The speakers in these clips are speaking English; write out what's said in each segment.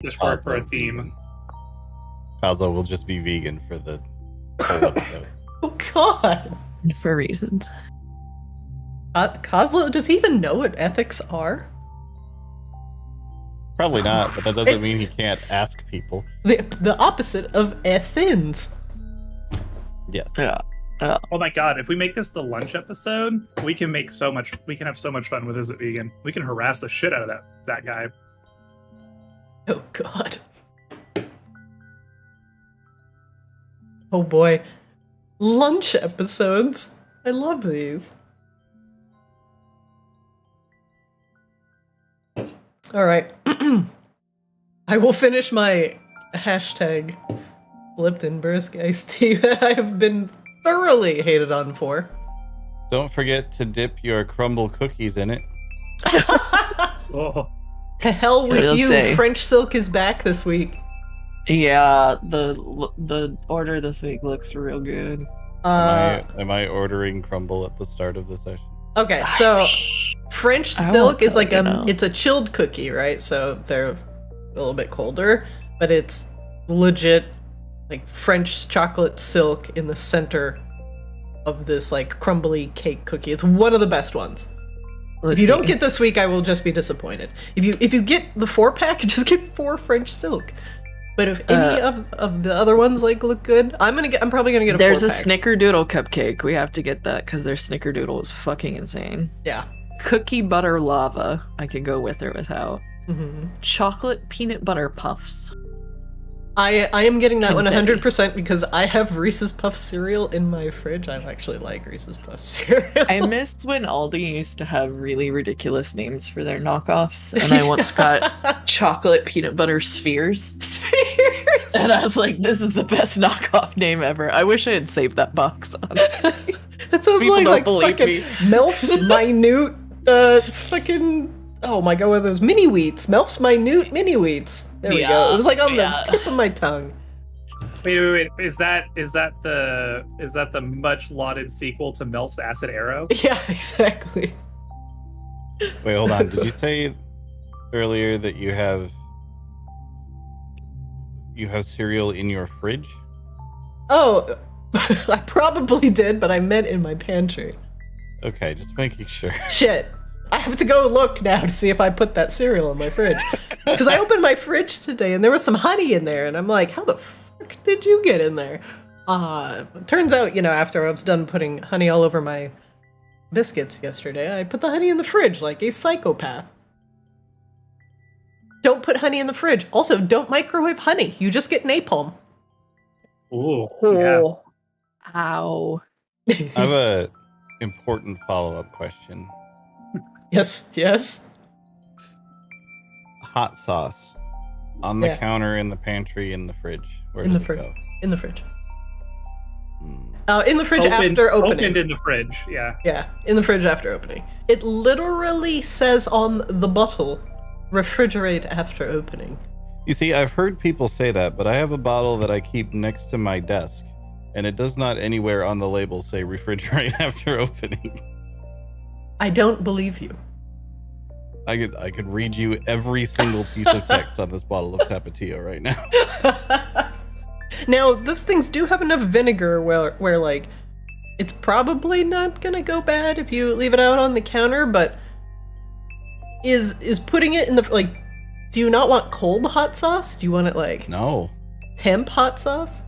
Just for a theme. Kazo will just be vegan for the whole episode. Oh god. For reasons. Kozlo, does he even know what ethics are? Probably not, but that doesn't mean he can't ask people. The opposite of ethins. Yes. Yeah. Oh my god, if we make this the lunch episode, we can have so much fun with Is It Vegan. We can harass the shit out of that guy. Oh god. Oh boy. Lunch episodes. I love these. Alright. I will finish my hashtag Lipton Brisk iced tea that I have been thoroughly hated on for. Don't forget to dip your crumble cookies in it. Oh. To hell with It'll you, say. French Silk is back this week. Yeah, the order this week looks real good. Am I ordering crumble at the start of the session? Okay, so French I won't Silk is tell like you now. it's a chilled cookie, right? So they're a little bit colder, but it's legit like French chocolate silk in the center of this like crumbly cake cookie. It's one of the best ones. If you don't get this week, I will just be disappointed. If you get the 4-pack, just get 4 French Silk. But if any of the other ones like look good, I'm probably gonna get a 4-pack. There's a snickerdoodle cupcake. We have to get that because their snickerdoodle is fucking insane. Yeah. Cookie butter lava. I could go with or without. Mm-hmm. Chocolate peanut butter puffs. I am getting that one Confetti. 100% because I have Reese's Puffs cereal in my fridge. I actually like Reese's Puffs cereal. I missed when Aldi used to have really ridiculous names for their knockoffs, and I once got chocolate peanut butter spheres. Spheres! And I was like, this is the best knockoff name ever. I wish I had saved that box, honestly. That sounds People don't like believe fucking me. Melf's Minute, fucking, oh my god, what are those mini wheats? Melf's Minute mini wheats. There we go. It was like on the tip of my tongue. Wait. Is that the much lauded sequel to Melf's Acid Arrow? Yeah, exactly. Wait, hold on. Did you say earlier that you have cereal in your fridge? Oh, I probably did, but I meant in my pantry. Okay, just making sure. Shit. I have to go look now to see if I put that cereal in my fridge. Because I opened my fridge today and there was some honey in there, and I'm like, how the fuck did you get in there? Turns out, after I was done putting honey all over my biscuits yesterday, I put the honey in the fridge like a psychopath. Don't put honey in the fridge. Also, don't microwave honey. You just get napalm. Ooh, yeah. Ow. I have a important follow-up question. Yes. Hot sauce on the Yeah. counter, in the pantry, in the fridge. Where In does the it fridge. go? In the fridge. Hmm. In the fridge after opening. Opened in the fridge, yeah. Yeah, in the fridge after opening. It literally says on the bottle, refrigerate after opening. You see, I've heard people say that, but I have a bottle that I keep next to my desk, and it does not anywhere on the label say refrigerate after opening. I don't believe you. I could read you every single piece of text on this bottle of Tapatio right now. Now, those things do have enough vinegar where like, it's probably not gonna go bad if you leave it out on the counter, but is putting it in the, like, do you not want cold hot sauce? Do you want it like No, temp hot sauce?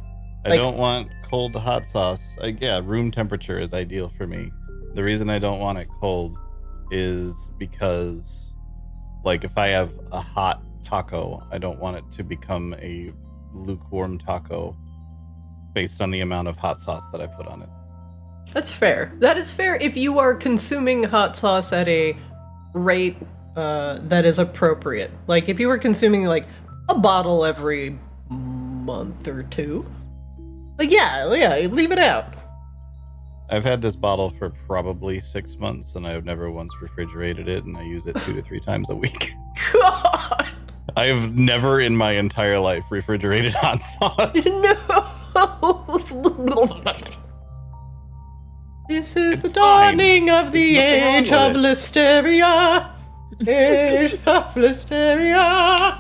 I Like- don't want cold hot sauce. Room temperature is ideal for me. The reason I don't want it cold is because, like, if I have a hot taco, I don't want it to become a lukewarm taco based on the amount of hot sauce that I put on it. That's fair. That is fair if you are consuming hot sauce at a rate that is appropriate. Like, if you were consuming, like, a bottle every month or two, like, yeah, leave it out. I've had this bottle for probably 6 months, and I have never once refrigerated it, and I use it 2 to 3 times a week. God! I have never in my entire life refrigerated hot sauce. No! This is It's the dawning of the There's nothing age wrong of with listeria. Age of listeria.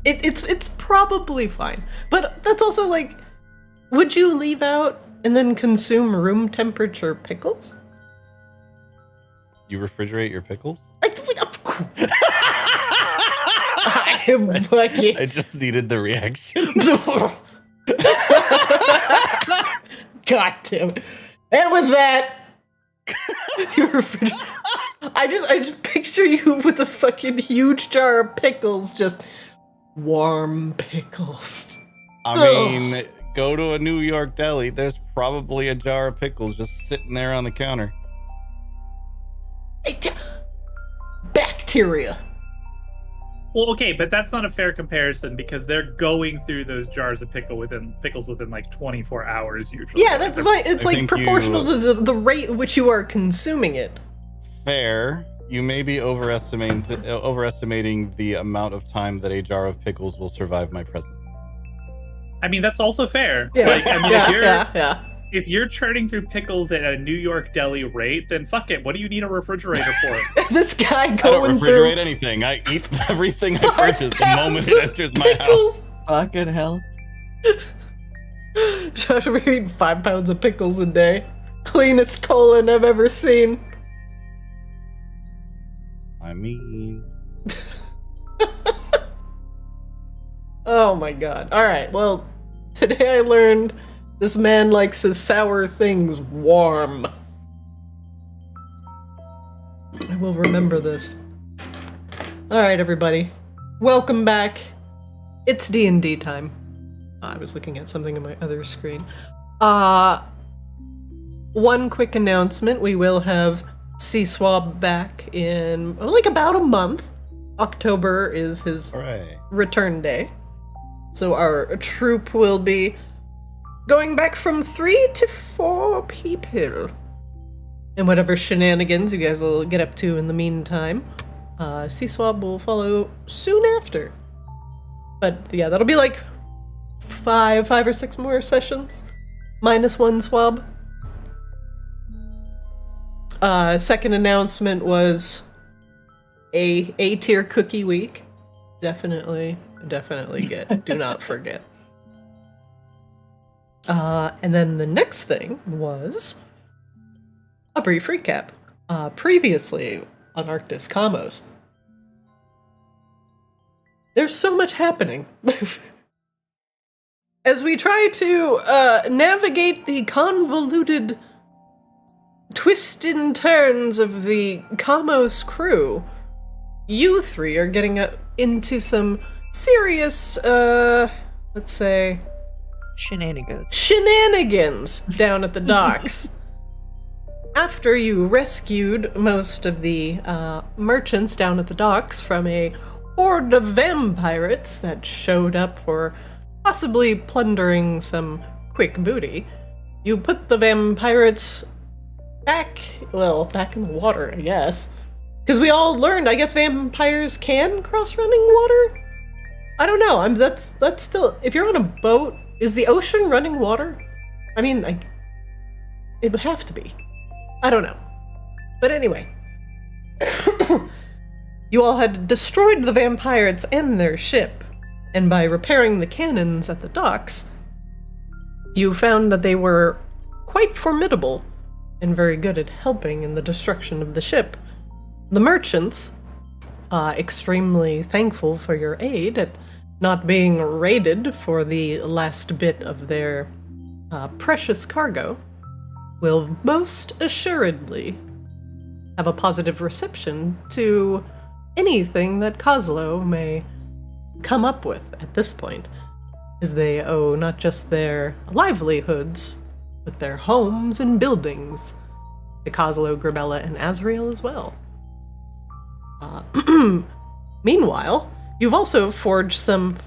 It's probably fine. But that's also like, would you leave out and then consume room temperature pickles? You refrigerate your pickles? Of course. I'm fucking. I just needed the reaction. God damn it. And with that, you refrigerate. I just picture you with a fucking huge jar of pickles, just warm pickles. I mean, go to a New York deli. There's probably a jar of pickles just sitting there on the counter. Bacteria. Well, okay, but that's not a fair comparison because they're going through those jars of pickles within like 24 hours usually. Yeah, that's fine. It's I like think proportional to the rate at which you are consuming it. Fair. You may be overestimating the amount of time that a jar of pickles will survive my presence. I mean, that's also fair. Yeah, Like, I mean, yeah. if you're churning through pickles at a New York deli rate, then fuck it. What do you need a refrigerator for? This guy I don't going refrigerate through anything. I eat everything I 5 purchase the moment it enters my house. pickles. Fucking hell. Josh, we're eating 5 pounds of pickles a day. Cleanest colon I've ever seen. I mean, Oh my god. Alright, well, today I learned this man likes his sour things warm. I will remember this. Alright, everybody. Welcome back. It's D&D time. I was looking at something on my other screen. One quick announcement. We will have C-Swab back in, like, about a month. October is his hooray. return day. So our troop will be going back from 3 to 4 people. And whatever shenanigans you guys will get up to in the meantime, C-Swab will follow soon after. But yeah, that'll be like 5 or 6 more sessions. Minus 1 swab. Second announcement was a tier cookie week. Definitely get. Do not forget. And then the next thing was a brief recap. Previously on Arctis Kaamos. There's so much happening. As we try to navigate the convoluted twists and turns of the Kaamos crew, you three are getting into some serious, let's say, shenanigans down at the docks. After you rescued most of the merchants down at the docks from a horde of vampirates that showed up for possibly plundering some quick booty, you put the vampirates back in the water, I guess. Because we all learned, I guess vampires can cross running water? I don't know, that's still, if you're on a boat, is the ocean running water? I mean, it would have to be. I don't know. But anyway. You all had destroyed the vampires and their ship, and by repairing the cannons at the docks, you found that they were quite formidable and very good at helping in the destruction of the ship. The merchants, extremely thankful for your aid at not being raided for the last bit of their precious cargo, will most assuredly have a positive reception to anything that Kozlo may come up with at this point, as they owe not just their livelihoods, but their homes and buildings to Kozlo, Grabella, and Azrael as well. Meanwhile, you've also forged some...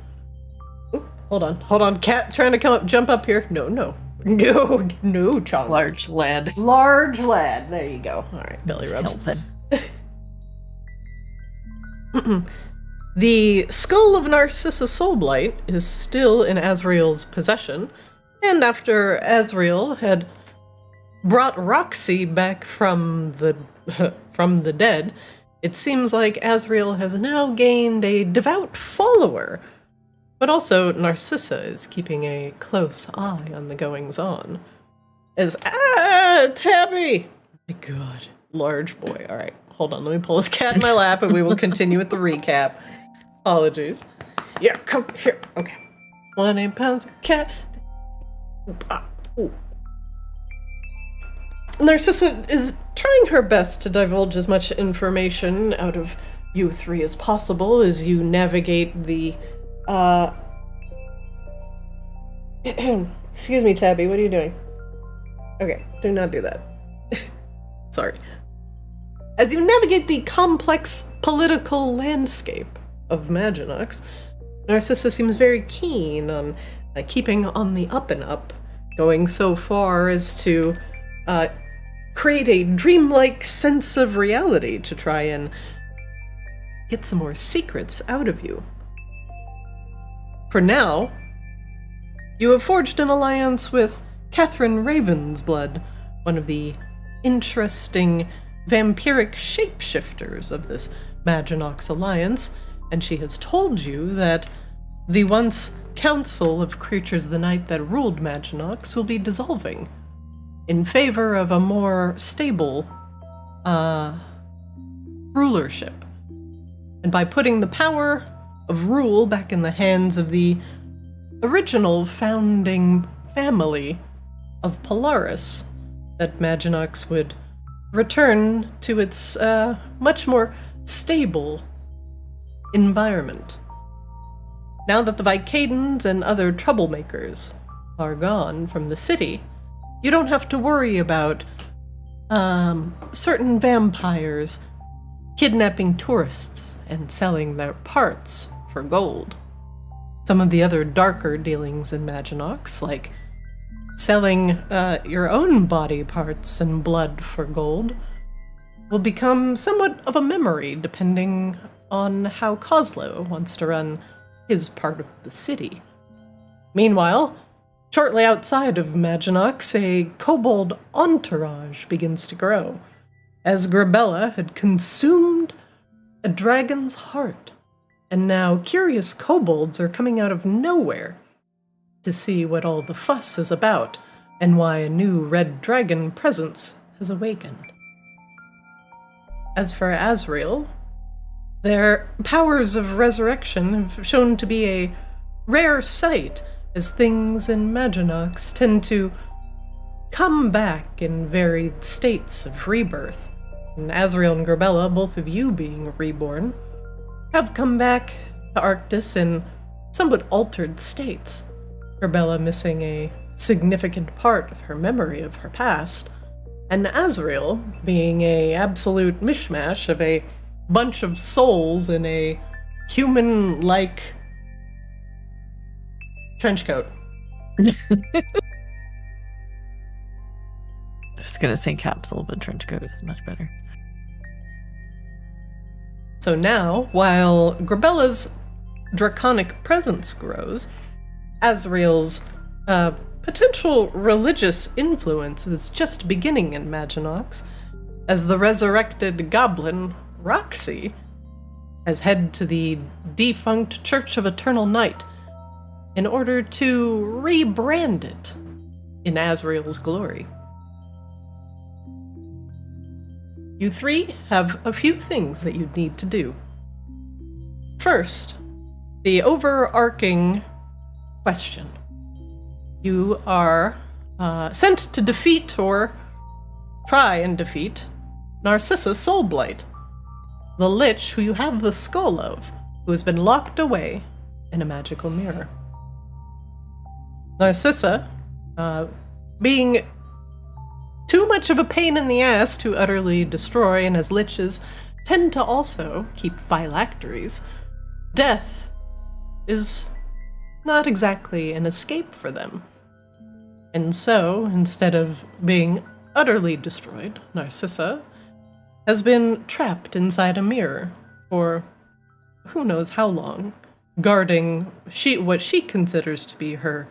Ooh, hold on, cat trying to jump up here. No, Chong. Large lad. Large lad, there you go. Alright, belly rubs. The skull of Narcissa Soulblight is still in Azrael's possession, and after Azrael had brought Roxy back from the dead, it seems like Azrael has now gained a devout follower But also, Narcissa is keeping a close eye on the goings-on. Tabby! My god, large boy. Alright, hold on, let me pull this cat in my lap and we will continue with the recap. Apologies. Yeah, come here. Okay. 1 pounds of cat. Ooh. Narcissa is trying her best to divulge as much information out of you three as possible as you navigate the, Excuse me, Tabby, what are you doing? Okay, do not do that. Sorry. As you navigate the complex political landscape of Maginox, Narcissa seems very keen on keeping on the up and up, going so far as to create a dreamlike sense of reality to try and get some more secrets out of you. For now, you have forged an alliance with Catherine Ravensblood, one of the interesting vampiric shapeshifters of this Maginox alliance, and she has told you that the once Council of Creatures of the Night that ruled Maginox will be dissolving in favor of a more stable rulership. And by putting the power of rule back in the hands of the original founding family of Polaris, that Maginox would return to its much more stable environment. Now that the Vicadans and other troublemakers are gone from the city, you don't have to worry about certain vampires kidnapping tourists and selling their parts for gold. Some of the other darker dealings in Maginox, like selling your own body parts and blood for gold, will become somewhat of a memory depending on how Kozlo wants to run his part of the city. Meanwhile, shortly outside of Maginox, a kobold entourage begins to grow, as Grabella had consumed a dragon's heart, and now curious kobolds are coming out of nowhere to see what all the fuss is about and why a new red dragon presence has awakened. As for Azrael, their powers of resurrection have shown to be a rare sight, as things in Maginox tend to come back in varied states of rebirth. And Azrael and Grabella, both of you being reborn, have come back to Arctis in somewhat altered states. Grabella missing a significant part of her memory of her past, and Azrael being a absolute mishmash of a bunch of souls in a human-like trench coat. I was gonna say capsule, but trench coat is much better. So now, while Grabella's draconic presence grows, Azrael's potential religious influence is just beginning in Maginox, as the resurrected goblin, Roxy, has headed to the defunct Church of Eternal Night in order to rebrand it in Azrael's glory. You three have a few things that you need to do. First, the overarching question. You are sent to defeat, or try and defeat, Narcissa Soulblight, the lich who you have the skull of, who has been locked away in a magical mirror. Narcissa, being too much of a pain in the ass to utterly destroy, and as liches tend to also keep phylacteries, death is not exactly an escape for them. And so, instead of being utterly destroyed, Narcissa has been trapped inside a mirror for who knows how long, guarding what she considers to be her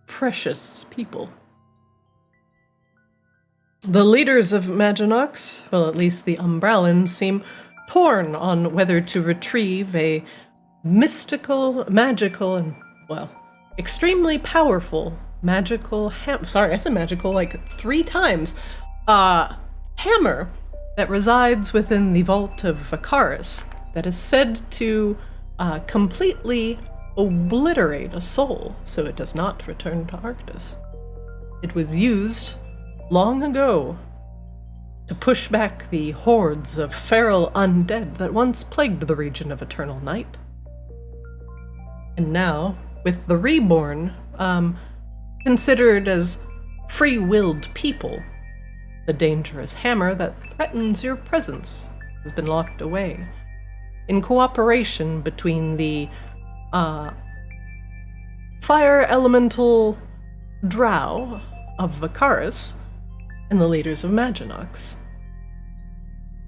precious people. The leaders of Maginox, well, at least the Umbrellans, seem torn on whether to retrieve a mystical, magical, and, well, extremely powerful magical sorry, I said magical like 3 times. Hammer that resides within the vault of Vacaris that is said to completely obliterate a soul so it does not return to Arctis. It was used long ago to push back the hordes of feral undead that once plagued the region of Eternal Night. And now, with the Reborn, considered as free-willed people, the dangerous hammer that threatens your presence has been locked away, in cooperation between the fire elemental drow of Vacaris and the leaders of Maginox.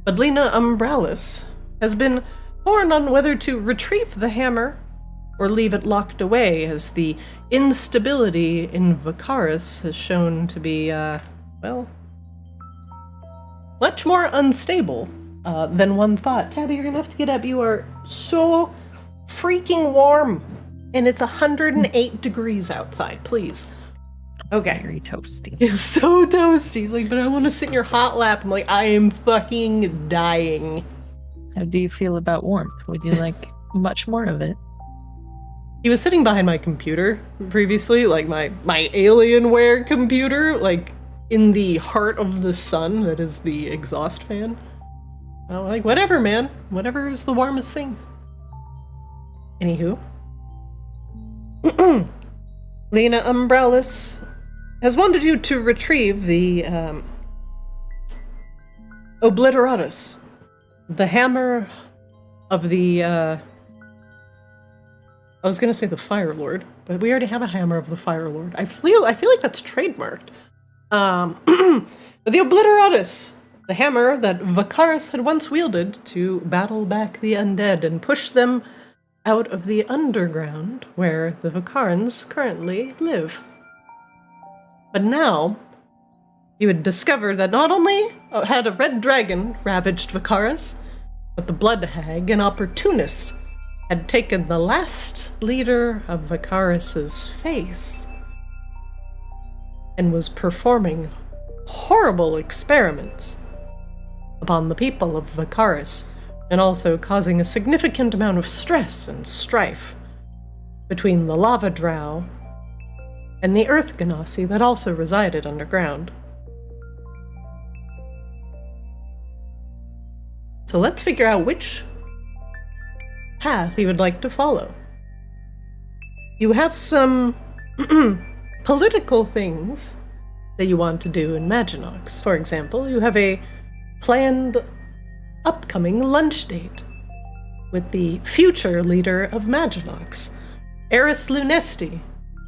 But Lena Umbralis has been torn on whether to retrieve the hammer or leave it locked away, as the instability in Vacaris has shown to be, well, much more unstable than one thought. Tabby, you're gonna have to get up. You are so freaking warm, and it's 108 degrees outside. Please. Okay. Very toasty. It's so toasty. He's like, but I want to sit in your hot lap. I'm like, I am fucking dying. How do you feel about warmth? Would you like much more of it? He was sitting behind my computer previously, like my Alienware computer, like in the heart of the sun that is the exhaust fan. I'm like, whatever, man. Whatever is the warmest thing. Anywho. Lena Umbralis has wanted you to retrieve the Obliteratus, the hammer of the I was gonna say the Fire Lord, but we already have a hammer of the Fire Lord. I feel like that's trademarked. The Obliteratus, the hammer that Vacaris had once wielded to battle back the undead and push them out of the underground where the Vacarans currently live. But now, you had discovered that not only had a red dragon ravaged Vacaris, but the Blood Hag, an opportunist, had taken the last leader of Vacaris's face and was performing horrible experiments upon the people of Vacaris, and also causing a significant amount of stress and strife between the lava drow and the earth genasi that also resided underground. So let's figure out which path you would like to follow. You have some political things that you want to do in Maginox. For example, you have a planned upcoming lunch date with the future leader of Maginox, Eris Lunesti,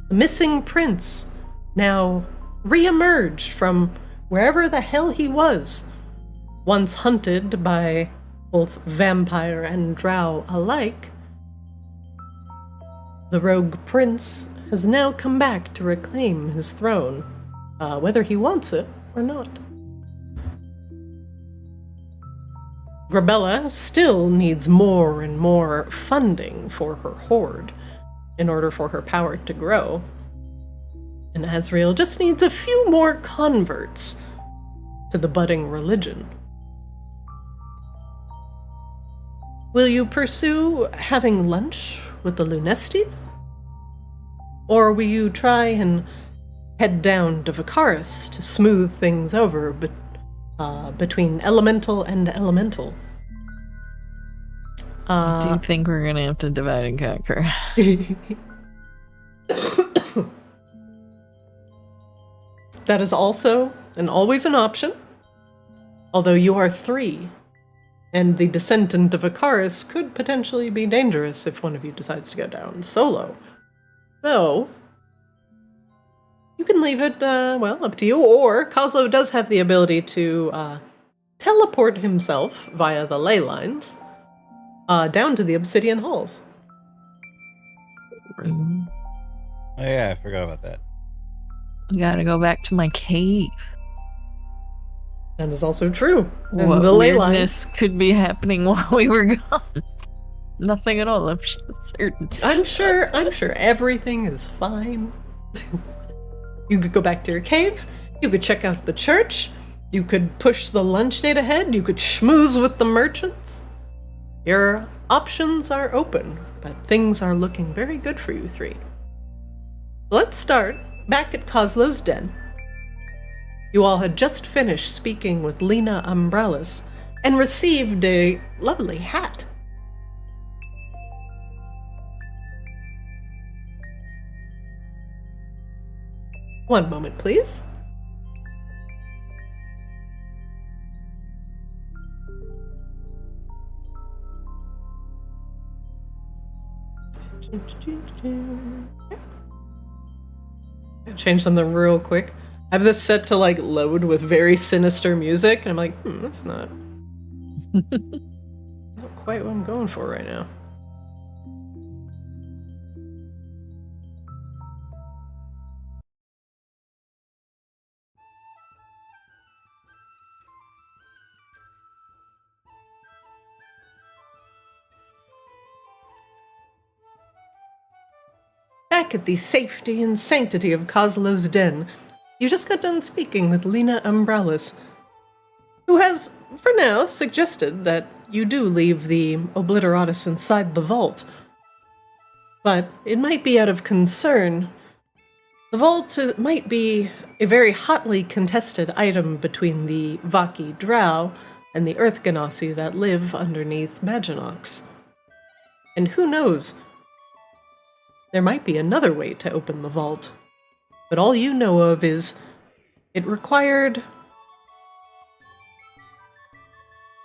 the missing prince, now re-emerged from wherever the hell he was, once hunted by both vampire and drow alike. The rogue prince has now come back to reclaim his throne, whether he wants it or not. Grabella still needs more and more funding for her horde in order for her power to grow. And Azrael just needs a few more converts to the budding religion. Will you pursue having lunch with the Lunestis? Or will you try and head down to Vacaris to smooth things over between elemental and elemental? Do you think we're gonna have to divide and conquer? That is also and always an option. Although you are 3, and the descent into Vacaris could potentially be dangerous if one of you decides to go down solo. So, you can leave it, well, up to you, or Kozlo does have the ability to teleport himself via the ley lines down to the Obsidian Halls. Oh yeah, I forgot about that. I gotta go back to my cave. That is also true. And What the ley weirdness lines could be happening while we were gone? nothing at all. I'm certain. I'm sure everything is fine. You could go back to your cave. You could check out the church. You could push the lunch date ahead. You could schmooze with the merchants. Your options are open, but things are looking very good for you three. Let's start back at Coslow's den. You all had just finished speaking with Lena Umbrellas and received a lovely hat. One moment, please. Change something real quick. I have this set to like load with very sinister music, and I'm like, that's not quite what I'm going for right now. Back at the safety and sanctity of Coslow's den, you just got done speaking with Lena Umbrellas, who has, for now, suggested that you do leave the Obliteratus inside the vault. But it might be out of concern. The vault might be a very hotly contested item between the Vaki Drow and the Earth Ganassi that live underneath Maginox. And who knows? There might be another way to open the vault. But all you know of is it required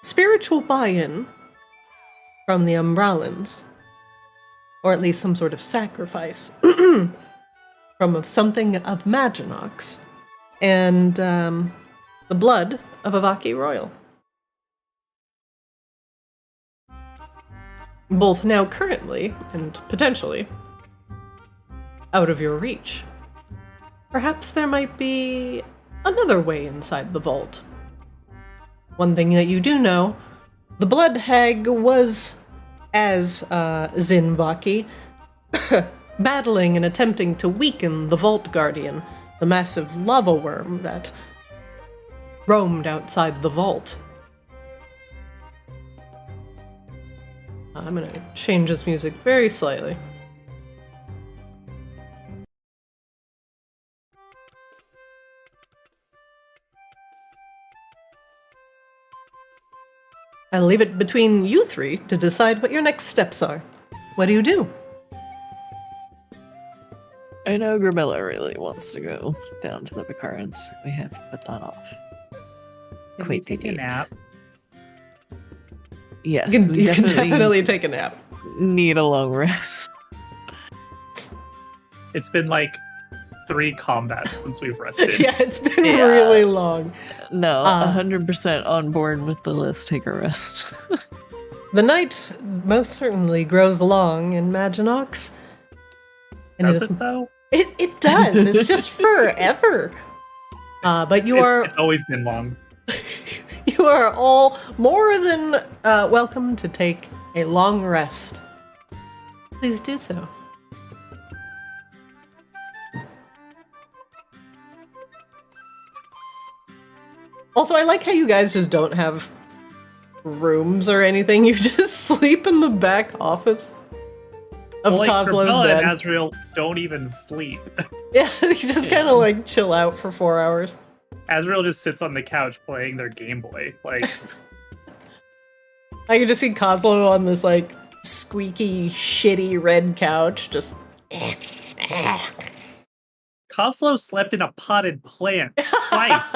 spiritual buy-in from the Umbrallans, or at least some sort of sacrifice from something of Maginox, and the blood of a Vaki royal. Both now currently, and potentially, out of your reach. Perhaps there might be another way inside the vault. One thing that you do know, the Blood Hag was, as Zin Vaki, battling and attempting to weaken the Vault Guardian, the massive lava worm that roamed outside the vault. I'm gonna change this music very slightly. I'll leave it between you three to decide what your next steps are. What do you do? I know Gramilla really wants to go down to the Vicarans. We have to put that off. Can we take a nap? Yes, You can definitely take a nap. Need a long rest. It's been like 3 combats since we've rested. Yeah, it's been really long. No, 100% on board with the let's take a rest. The night most certainly grows long in Maginox. And Does it though? It does. It's just forever. But It's always been long. You are all more than welcome to take a long rest. Please do so. Also, I like how you guys just don't have rooms or anything. You just sleep in the back office of Coslow's Gramilla bed. and Azrael don't even sleep. Yeah, you just kind of like chill out for 4 hours. Azrael just sits on the couch playing their Game Boy. Like, I can just see Coslow on this like squeaky, shitty red couch, just. Coslow slept in a potted plant twice.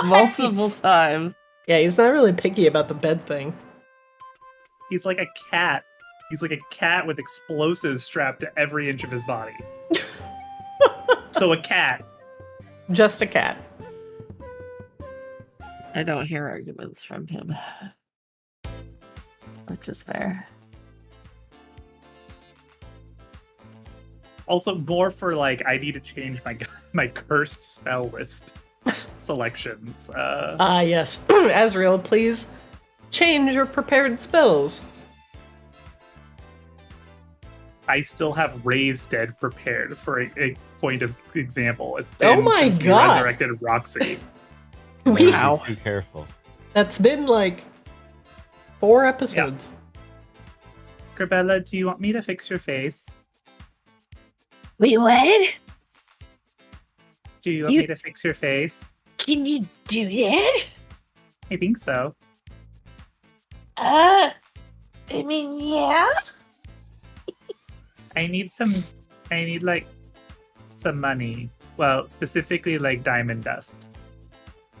Multiple times. Yeah, he's not really picky about the bed thing. He's like a cat. He's like a cat with explosives strapped to every inch of his body. So a cat. Just a cat. I don't hear arguments from him. Which is fair. Also, more for like, I need to change my cursed spell list selections. Yes. Azrael, please change your prepared spells. I still have Raised Dead prepared for a point of example. It's Oh been my since we God. resurrected Roxy. We, Wow. Be careful. that's been like 4 episodes. Corbella, do you want me to fix your face? Wait, what? Do you want me to fix your face? Can you do that? I think so. I mean, yeah. I need like some money. Well, specifically like diamond dust.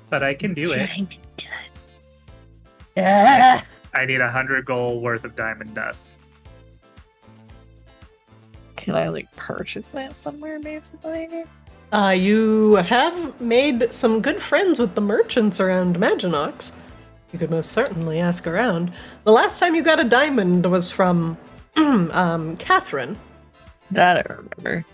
But I can do it. Diamond dust. I need 100 gold worth of diamond dust. Can I like purchase that somewhere, basically? You have made some good friends with the merchants around Maginox. You could most certainly ask around. The last time you got a diamond was from Catherine. That I remember.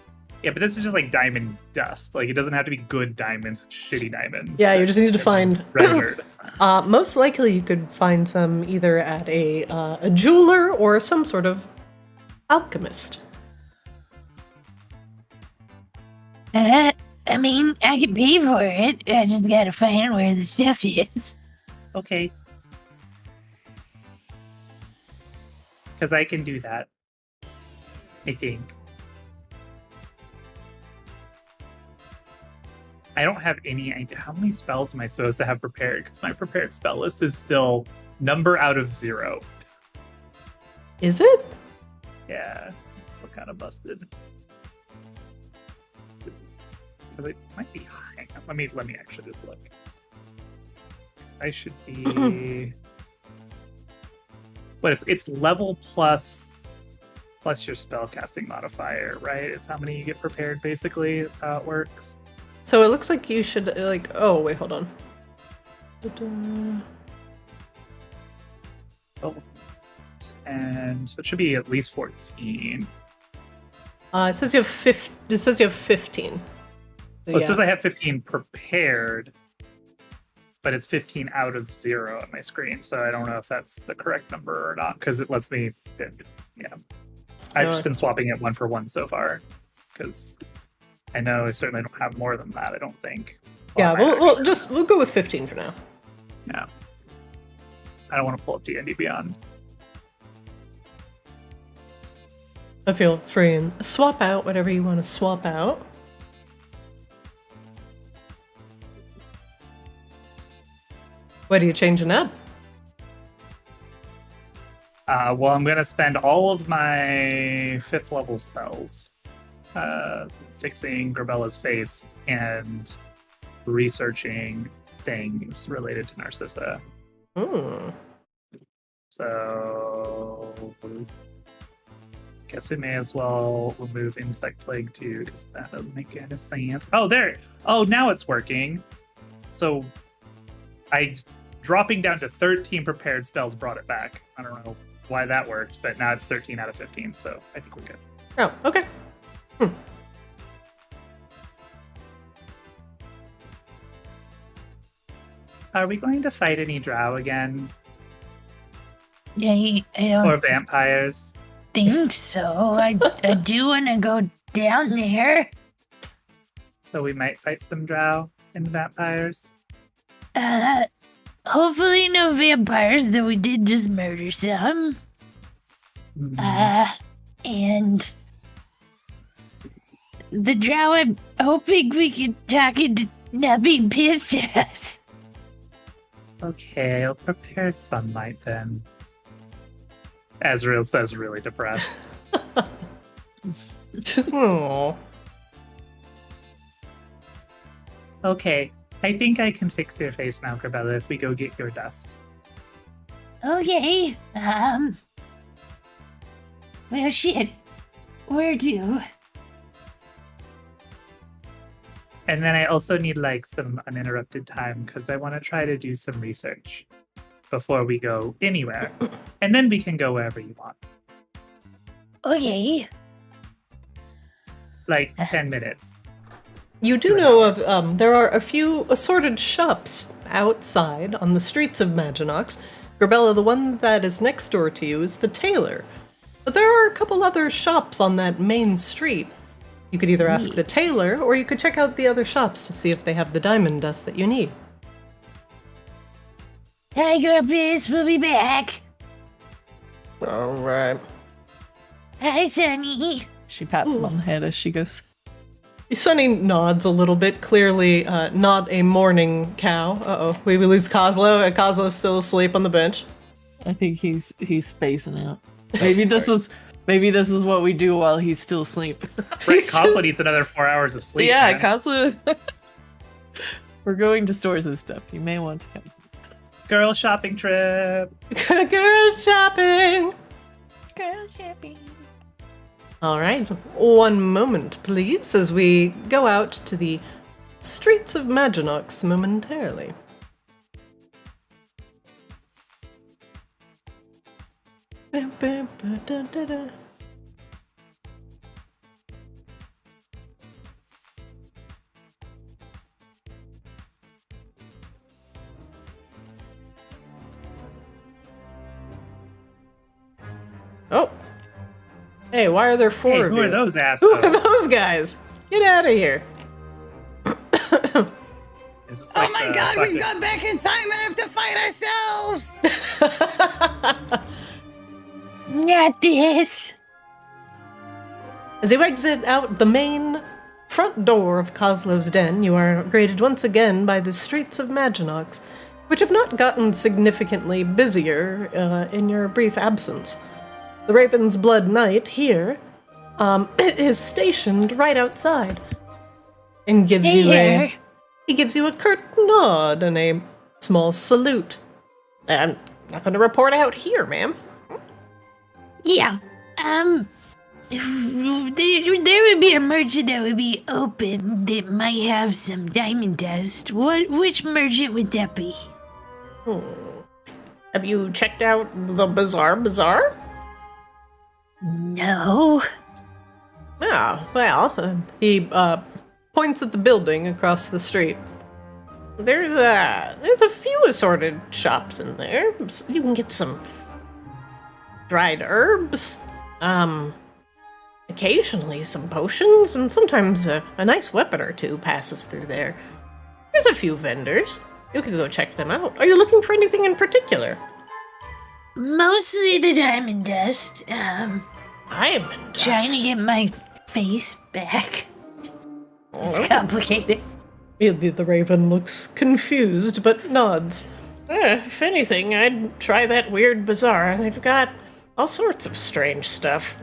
Yeah, but this is just like diamond dust. Like, it doesn't have to be good diamonds, it's shitty diamonds. Yeah, you just need to find. rendered. Most likely, you could find some either at a jeweler or some sort of alchemist. I mean, I can pay for it. I just gotta find where the stuff is. Okay. Because I can do that. I think. I don't have any idea. How many spells am I supposed to have prepared? Because my prepared spell list is still number out of 0. Is it? Yeah, it's still kind of busted. Because it might be high. Let me actually just look. I should be. But it's level plus your spellcasting modifier, right? It's how many you get prepared, basically. That's how it works. So it looks like you should like. Oh wait, hold on. Da-da. Oh. And so it should be at least 14. It says you have 15. It says you have 15. So, Well, it says I have 15 prepared, but it's 15 out of 0 on my screen, so I don't know if that's the correct number or not, because it lets me, yeah. I've just been swapping it 1 for 1 so far, because I know I certainly don't have more than that, I don't think. Yeah, Well, we'll go with 15 for now. Yeah. I don't want to pull up D&D Beyond. I feel free and swap out whatever you want to swap out. What are you changing up? Well, I'm going to spend all of my 5th level spells fixing Grabella's face and researching things related to Narcissa. So, guess we may as well remove Insect Plague too, because that doesn't make any sense. Oh, there! Oh, now it's working. So, dropping down to 13 prepared spells brought it back. I don't know why that worked, but now it's 13 out of 15, so I think we're good. Oh, okay. Are we going to fight any drow again? I don't Or vampires? think so. I do want to go down there. So we might fight some drow and vampires? Hopefully no vampires, though we did just murder some. And the drow, I'm hoping we can talk into not being pissed at us. Okay, I'll prepare sunlight then. Azrael says really depressed. Aww. Okay, I think I can fix your face now, Grabella, if we go get your dust. Okay, well, shit. Where to? And then I also need like some uninterrupted time because I want to try to do some research before we go anywhere. And then we can go wherever you want. Okay. Like 10 minutes. You do know of, there are a few assorted shops outside on the streets of Maginox. Grabella, the one that is next door to you is the tailor. But there are a couple other shops on that main street. You could either ask the tailor, or you could check out the other shops to see if they have the diamond dust that you need. Tiger Bliss, we'll be back. Alright. Hi, Sonny. She pats him on the head as she goes. Sunny nods a little bit, clearly not a morning cow. Uh-oh, we lose Kozlo. Kozlo's still asleep on the bench. I think he's spacing out. Maybe this is what we do while he's still asleep. Right, Cosmo needs another 4 hours of sleep. Yeah, man. Kazu. We're going to stores and stuff. You may want to come. Girl shopping trip. Girl shopping! Girl shopping. Alright, one moment, please, as we go out to the streets of Maginox momentarily. Oh! Hey, why are there four Hey, of who you? are those Who are assholes? those guys? Get out of here. Is this Oh like my the god, fucking- we've gone back in time and have to fight ourselves! Not this. As you exit out the main front door of Kozlo's den, you are greeted once again by the streets of Maginox, which have not gotten significantly busier in your brief absence. The Raven's Blood Knight here is stationed right outside and gives Hey you there. he gives you a curt nod and a small salute. And nothing to report out here, ma'am. Yeah. There would be a merchant that would be open that might have some diamond dust. Which merchant would that be? Have you checked out the Bazaar? No. Ah, well, he points at the building across the street. There's a few assorted shops in there. You can get some dried herbs, occasionally some potions, and sometimes a nice weapon or two passes through there. There's a few vendors. You could go check them out. Are you looking for anything in particular? Mostly the diamond dust. Diamond dust. Trying to get my face back. It's Oh. complicated. The Raven looks confused, but nods. If anything, I'd try that weird bazaar. They've got all sorts of strange stuff.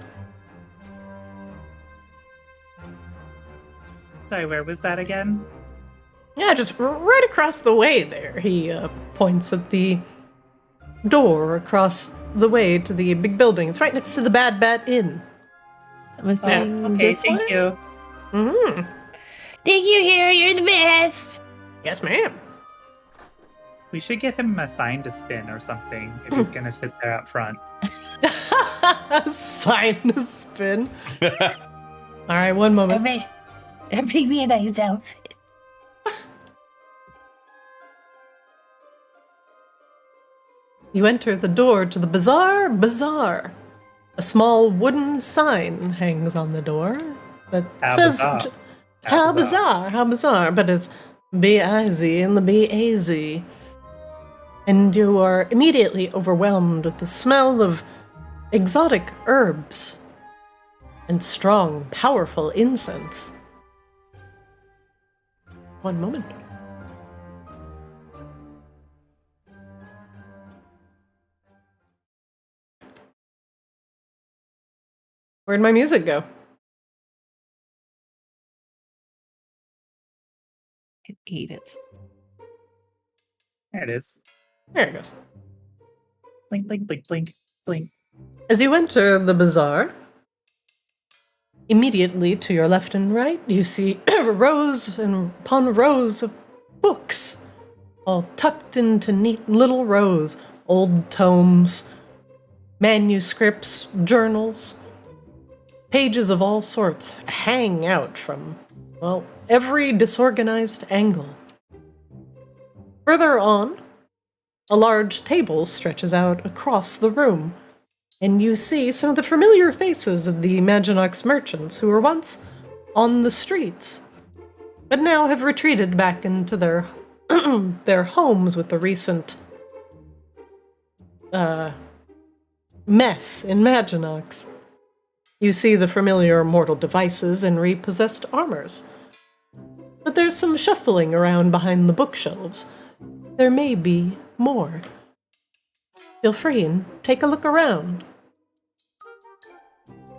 Sorry, where was that again? Yeah, just right across the way there. He points at the door across the way to the big building. It's right next to the Bad Bat Inn. I'm assuming Okay, this thank one? you. Mm-hmm. Thank you, Harry. You're the best. Yes, ma'am. We should get him assigned to spin or something if he's gonna sit there out front. Sign to spin. All right, one moment. Make me a nice outfit. You enter the door to the Bazaar. A small wooden sign hangs on the door that How says bizarre. how bizarre, but it's B-I-Z and the B-A-Z. And you are immediately overwhelmed with the smell of exotic herbs and strong, powerful incense. One moment. Where'd my music go? I ate it. There it is. There it goes. Blink, blink, blink, blink, blink. As you enter the bazaar, immediately to your left and right, you see rows and upon rows of books, all tucked into neat little rows. Old tomes, manuscripts, journals, pages of all sorts hang out from, well, every disorganized angle. Further on, a large table stretches out across the room, And you see some of the familiar faces of the Maginox merchants who were once on the streets, but now have retreated back into their their homes with the recent mess in Maginox. You see the familiar mortal devices and repossessed armors. But there's some shuffling around behind the bookshelves. There may be more. Feel free and take a look around.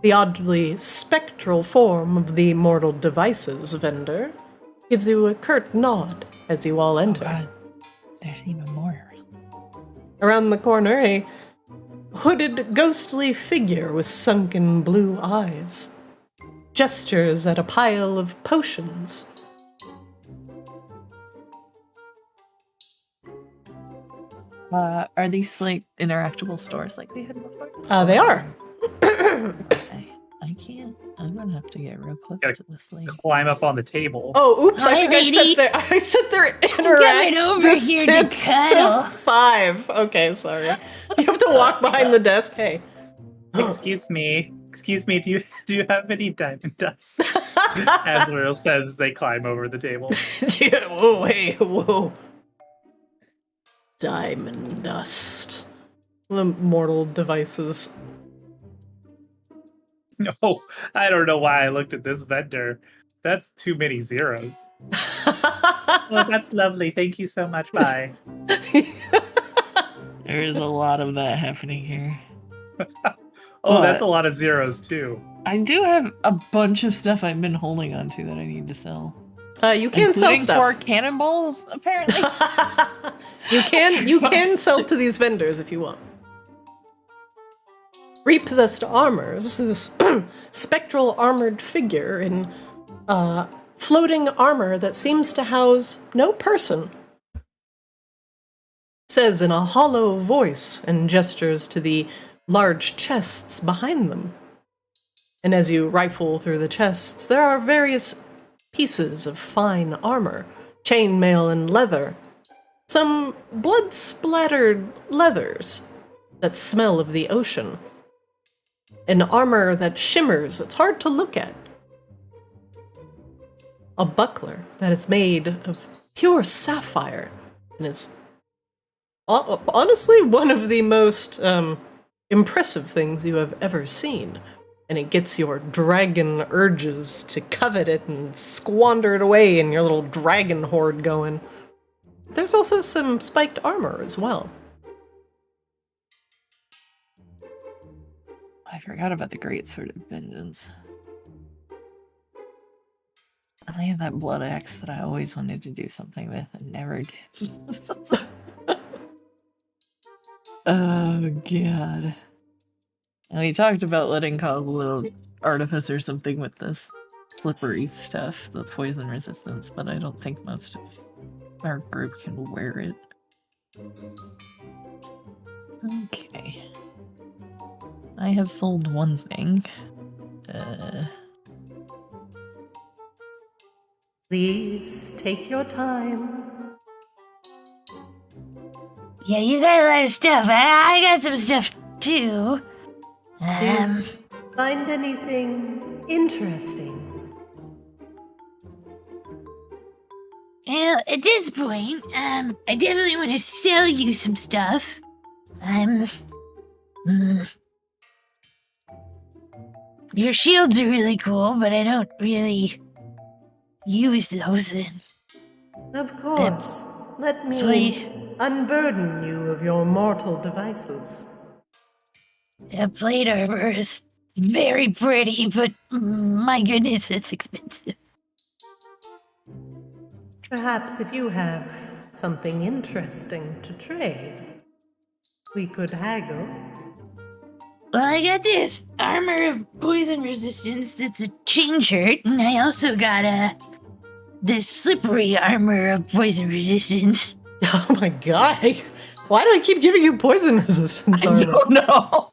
The oddly spectral form of the mortal devices vendor gives you a curt nod as you all enter. Oh God. There's even more. Around the corner, a hooded, ghostly figure with sunken blue eyes gestures at a pile of potions. Are these like interactable stores like we had before? They are. I can't. I'm gonna have to get real close Gotta to this lady. Climb up on the table. Oh, oops! Hi, I think lady. I set their interact over here to distance cuddle. to 5. Okay, sorry. You have to walk behind the desk. Hey. Excuse me. Do you have any diamond dust? Azrael says as they climb over the table. Whoa, wait, whoa. Diamond dust. The mortal devices. No, I don't know why I looked at this vendor. That's too many zeros. Oh, that's lovely. Thank you so much. Bye. There is a lot of that happening here. Oh, that's a lot of zeros too. I do have a bunch of stuff I've been holding on to that I need to sell. You can sell Including stuff. 4 cannonballs, apparently. You can sell to these vendors if you want. Repossessed armors, this spectral armored figure in floating armor that seems to house no person, says in a hollow voice and gestures to the large chests behind them. And as you rifle through the chests, there are various pieces of fine armor, chainmail and leather, some blood-splattered leathers that smell of the ocean, an armor that shimmers, it's hard to look at, a buckler that is made of pure sapphire and is honestly one of the most impressive things you have ever seen. And it gets your dragon urges to covet it and squander it away and your little dragon horde going. There's also some spiked armor as well. I forgot about the Great Sword of Vengeance. I have that blood axe that I always wanted to do something with and never did. Oh, God. And we talked about letting cause a little artifice or something with this slippery stuff, the poison resistance, but I don't think most of our group can wear it. Okay. I have sold one thing. Please take your time. Yeah, you got a lot of stuff. I got some stuff too. Find anything interesting? Well, at this point, I definitely want to sell you some stuff. Your shields are really cool, but I don't really use those. Of course. Let me unburden you of your mortal devices. Plate armor is very pretty, but my goodness, it's expensive. Perhaps if you have something interesting to trade, we could haggle. Well, I got this armor of poison resistance that's a chain shirt, and I also got this slippery armor of poison resistance. Oh my god. Why do I keep giving you poison resistance? I don't know.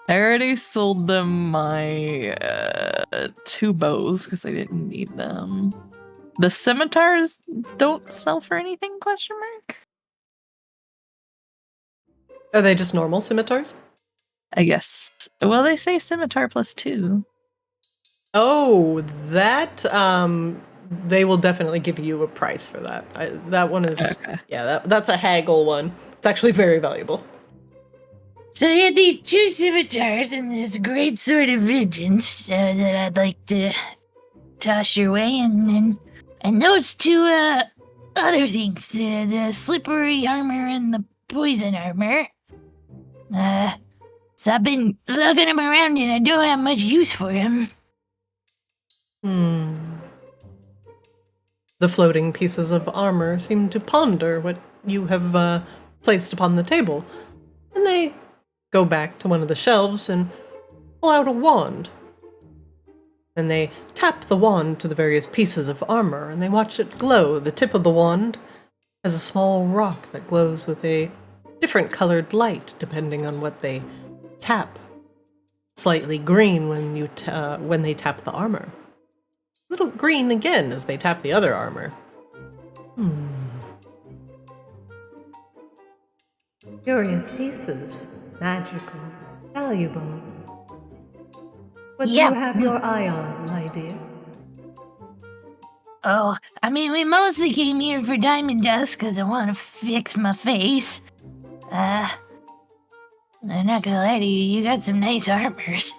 I already sold them my 2 bows because I didn't need them. The scimitars don't sell for anything, question mark? Are they just normal scimitars? I guess. Well, they say scimitar +2. Oh, that they will definitely give you a price for that. That one is Okay. yeah, that's a haggle one. It's actually very valuable. So I got these 2 scimitars and this great sword of vengeance that I'd like to toss your way, and those 2 other things, the slippery armor and the poison armor. So I've been lugging them around and I don't have much use for them. The floating pieces of armor seem to ponder what you have placed upon the table, and they go back to one of the shelves and pull out a wand. And they tap the wand to the various pieces of armor, and they watch it glow. The tip of the wand has a small rock that glows with a different colored light depending on what they tap. Slightly green when they tap the armor. A little green again as they tap the other armor. Curious pieces, magical, valuable. What do Yeah. you have your eye on, my dear? Oh, I mean, we mostly came here for diamond dust because I want to fix my face. I'm not gonna lie to you, you got some nice armors.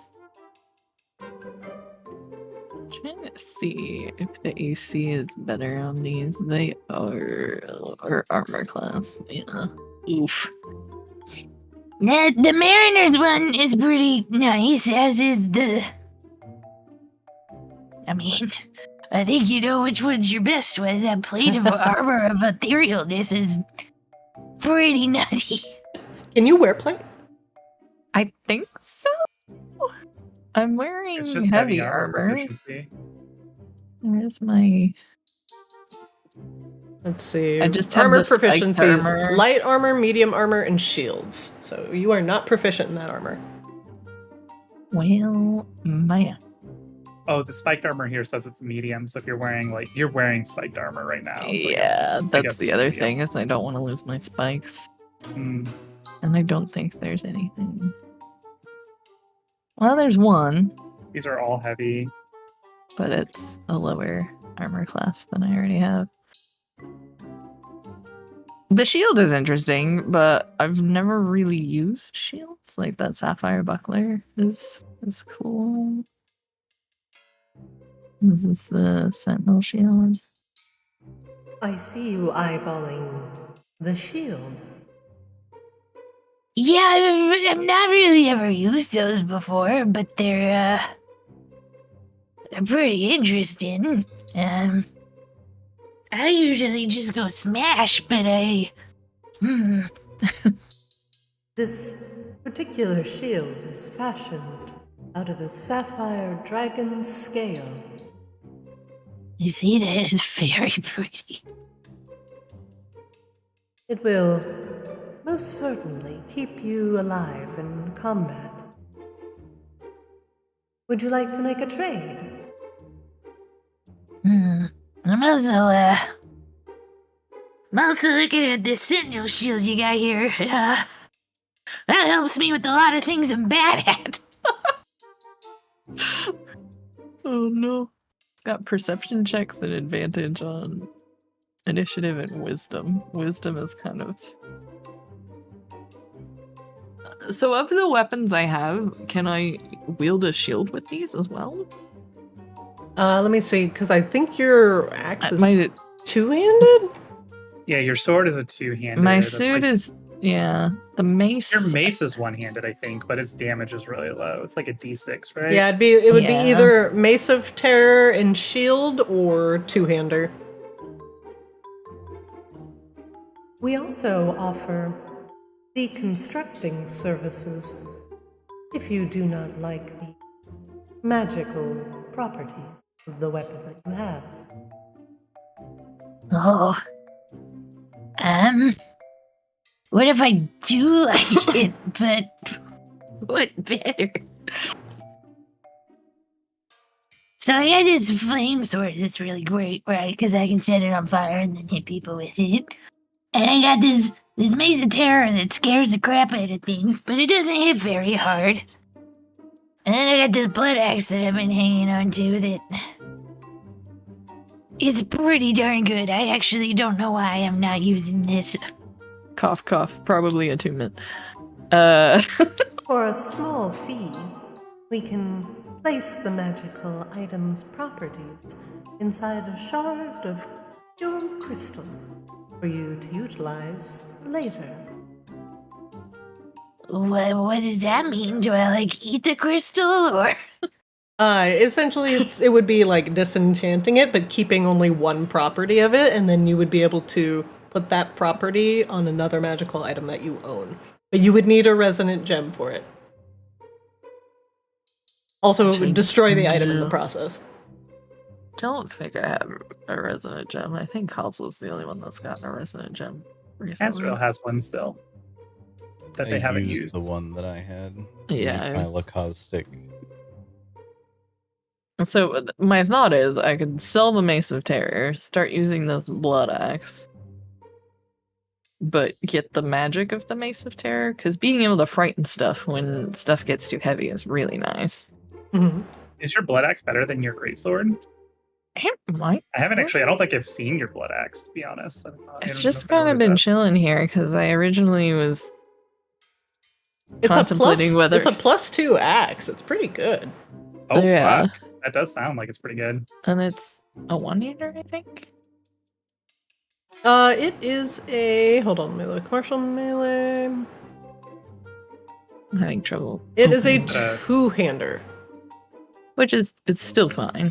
Trying to see if the AC is better on these. They are armor class. Yeah. Oof. The Mariner's one is pretty nice, as is the... I mean, I think you know which one's your best one. That plate of armor of etherealness is pretty nutty. Can you wear plate? I think so. I'm wearing It's just heavy armor. proficiency. Where's my... Let's see. I just have armor the spiked proficiencies: armor. light armor, medium armor, and shields. So you are not proficient in that armor. Well, man. Oh, the spiked armor here says it's medium. So if you're wearing spiked armor right now. So I guess- Yeah, guess that's it's the other medium. thing is I don't want to lose my spikes. Mm, And I don't think there's anything. Well, there's one, these are all heavy. but it's a lower armor class than I already have. The shield is interesting, but I've never really used shields. Like that sapphire buckler is cool. This is the sentinel shield. I see you eyeballing the shield. Yeah, I've not really ever used those before, but they're pretty interesting. I usually just go smash, but This particular shield is fashioned out of a sapphire dragon's scale. You see, that is very pretty. It will most certainly keep you alive in combat. Would you like to make a trade? I'm also looking at this sentinel shield you got here. That helps me with a lot of things I'm bad at. Oh no. It's got perception checks and advantage on initiative and wisdom. Wisdom is kind of... So of the weapons I have, can I wield a shield with these as well? Let me see, because I think your axe is My two-handed? Yeah, your sword is a two-handed. my That's suit like- is... Yeah, the mace... Your mace is one-handed, I think, but its damage is really low. It's like a D6, right? Yeah, it would Yeah. be either Mace of Terror and Shield or two-hander. We also offer deconstructing services if you do not like the magical properties of the weapon that you have. Oh. What if I do like it, but what better? So I got this flame sword that's really great, right? Because I can set it on fire and then hit people with it. And I got this this maze of terror that scares the crap out of things, but it doesn't hit very hard. And then I got this blood axe that I've been hanging on to that is pretty darn good. I actually don't know why I'm not using this. Cough, cough. Probably attunement. For a small fee, we can place the magical item's properties inside a shard of pure crystal for you to utilize later. What does that mean? Do I, like, eat the crystal, or...? Essentially, it would be like disenchanting it, but keeping only one property of it, and then you would be able to put that property on another magical item that you own. But you would need a resonant gem for it. Also, it would destroy the item in the process. Don't think I have a resonant gem. I think Halsel's the only one that's gotten a resonant gem recently. Asriel has one still that they haven't used. The one that I had. Yeah. My Lakaz stick. So my thought is I could sell the Mace of Terror, start using this blood axe, but get the magic of the Mace of Terror, because being able to frighten stuff when stuff gets too heavy is really nice. Mm-hmm. Is your blood axe better than your greatsword? I I don't think I've seen your blood axe, to be honest. It's just kind of been chilling here, because I originally was contemplating whether... It's a +2 axe. It's pretty good. Oh, yeah. fuck. That does sound like it's pretty good. And it's a one-hander, I think? It is a... Hold on, let me look. Martial melee... I'm having trouble. It is a opening. two-hander. Which is, it's still fine.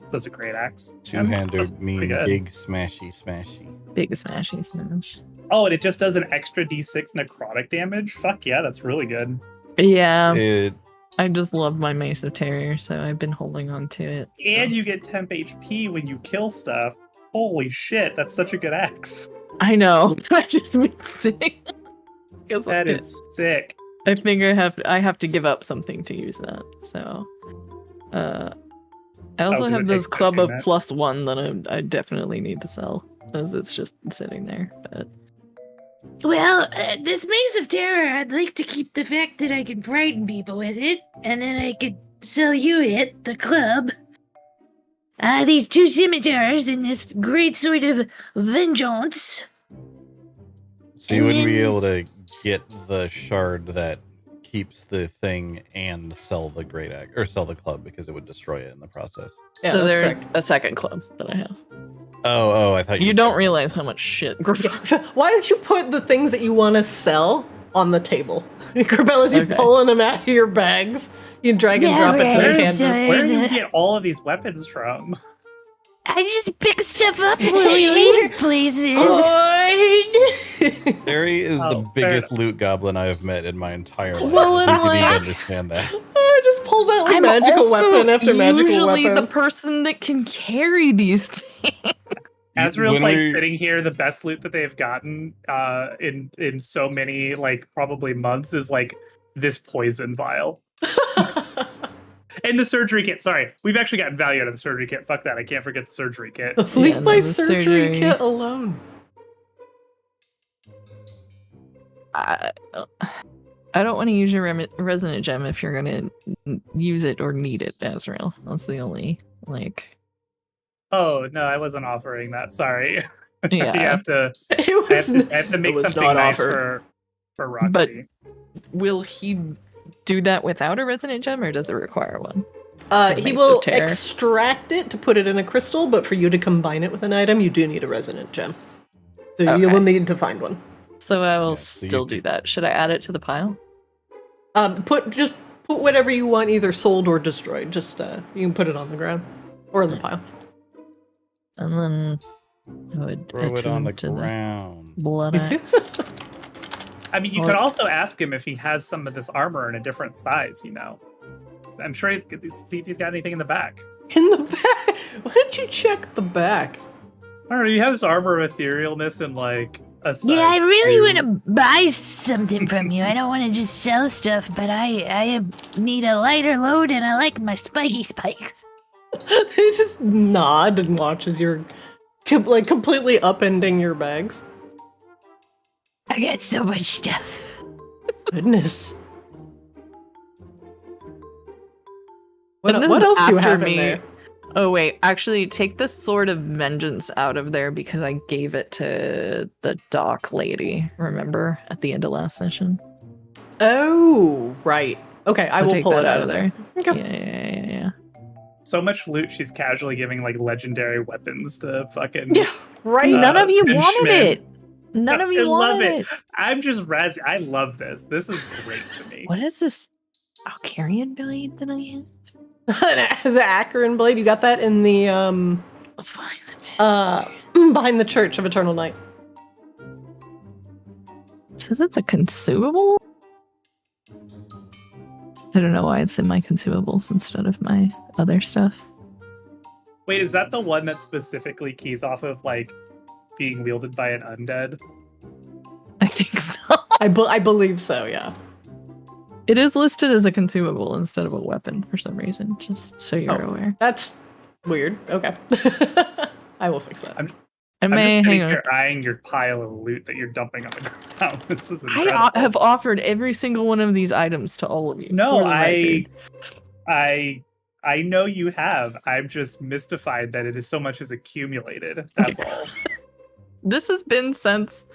So it's a great axe. Two-hander That's mean pretty good. big smashy smashy. Big smashy smash. Oh, and it just does an extra d6 necrotic damage? Fuck yeah, that's really good. Yeah, It I just love my Mace of Terror, so I've been holding on to it. So. And you get temp HP when you kill stuff. Holy shit, that's such a good axe. I know. I just been sitting. That is sick. I think I have to give up something to use that. So, I also 'cause have it this takes club of touching that. +1 that I definitely need to sell, as it's just sitting there. But Well, this Maze of Terror, I'd like to keep the fact that I can frighten people with it, and then I could sell you it, the club. These 2 scimitars and this great sort of vengeance. so you And wouldn't be then- able to get the shard that keeps the thing and sell the great axe or sell the club because it would destroy it in the process. Yeah, so that's there's correct. a second club that I have. Oh, I thought You don't realize how much shit. Why don't you put the things that you want to sell on the table? Corbella's, you Okay. pulling them out of your bags. You drag and Yeah, drop it to the right. canvas. Where do There's you a- get all of these weapons from? I just pick stuff up when we leave places. Barry is Oh, the fair biggest loot goblin I have met in my entire life. Well, you and can even like- understand that. Just pulls out like I'm magical also weapon after magical usually weapon. the person that can carry these things. Azrael's When like we- sitting here. The best loot that they've gotten in so many probably months is like this poison vial and the surgery kit. Sorry, we've actually gotten value out of the surgery kit. Fuck that! I can't forget the surgery kit. Leave no, my the surgery surgery. kit alone. I don't want to use your resonant gem if you're gonna use it or need it, Azrael. That's the only Oh no, I wasn't offering that. Sorry. you Yeah. have to. It I was, have to make was something not nice offered. for Roxy. But- Will he do that without a resonant gem, or does it require one? he Mace will of Terror. extract it to put it in a crystal, but for you to combine it with an item, you do need a resonant gem. So you Okay. will need to find one. So I will Yeah, so you still could- do that. Should I add it to the pile? Just put whatever you want, either sold or destroyed. Just you can put it on the ground or in the pile. And then I would Throw it on the attune to ground. blood axe. I mean, you could also ask him if he has some of this armor in a different size. You know, I'm sure see if he's got anything in the back. In the back. Why don't you check the back? I don't know. You have this armor of etherealness and like a size Yeah, I really 2. want to buy something from you. I don't want to just sell stuff, but I need a lighter load, and I like my spiky spikes. They just nod and watch as you're completely upending your bags. I got so much stuff. Goodness. And this What is else do you after have in there? Oh wait, actually take the Sword of Vengeance out of there because I gave it to the dock lady, remember? At the end of last session. Oh, right. Okay, I So will take pull that it out of there. Okay. Yeah. So much loot, she's casually giving like legendary weapons to fucking. Yeah, right? None of you Finchmen. wanted it. None of I you love wanted it. it. I'm just razz. I love this. This is great to me. What is this Alcarian blade that I have? The Acheron blade, you got that in the behind the Church of Eternal Night. It says it's a consumable? I don't know why it's in my consumables instead of my other stuff. Wait, is that the one that specifically keys off of like being wielded by an undead? I think so. I believe so, yeah. It is listed as a consumable instead of a weapon for some reason, just so you're aware. That's weird. Okay. I will fix that. And I'm may just hang sitting on. here eyeing your pile of loot that you're dumping on the ground. This is I incredible. have offered every single one of these items to all of you. No, for the record. I know you have. I'm just mystified that it is so much as accumulated. That's all. This has been since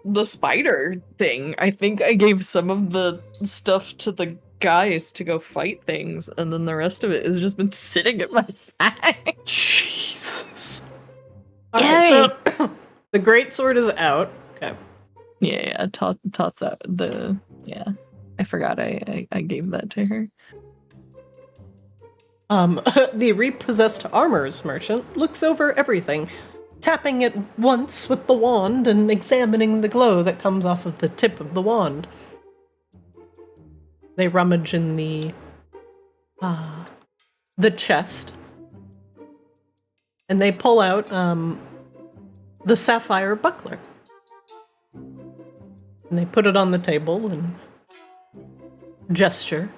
the spider thing. I think I gave some of the stuff to the guys to go fight things, and then the rest of it has just been sitting in my bag. Jesus. Alright, so the great sword is out. Okay. Yeah, toss that. I forgot I gave that to her. The repossessed armors merchant looks over everything, tapping it once with the wand and examining the glow that comes off of the tip of the wand. They rummage in the chest, and they pull out the sapphire buckler. And they put it on the table and gesture.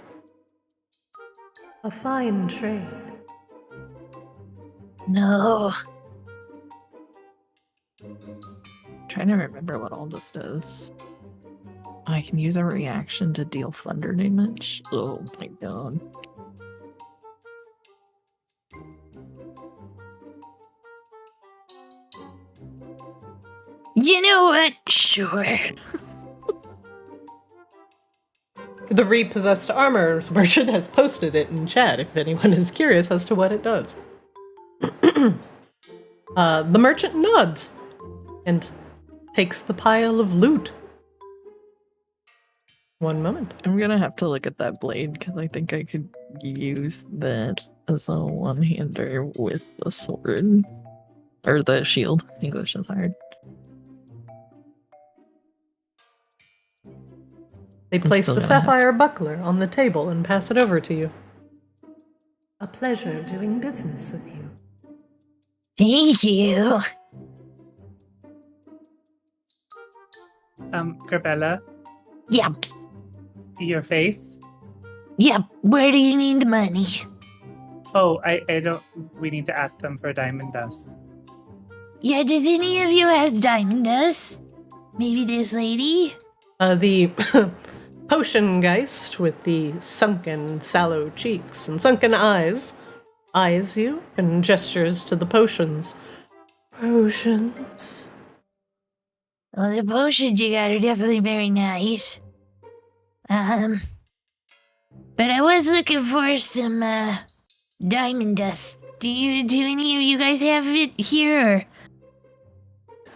A fine trade. No. Trying to remember what all this does. I can use a reaction to deal thunder damage. Oh my god. You know what? Sure. The repossessed armors merchant has posted it in chat if anyone is curious as to what it does. The merchant nods and takes the pile of loot. One moment. I'm gonna have to look at that blade because I think I could use that as a one-hander with the sword. Or the shield. English is hard. They place still the gonna have- sapphire buckler on the table and pass it over to you. A pleasure doing business with you. Thank you. Corbella, Yep. your face. Yep. Where do you need the money? Oh, I don't. We need to ask them for diamond dust. Yeah, does any of you has diamond dust? Maybe this lady? The potion geist with the sunken, sallow cheeks and sunken eyes eyes you and gestures to the potions. Potions. Well, the potions you got are definitely very nice. But I was looking for some, diamond dust. Do any of you guys have it here?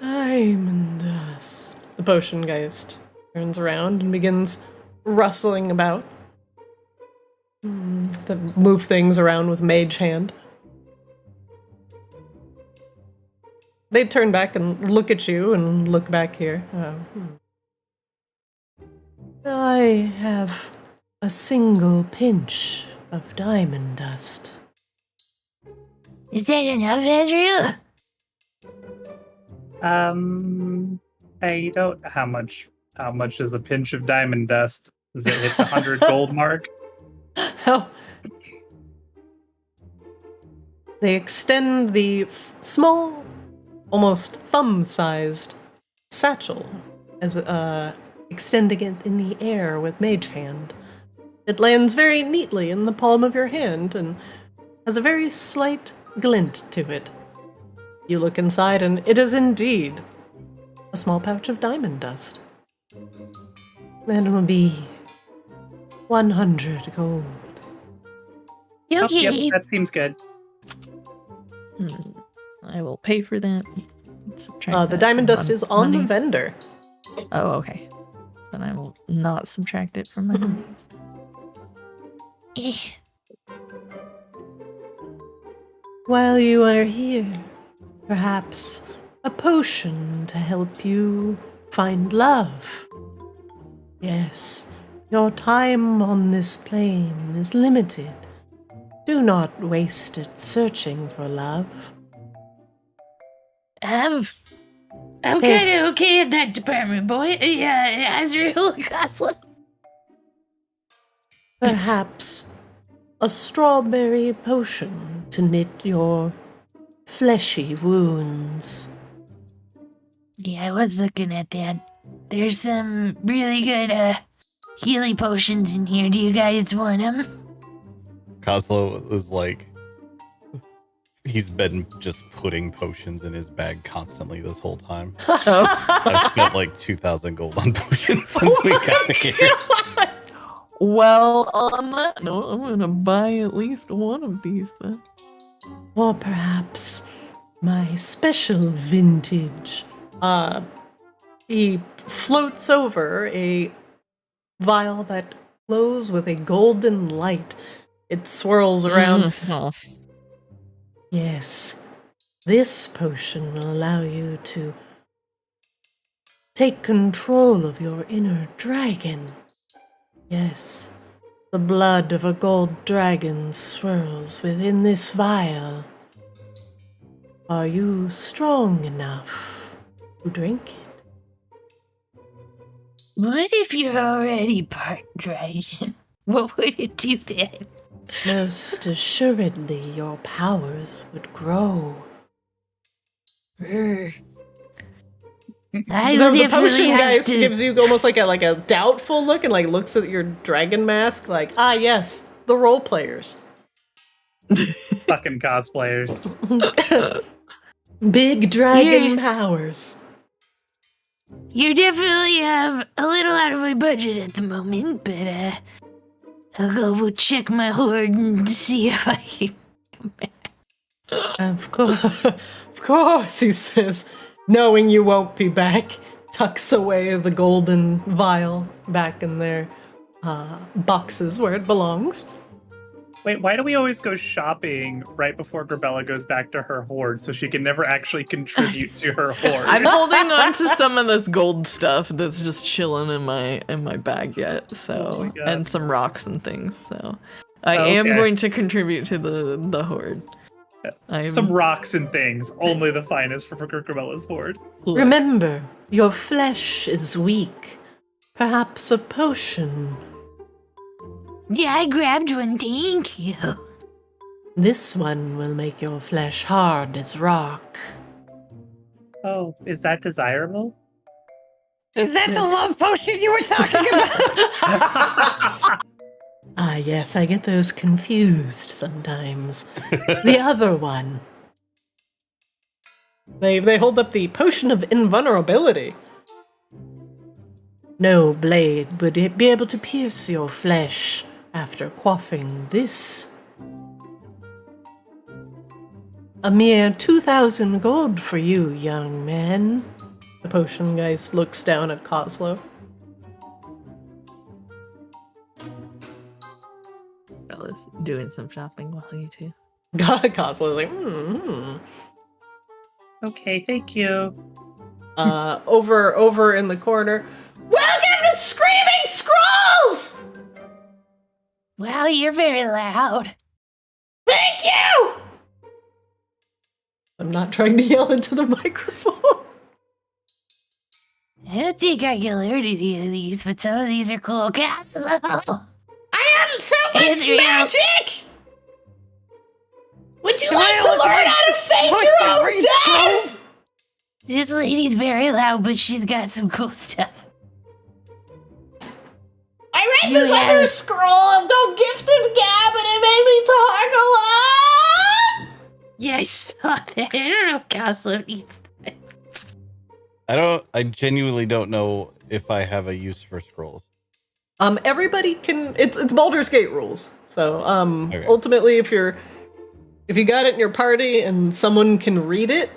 Diamond dust. The potion geist turns around and begins rustling about. Move things around with mage hand. They turn back and look at you and look back here. I have a single pinch of diamond dust. Is that enough, Ezreal? I don't. How much is a pinch of diamond dust? Does it hit the 100 gold mark? How? They extend the small, almost thumb-sized satchel as extending it in the air with Mage Hand. It lands very neatly in the palm of your hand and has a very slight glint to it. You look inside, and it is indeed a small pouch of diamond dust. That will be 100 gold. Oh, Okay. yep, that seems good. I will pay for that. Subtract The that diamond from dust is on the monies. vendor. Oh, okay. Then I will not subtract it from my monies. Eh. While you are here, perhaps a potion to help you find love. Yes, your time on this plane is limited. Do not waste it searching for love. I'm Hey. kind of okay in that department, boy. Yeah, Azrael Gosling. Perhaps a strawberry potion to knit your fleshy wounds. Yeah, I was looking at that. There's some really good healing potions in here. Do you guys want them? Kozlo is like, he's been just putting potions in his bag constantly this whole time. Oh. I've spent like 2,000 gold on potions since we got here. Well, on that note, I'm gonna buy at least one of these then. Or perhaps my special vintage. He floats over a vial that glows with a golden light. It swirls around. Oh. Yes, this potion will allow you to take control of your inner dragon. Yes, the blood of a gold dragon swirls within this vial. Are you strong enough to drink it? What if you're already part dragon? What would it do then? Most assuredly, your powers would grow. I The, will the definitely potion have guy to- gives you almost like a doubtful look and like looks at your dragon mask like, yes, the role players. Fucking cosplayers. Big dragon Yeah. powers. You definitely have a little out of my budget at the moment, but I'll go check my hoard and see if I can. Of course. Of course, he says, knowing you won't be back, tucks away the golden vial back in their boxes where it belongs. Wait, why do we always go shopping right before Grabella goes back to her hoard so she can never actually contribute to her hoard? I'm holding on to some of this gold stuff that's just chilling in my bag yet. So Oh my God. and some rocks and things. So I Oh, am okay. going to contribute to the hoard. I'm Some rocks and things, only the finest for Grabella's hoard. look, Remember, your flesh is weak. Perhaps a potion. Yeah, I grabbed one, thank you. This one will make your flesh hard as rock. Oh, is that desirable? Is that the love potion you were talking about? Ah, yes, I get those confused sometimes. The other one. They hold up the potion of invulnerability. No blade would it be able to pierce your flesh after quaffing this. A mere 2,000 gold for you, young man. The potion guy looks down at Kozlo. Bella's doing some shopping while you two. Kozlo's like, Okay, thank you. Over in the corner. Welcome to Screaming Scrolls! Wow, you're very loud. Thank you! I'm not trying to yell into the microphone. I don't think I can learn any of these, but some of these are cool. I am so much Israel. magic! Would you Do like I to look learn like how to fake fucking your own read death? scrolls? This lady's very loud, but she's got some cool stuff. read You this have- other scroll called Gift of Gab, and it made me talk a lot. Yeah, I saw that. I don't know if Castle needs that. I genuinely don't know if I have a use for scrolls. Everybody can. It's Baldur's Gate rules. So Okay. ultimately, if you got it in your party and someone can read it,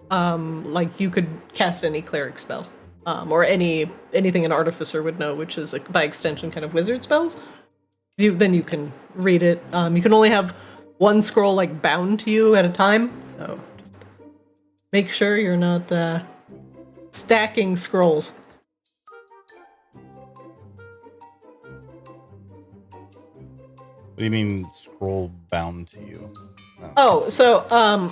like you could cast any cleric spell, or anything an artificer would know, which is like, by extension kind of wizard spells. Then you can read it. You can only have one scroll like bound to you at a time, so just make sure you're not stacking scrolls. What do you mean scroll bound to you? Oh, so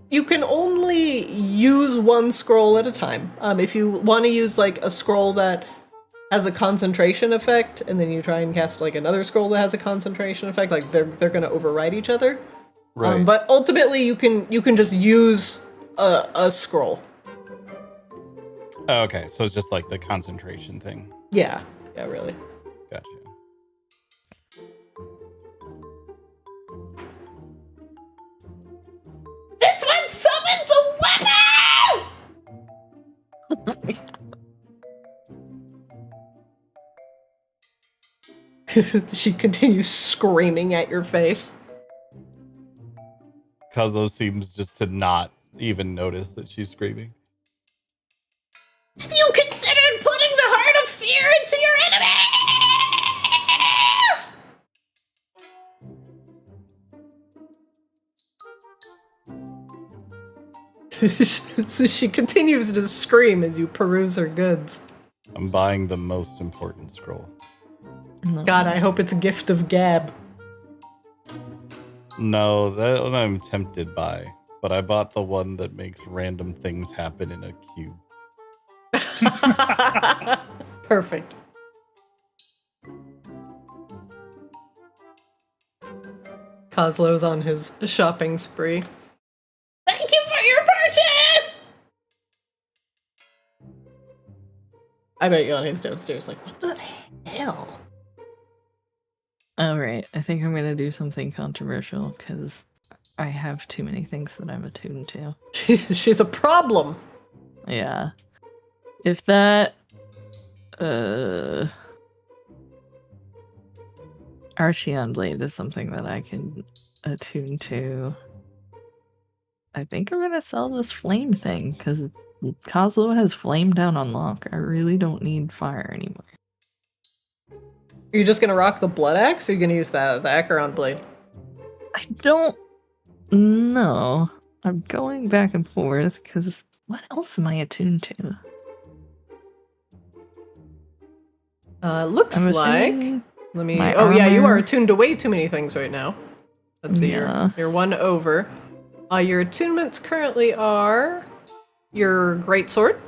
you can only use one scroll at a time. If you want to use like a scroll that has a concentration effect, and then you try and cast like another scroll that has a concentration effect, like they're going to override each other. Right. But ultimately, you can just use a scroll. Oh, okay, so it's just like the concentration thing. Yeah, really. Gotcha. This one summons a weapon! She continues screaming at your face. Kazo seems just to not even notice that she's screaming. Have you considered putting the heart of fear into your enemies? She continues to scream as you peruse her goods. I'm buying the most important scroll. God, I hope it's a Gift of Gab. No, that one I'm tempted by, but I bought the one that makes random things happen in a cube. Perfect. Kozlo's on his shopping spree. Thank you for your purchase! I bet Yanni's downstairs like, what the hell? Alright, I think I'm gonna do something controversial, because I have too many things that I'm attuned to. She's a problem. Yeah. If that Archeon Blade is something that I can attune to, I think I'm gonna sell this flame thing, because Kozlo has flame down on lock. I really don't need fire anymore. Are you just gonna rock the blood axe, or are you gonna use the Acheron blade? I don't know. I'm going back and forth, because what else am I attuned to? Looks I'm like. assuming Let me. my Oh yeah, you are armor. attuned to way too many things right now. Let's see. Yeah. You're one over. Your attunements currently are your greatsword.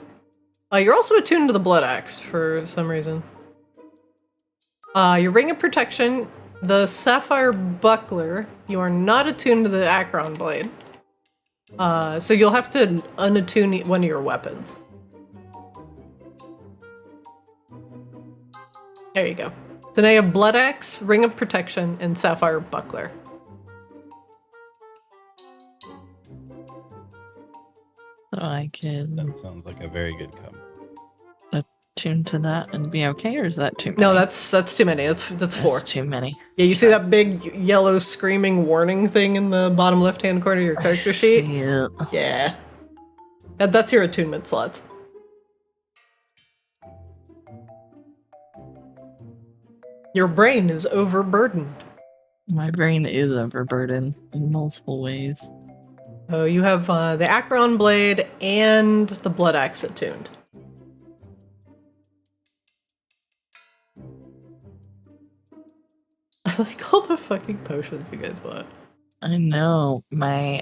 You're also attuned to the blood axe for some reason. Your ring of protection, the sapphire buckler. You are not attuned to the Acheron blade. So you'll have to unattune one of your weapons. There you go. So now you have blood axe, ring of protection, and sapphire buckler. So I can That sounds like a very good combo. attune to that and be okay, or is that too many? No, that's too many. That's four. That's too many. Yeah, you see that big yellow screaming warning thing in the bottom left-hand corner of your character sheet? See it. Yeah. That's your attunement slots. Your brain is overburdened. My brain is overburdened in multiple ways. Oh, you have the Acheron blade and the blood axe attuned. I like all the fucking potions you guys bought. I know, my...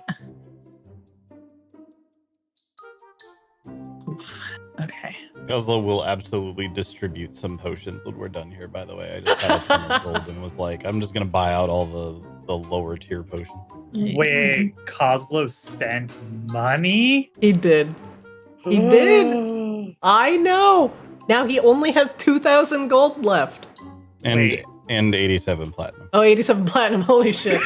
Oof. Okay. Guzlo will absolutely distribute some potions when we're done here, by the way. I just had a ton of gold and was like, I'm just going to buy out all the lower tier potions. Wait, Kozlo spent money? He did. He did. I know. Now he only has 2,000 gold left. Wait. And 87 platinum. Oh, 87 platinum. Holy shit.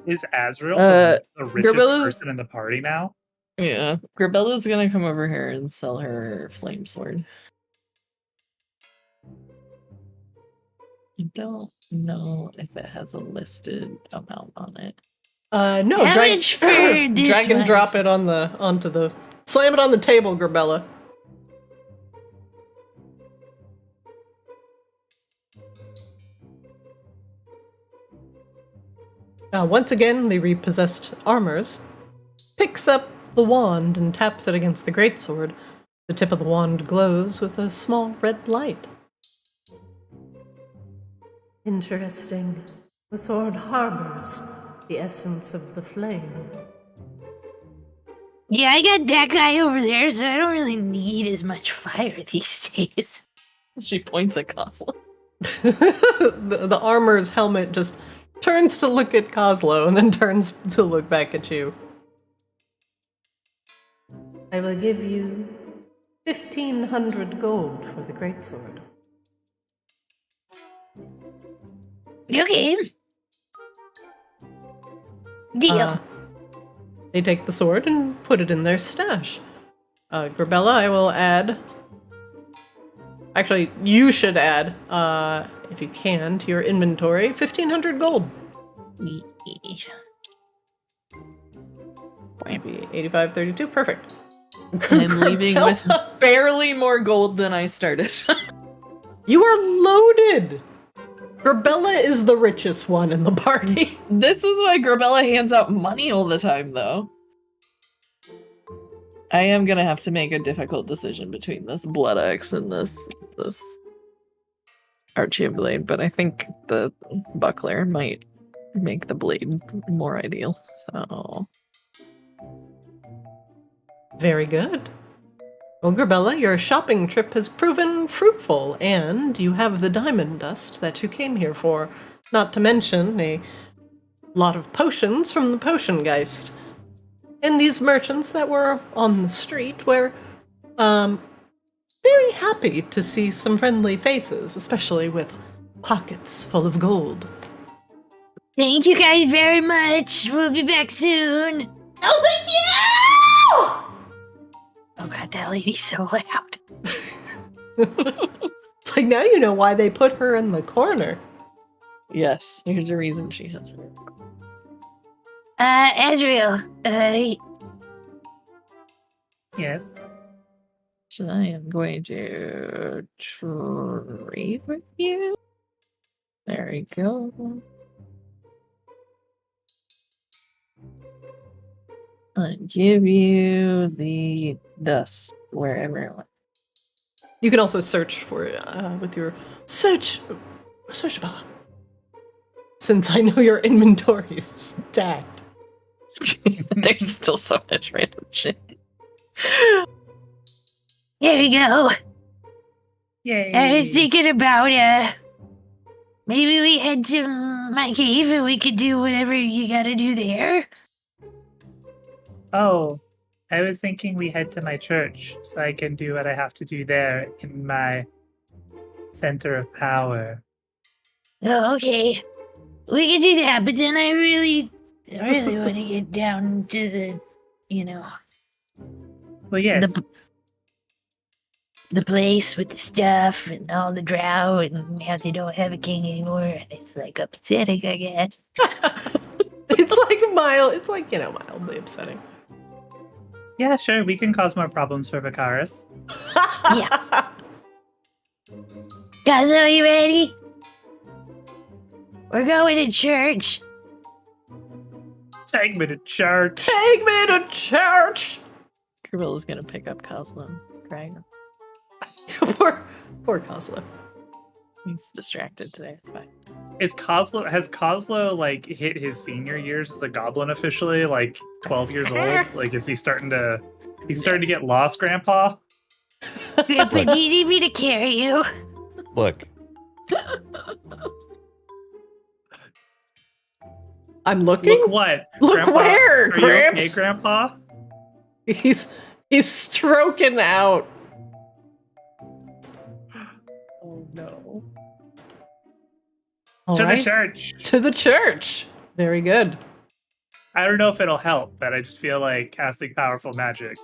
Is Azrael the richest Grabella's- person in the party now? Yeah. Grabella's gonna come over here and sell her flame sword. I don't know if it has a listed amount on it. No, How much for this drag and one? drop it onto the slam it on the table, Grabella. Once again, the repossessed armors picks up the wand and taps it against the greatsword. The tip of the wand glows with a small red light. Interesting. The sword harbors the essence of the flame. Yeah, I got that guy over there, so I don't really need as much fire these days. She points at Cosla. The armor's helmet just turns to look at Coslo and then turns to look back at you. I will give you 1,500 gold for the greatsword. Okay. Deal. They take the sword and put it in their stash. Grabella, I will add... Actually, you should add, if you can, to your inventory, 1,500 gold. Maybe 8532, perfect. I'm leaving with barely more gold than I started. You are loaded! Grabella is the richest one in the party. This is why Grabella hands out money all the time, though. I am gonna have to make a difficult decision between this Blood Axe and this Archean blade, but I think the buckler might make the blade more ideal. So Very good. Well, Grabella, your shopping trip has proven fruitful, and you have the diamond dust that you came here for. Not to mention a lot of potions from the Potion Geist. And these merchants that were on the street were, very happy to see some friendly faces, especially with pockets full of gold. Thank you guys very much. We'll be back soon. Oh, thank you! Oh god, that lady's so loud. It's like, now you know why they put her in the corner. yes, here's a reason she has her. Azrael, Yes. So I am going to trade with you. There we go. I give you the dust wherever it went. You can also search for it with your search bar. Since I know your inventory is stacked. There's still so much random shit. here we go. Yay. I was thinking about, maybe we head to my cave and we could do whatever you gotta do there. Oh, I was thinking we head to my church so I can do what I have to do there in my center of power. Oh, okay. We can do that, but then I really want to get down to the, Well, yes. the place with the stuff and all the drow and how they don't have a king anymore. And it's like upsetting, I guess. It's like mildly upsetting. Yeah, sure. We can cause more problems for Vicaris. Yeah. Guys, are you ready? We're going to church. Take me to church. Take me to church! Carilla's gonna pick up Coslo and drag him. Poor Coslo. He's distracted today, it's fine. Has Coslo like hit his senior years as a goblin officially? Like 12 years old? Like is he starting to get lost, Grandpa? Grandpa, do you need me to carry you? Look, I'm looking. Look what? Look Grandpa, where, are you okay, Gramps? Grandpa? He's stroking out. Oh no. All To right. the church. To the church. Very good. I don't know if it'll help, but I just feel like casting powerful magic,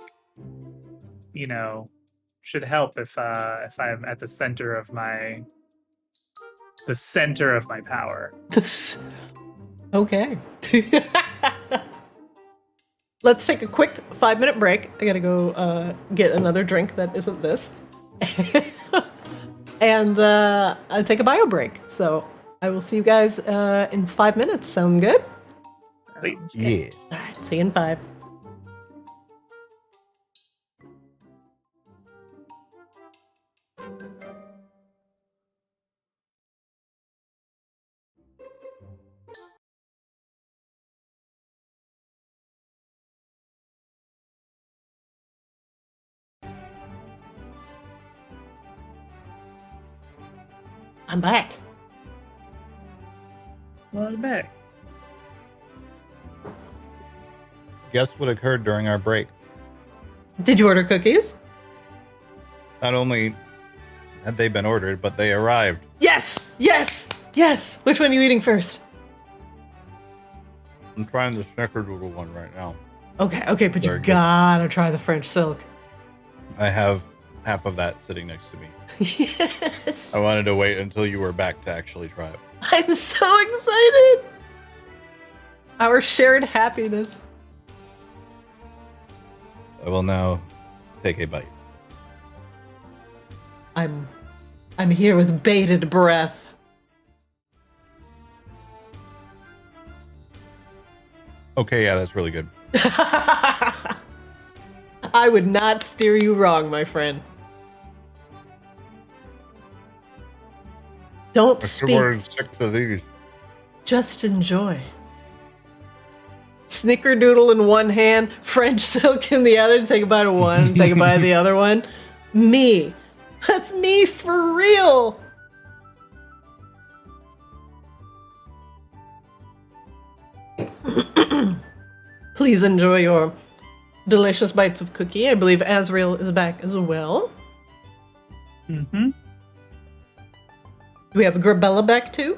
should help if I'm at the center of my power. Okay. Let's take a quick 5-minute break. I gotta go get another drink that isn't this. And I'll take a bio break. So I will see you guys in 5 minutes. Sound good? Sweet. Yeah. All right, see you in 5. I'm back. Welcome back. Guess what occurred during our break? Did you order cookies? Not only had they been ordered, but they arrived. Yes! Yes! Yes! Which one are you eating first? I'm trying the snickerdoodle one right now. Okay, but you Very good. gotta try the French silk. I have half of that sitting next to me. Yes! I wanted to wait until you were back to actually try it. I'm so excited! Our shared happiness. I will now take a bite. I'm here with bated breath. Okay, yeah, that's really good. I would not steer you wrong, my friend. Don't I speak, ordered 6 of these. just enjoy. Snickerdoodle in one hand, French silk in the other. Take a bite of one, take a bite of the other one. Me. That's me for real. Please enjoy your delicious bites of cookie. I believe Azrael is back as well. Mm-hmm. Do we have Grabella back too?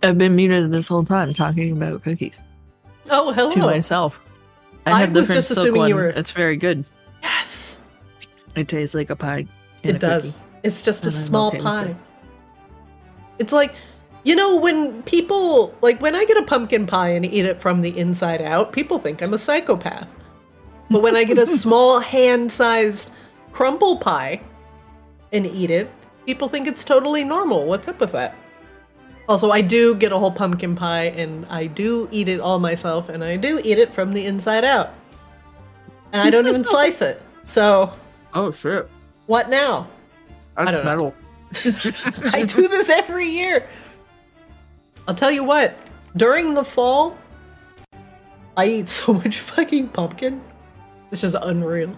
I've been muted this whole time talking about cookies Oh, hello. to myself. I had the was French just silk assuming one. you were- It's very good. Yes, It tastes like a pie. and it a does. cookie. It's just a And I'm small okay with pie. this. It's like, when people, like when I get a pumpkin pie and eat it from the inside out, people think I'm a psychopath. But when I get a small hand-sized crumble pie and eat it, people think it's totally normal. What's up with that? Also, I do get a whole pumpkin pie and I do eat it all myself and I do eat it from the inside out. And I don't even slice it. So, Oh shit! what now? That's don't know. metal. I do this every year. I'll tell you what, during the fall, I eat so much fucking pumpkin. It's just unreal.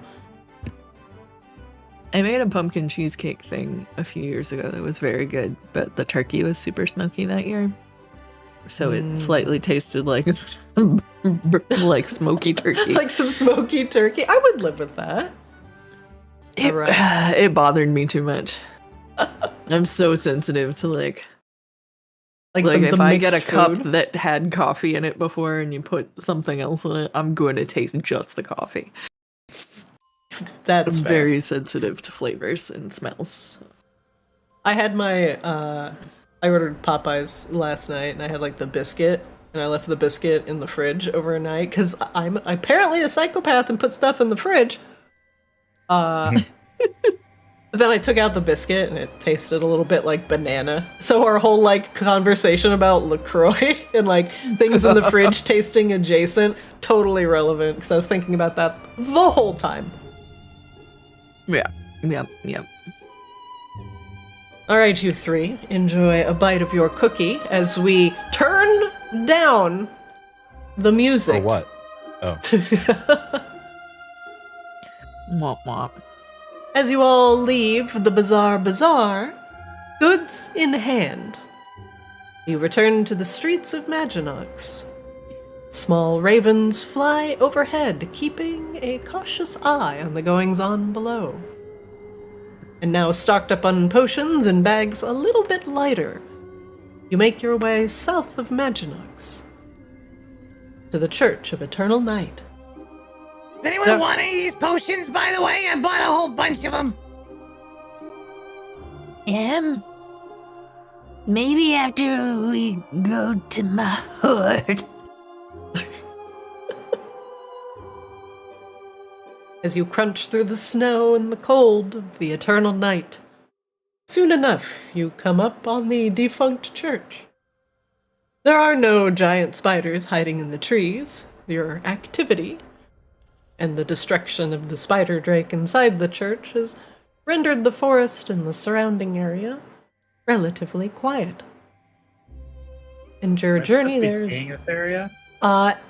I made a pumpkin cheesecake thing a few years ago that was very good, but the turkey was super smoky that year. So it slightly tasted like like smoky turkey. Like some smoky turkey. I would live with that. It, Alright. it bothered me too much. I'm so sensitive to like the if I get a mixed cup food. that had coffee in it before and you put something else in it, I'm going to taste just the coffee. That's I'm fair. very sensitive to flavors and smells. I had my I ordered Popeyes last night and I had like the biscuit and I left the biscuit in the fridge overnight because I'm apparently a psychopath and put stuff in the fridge. But then I took out the biscuit and it tasted a little bit like banana. So our whole like conversation about LaCroix and like things in the fridge tasting adjacent, totally relevant because I was thinking about that the whole time. Yeah. All right, you three, enjoy a bite of your cookie as we turn down the music. For what? Oh. Womp womp. As you all leave the Bazaar Bazaar, goods in hand, you return to the streets of Maginox. Small ravens fly overhead, keeping a cautious eye on the goings-on below. And now stocked up on potions and bags a little bit lighter, you make your way south of Maginox to the Church of Eternal Night. Does anyone want any of these potions, by the way? I bought a whole bunch of them. Maybe after we go to my horde. As you crunch through the snow and the cold of the eternal night, soon enough you come up on the defunct church. There are no giant spiders hiding in the trees. Your activity and the destruction of the spider drake inside the church has rendered the forest and the surrounding area relatively quiet. And your journey there's seeing this area?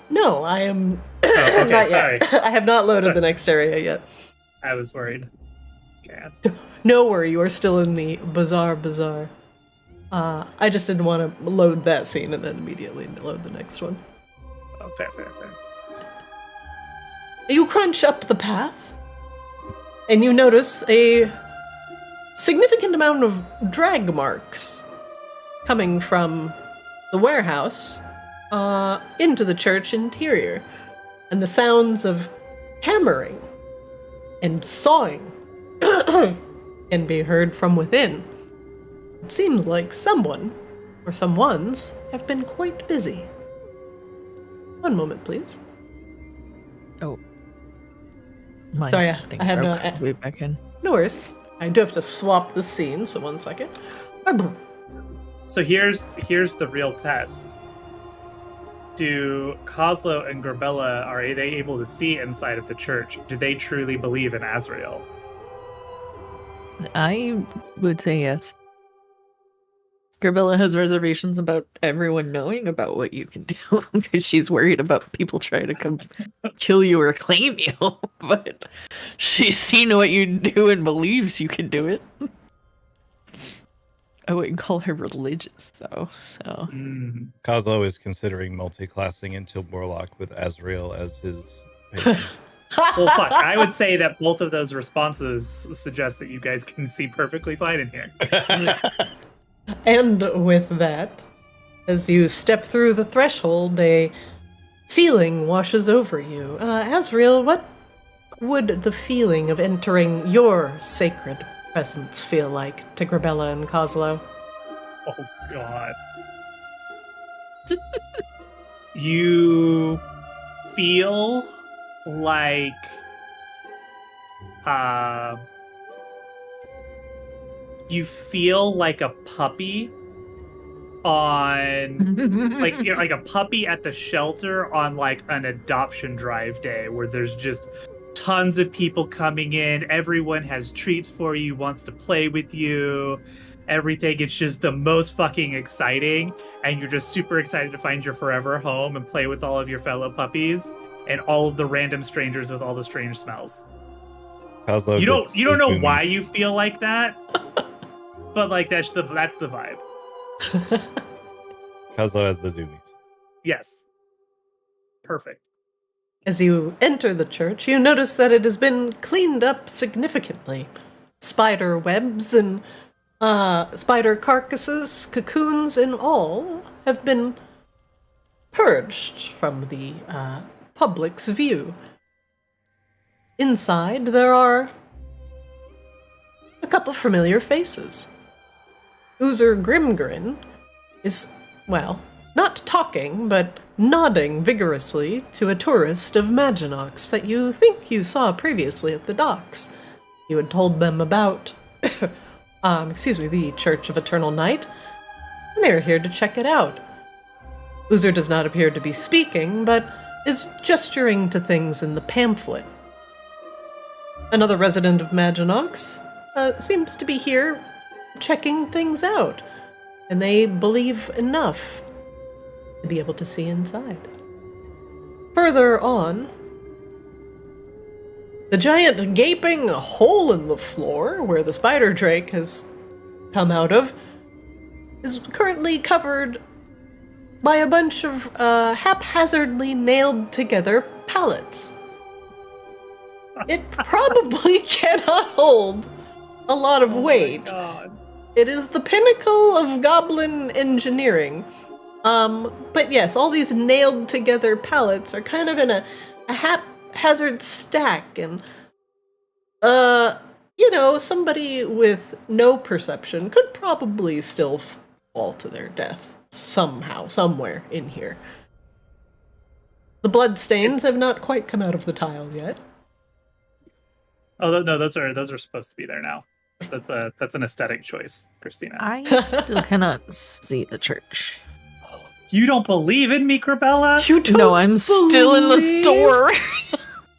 No, I am Oh, okay, not sorry. yet. I have not loaded Sorry. the next area yet. I was worried. Yeah. No worry, you are still in the bazaar. I just didn't want to load that scene and then immediately load the next one. Oh, fair. You crunch up the path, and you notice a significant amount of drag marks coming from the warehouse into the church interior, and the sounds of hammering and sawing can be heard from within. It seems like someone, or someones, have been quite busy. One moment, please. Oh. Mine, Sorry, think I have broke. not- Way back in. No worries. I do have to swap the scene, so 1 second. So here's the real test. Do Kozlo and Grabella, are they able to see inside of the church? Do they truly believe in Azrael? I would say yes. Grabella has reservations about everyone knowing about what you can do because she's worried about people trying to come kill you or claim you. But she's seen what you do and believes you can do it. I wouldn't call her religious, though. So Kozlo is considering multi-classing into Warlock with Azrael as his patron. Well, fuck. I would say that both of those responses suggest that you guys can see perfectly fine in here. And with that, as you step through the threshold, a feeling washes over you. Azrael, what would the feeling of entering your sacred presence feel like to Grabella and Kozlo? Oh, God. You feel like a puppy on like a puppy at the shelter on like an adoption drive day where there's just tons of people coming in, everyone has treats for you, wants to play with you, everything. It's just the most fucking exciting, and you're just super excited to find your forever home and play with all of your fellow puppies and all of the random strangers with all the strange smells. Kozlo You don't gets know zoomies. why you feel like that, but like that's the vibe. Kozlo has the zoomies. Yes. Perfect. As you enter the church, you notice that it has been cleaned up significantly. Spider webs and spider carcasses, cocoons, and all have been purged from the public's view. Inside, there are a couple familiar faces. Oozer Grimgrin is, well, not talking, but nodding vigorously to a tourist of Maginox that you think you saw previously at the docks. You had told them about, the Church of Eternal Night, and they are here to check it out. Oozer does not appear to be speaking, but is gesturing to things in the pamphlet. Another resident of Maginox seems to be here checking things out, and they believe enough to be able to see inside. Further on, the giant gaping hole in the floor where the spider drake has come out of is currently covered by a bunch of haphazardly nailed together pallets. It probably cannot hold a lot of weight. God. It is the pinnacle of goblin engineering. But yes, all these nailed together pallets are kind of in a haphazard stack, and somebody with no perception could probably still fall to their death somehow, somewhere in here. The bloodstains have not quite come out of the tile yet. Oh no, those are supposed to be there now. That's an aesthetic choice, Christina. I still cannot see the church. You don't believe in me, Corbella? You don't No, I'm still in the believe- store.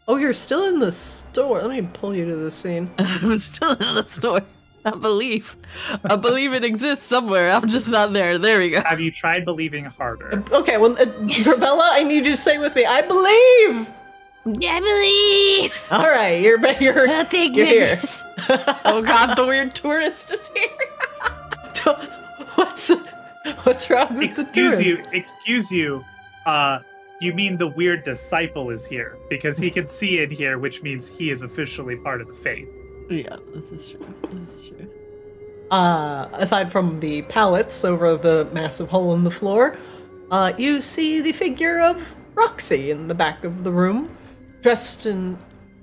Oh, you're still in the store. Let me pull you to the scene. I'm still in the store. I believe it exists somewhere. I'm just not there. There we go. Have you tried believing harder? Okay, well, Corbella, I need you to say with me, I believe! I believe. All right, you're Oh, thank you're here. goodness. Oh god, the weird tourist is here. What's wrong with the tourist? Excuse you. You mean the weird disciple is here because he can see in here, which means he is officially part of the faith. Yeah, this is true. Aside from the pallets over the massive hole in the floor, you see the figure of Roxy in the back of the room, dressed in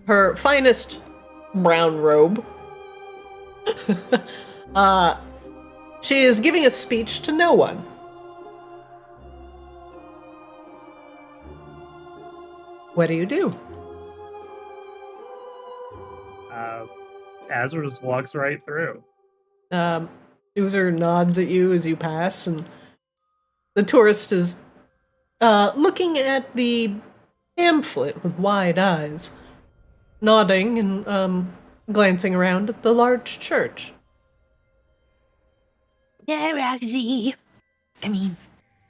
her finest brown robe. She is giving a speech to no one. What do you do? Azra just walks right through. User nods at you as you pass, and the tourist is looking at the pamphlet with wide eyes, nodding and glancing around at the large church. Yeah, Roxy. I mean,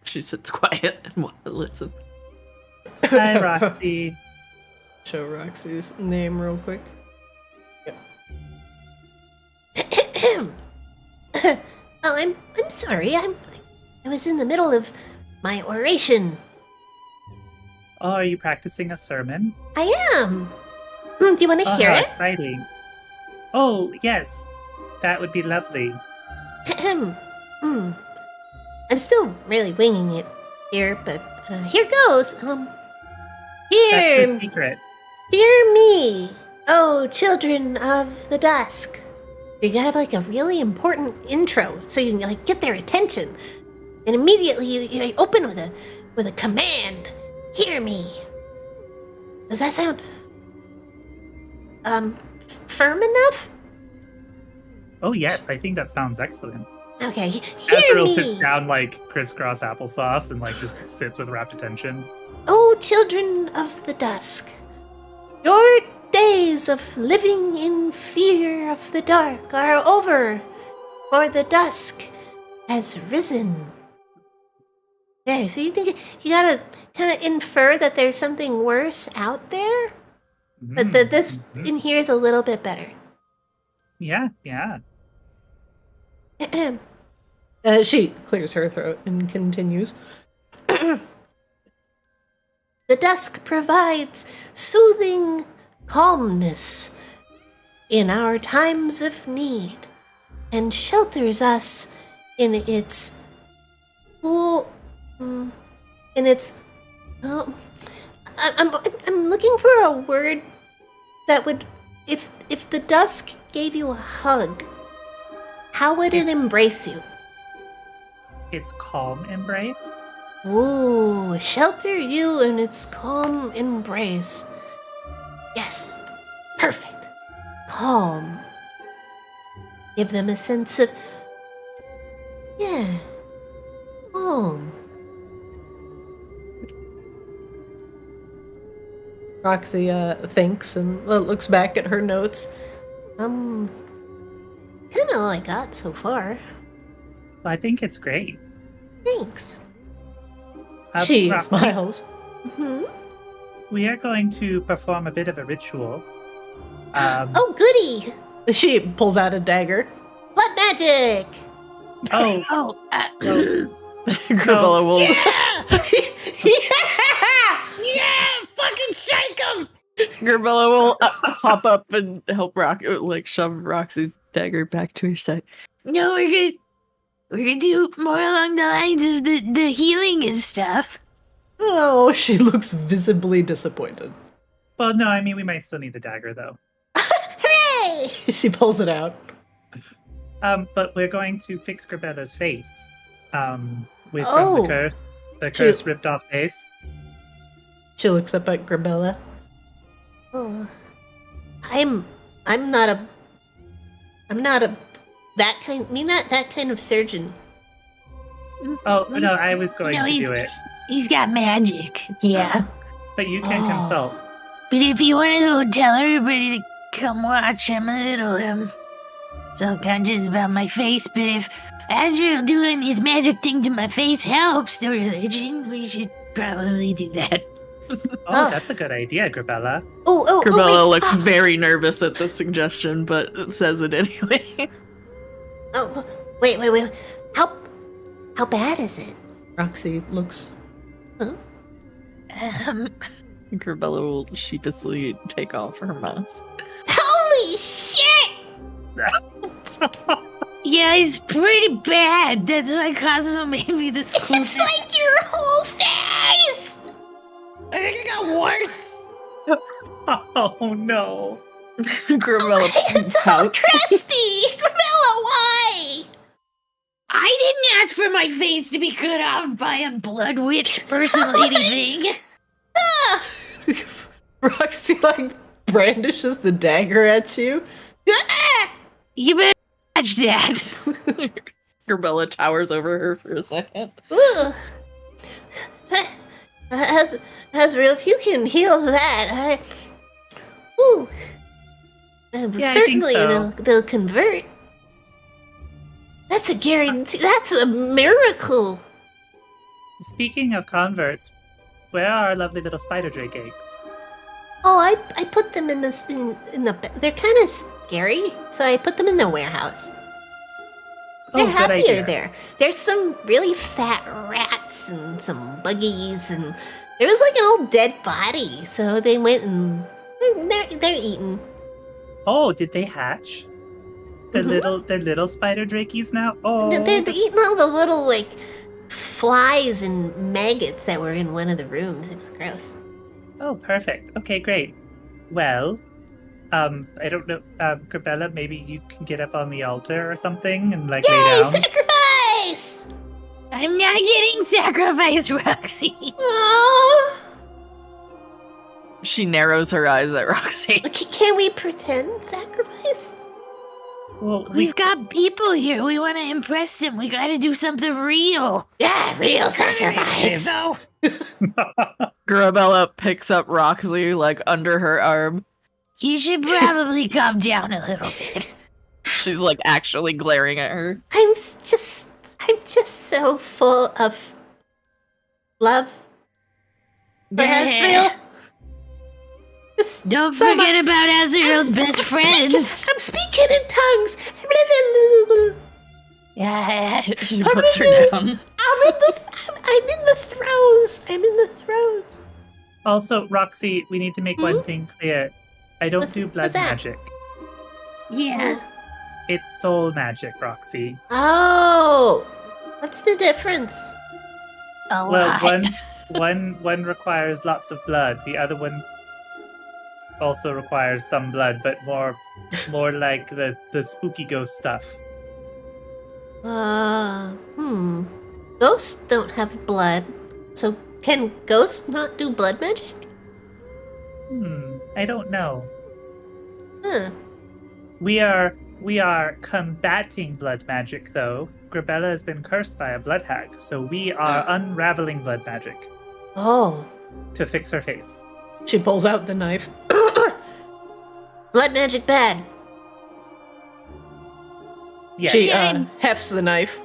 She sits quiet and listens. Hi, Roxy. Show Roxy's name real quick. Oh, I'm sorry. I was in the middle of my oration. Oh, are you practicing a sermon? I am. Do you want to hear how it? exciting. Oh, yes. That would be lovely. I'm still really winging it here, but here goes. That's the Hear secret. me, oh children of the dusk. You gotta have like a really important intro so you can like get their attention, and immediately you open with a command. Hear me. Does that sound firm enough? Oh, yes. I think that sounds excellent. Okay, hear Azrael me. sits down like crisscross applesauce and like just sits with rapt attention. O children of the dusk, your days of living in fear of the dark are over, for the dusk has risen. There, so you think you gotta kind of infer that there's something worse out there? But this in here is a little bit better. Yeah. She clears her throat and continues. The dusk provides soothing calmness in our times of need and shelters us in its I'm looking for a word that would if the dusk gave you a hug, how would it embrace you? It's calm embrace. Ooh, shelter you in its calm embrace. Yes, perfect. Calm. Give them a sense of, calm. Roxy thinks and looks back at her notes. Kind of all I got so far. I think it's great. Thanks. She Roxy, smiles. We are going to perform a bit of a ritual. Oh, goody! She pulls out a dagger. Blood magic! oh, Gravella will. Yeah! Fucking shake him! Garbella will hop up and help shove Roxy's dagger back to her side. No, we're gonna do more along the lines of the healing and stuff. Oh, she looks visibly disappointed. Well, no, I mean, we might still need the dagger, though. Hooray! She pulls it out. But we're going to fix Grabella's face. With Oh. the curse ripped off face. She looks up at Grabella. Oh, I'm not that kind of surgeon. Oh, no, I was going to do it. He's got magic. Yeah. But you can Oh. consult. But if you want to go tell everybody to come watch, I'm a little, self-conscious about my face, but if Azrael doing his magic thing to my face helps the religion, we should probably do that. Oh, that's a good idea, Grabella. Grabella wait. looks very nervous at the suggestion, but says it anyway. Oh, wait. How bad is it? Roxy looks. Grabella will sheepishly take off her mask. Holy shit! Yeah, it's pretty bad. That's why Cosmo made me this cool It's like your whole face! I think it got worse. Oh, no. Grabella It's all pouts. crusty! Gramella, why? I didn't ask for my face to be cut off by a blood witch person lady thing. Ah! Roxy brandishes the dagger at you. Ah! You better watch that. Grabella towers over her for a second. Ugh. Azrael, if you can heal that, Ooh. Yeah, I think Certainly so. they'll convert. That's a guarantee. That's a miracle. Speaking of converts, where are our lovely little spider drake eggs? Oh, I put them in this in the. They're kind of scary, so I put them in the warehouse. They're Oh, good happier idea. there. There's some really fat rats and some buggies, and there was like an old dead body. So they went and they're eaten. Oh, did they hatch? They're Mhm. they're little spider drakies now. Oh, They're eating all the little like flies and maggots that were in one of the rooms. It was gross. oh, perfect. Okay, great. Well, I don't know, Grabella, maybe you can get up on the altar or something and lay Yay! down. Sacrifice! I'm not getting sacrificed, Roxy. Oh, She narrows her eyes at Roxy. can we pretend sacrifice? Well, We've got people here. We want to impress them. We got to do something real. Yeah, real Sacrifice. sacrifice. Though. Grabella picks up Roxy under her arm. You should probably calm down a little bit. She's actually glaring at her. I'm just so full of love for Azrael. Don't So forget about Azrael's best friends. I'm speaking in tongues. Yeah. She puts her down. I'm in the throes. I'm in the throes. Also, Roxy, we need to make one thing clear. I don't do blood what's that? magic. Yeah. It's soul magic, Roxy. Oh, what's the difference? A Well, lot. one requires lots of blood. The other one also requires some blood, but more like the spooky ghost stuff. Ghosts don't have blood, so can ghosts not do blood magic? I don't know. Huh. We are combating blood magic, though. Grabella has been cursed by a blood hag, so we are unraveling blood magic Oh. to fix her face. She pulls out the knife. Blood magic bad. Yeah. She Yeah. hefts the knife.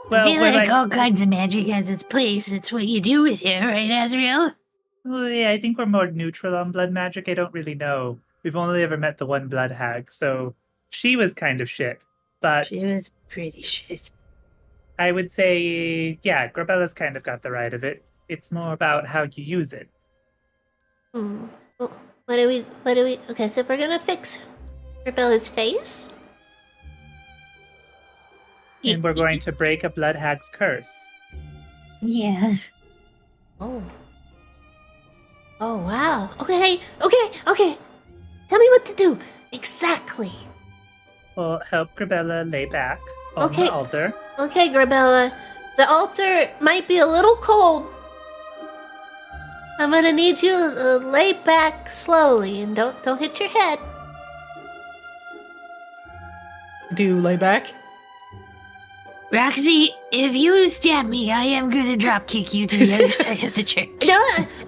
well, I feel we're like all kinds of magic has its place. It's what you do with it, right, Azrael? well, yeah, I think we're more neutral on blood magic. I don't really know. We've only ever met the one blood hag, so she was kind of shit. But She was pretty shit. I would say, yeah, Grabella's kind of got the right of it. It's more about how you use it. What do we? Okay, so we're gonna fix Rebella's face. And we're going to break a blood hag's curse. Yeah. Oh. Oh wow. Okay. Tell me what to do. Exactly. We'll help Grabella lay back on Okay. the altar. Okay, Grabella. The altar might be a little cold. I'm gonna need you to lay back slowly and don't hit your head. Do you lay back? Roxy, if you stab me, I am gonna drop kick you to the other side of the church. No,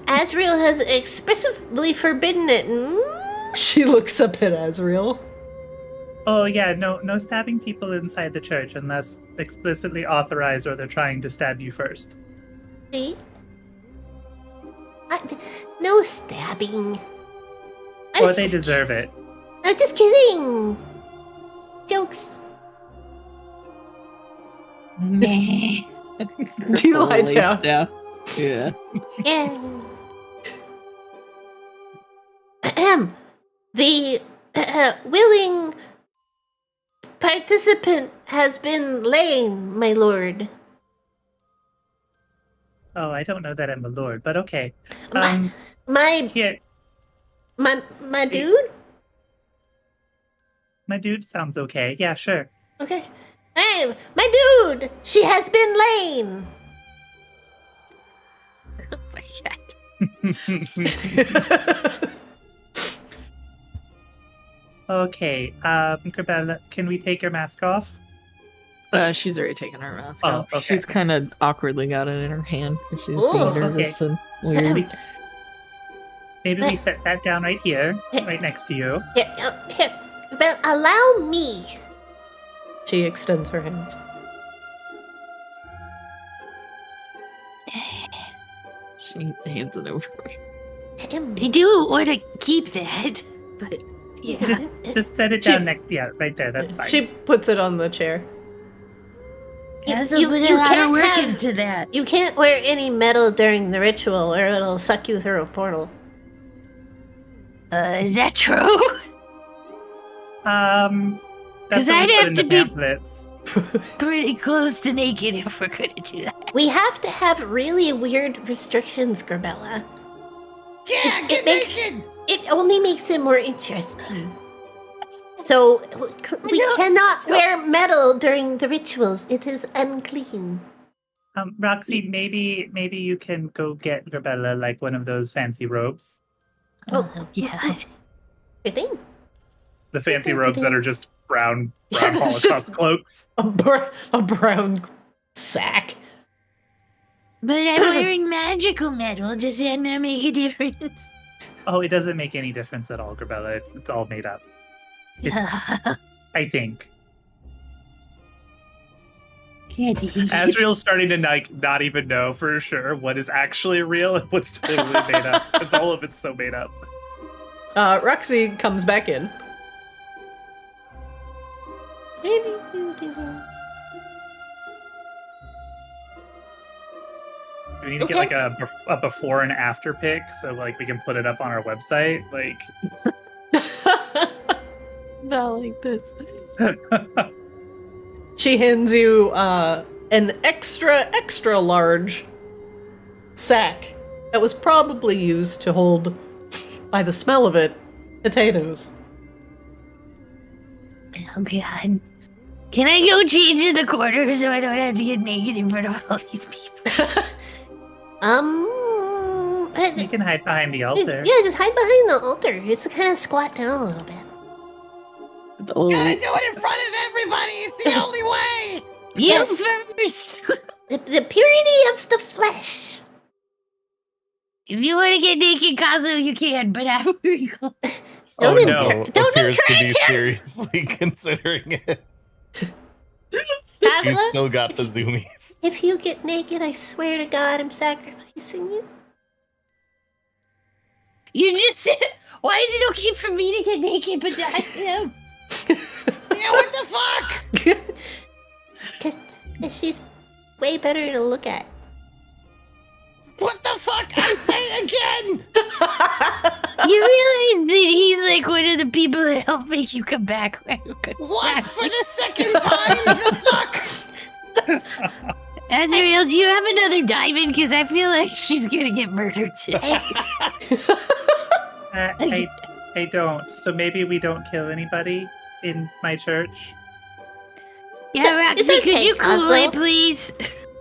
Azrael has expressively forbidden it. She looks up at Azrael. Oh yeah, no stabbing people inside the church unless explicitly authorized or they're trying to stab you first. See? No stabbing. Or they deserve it. I'm just kidding. Jokes. Nah. Do you lie Lays down? Yeah. Yeah. Ahem. The willing participant has been lain, my lord. Oh, I don't know that I'm a lord, but okay. My Here, dude? my dude sounds okay. Yeah, sure. Okay. Hey, my dude! She has been lain! Oh my god. Okay, Grabella, can we take your mask off? She's already taken her mask Oh, off. okay. She's kind of awkwardly got it in her hand because she's Ooh, being nervous and weird. Maybe we set that down right here, right next to you. Here. But allow me. She extends her hands. She hands it over. I do want to keep that, but yeah. Just set it down next, yeah, right there. That's fine. She puts it on the chair. Guys, You- put you a lot can't of work have- into that. You can't wear any metal during the ritual or it'll suck you through a portal. Is that true? That's 'Cause what we I'd put have in to the be- pamphlets. Pretty close to naked if we're gonna do that. We have to have really weird restrictions, Grabella. Yeah, It get makes- naked! It only makes it more interesting. So, we No, cannot so- wear metal during the rituals. It is unclean. Roxy, maybe you can go get Grabella like one of those fancy robes. Oh, God. Good thing. The fancy robes that are just brown Yeah, it's Holocaust just- cloaks. A brown sack. But I'm wearing magical metal. Does that not make a difference? Oh, it doesn't make any difference at all, Grabella. It's all made up. I think. Can't eat. Azrael's starting to not even know for sure what is actually real and what's totally made up. Because all of it's so made up. Roxy comes back in. Do we need to get like a before and after pic so like we can put it up on our website? Like Not like this. She hands you an extra large sack that was probably used to hold, by the smell of it, potatoes. Oh god. Can I go change in the corner so I don't have to get naked in front of all these people? you can hide behind the Yeah, altar. just hide behind the altar. It's kind of squat down a little bit. Oh, Gotta do it in front of everybody! It's the only way! You Yes. first! The purity of the flesh. If you want to get naked, Kazo, you can, but I'm wearing clothes. Oh Don't no, don't appears to be encourage him. seriously considering it. You Asla, still got the zoomies. if you get naked, I swear to God, I'm sacrificing you. You just said, why is it okay for me to get naked, but not him? Yeah, what the fuck? Because she's way better to look at. What the fuck? duck, I say again! You realize that he's like one of the people that help make you come back. What? For the second time, the duck! Azrael, do you have another diamond? Because I feel like she's gonna get murdered today. I don't. So maybe we don't kill anybody in my church. Yeah, Roxy, It's okay, could you cool Oslo. it, please?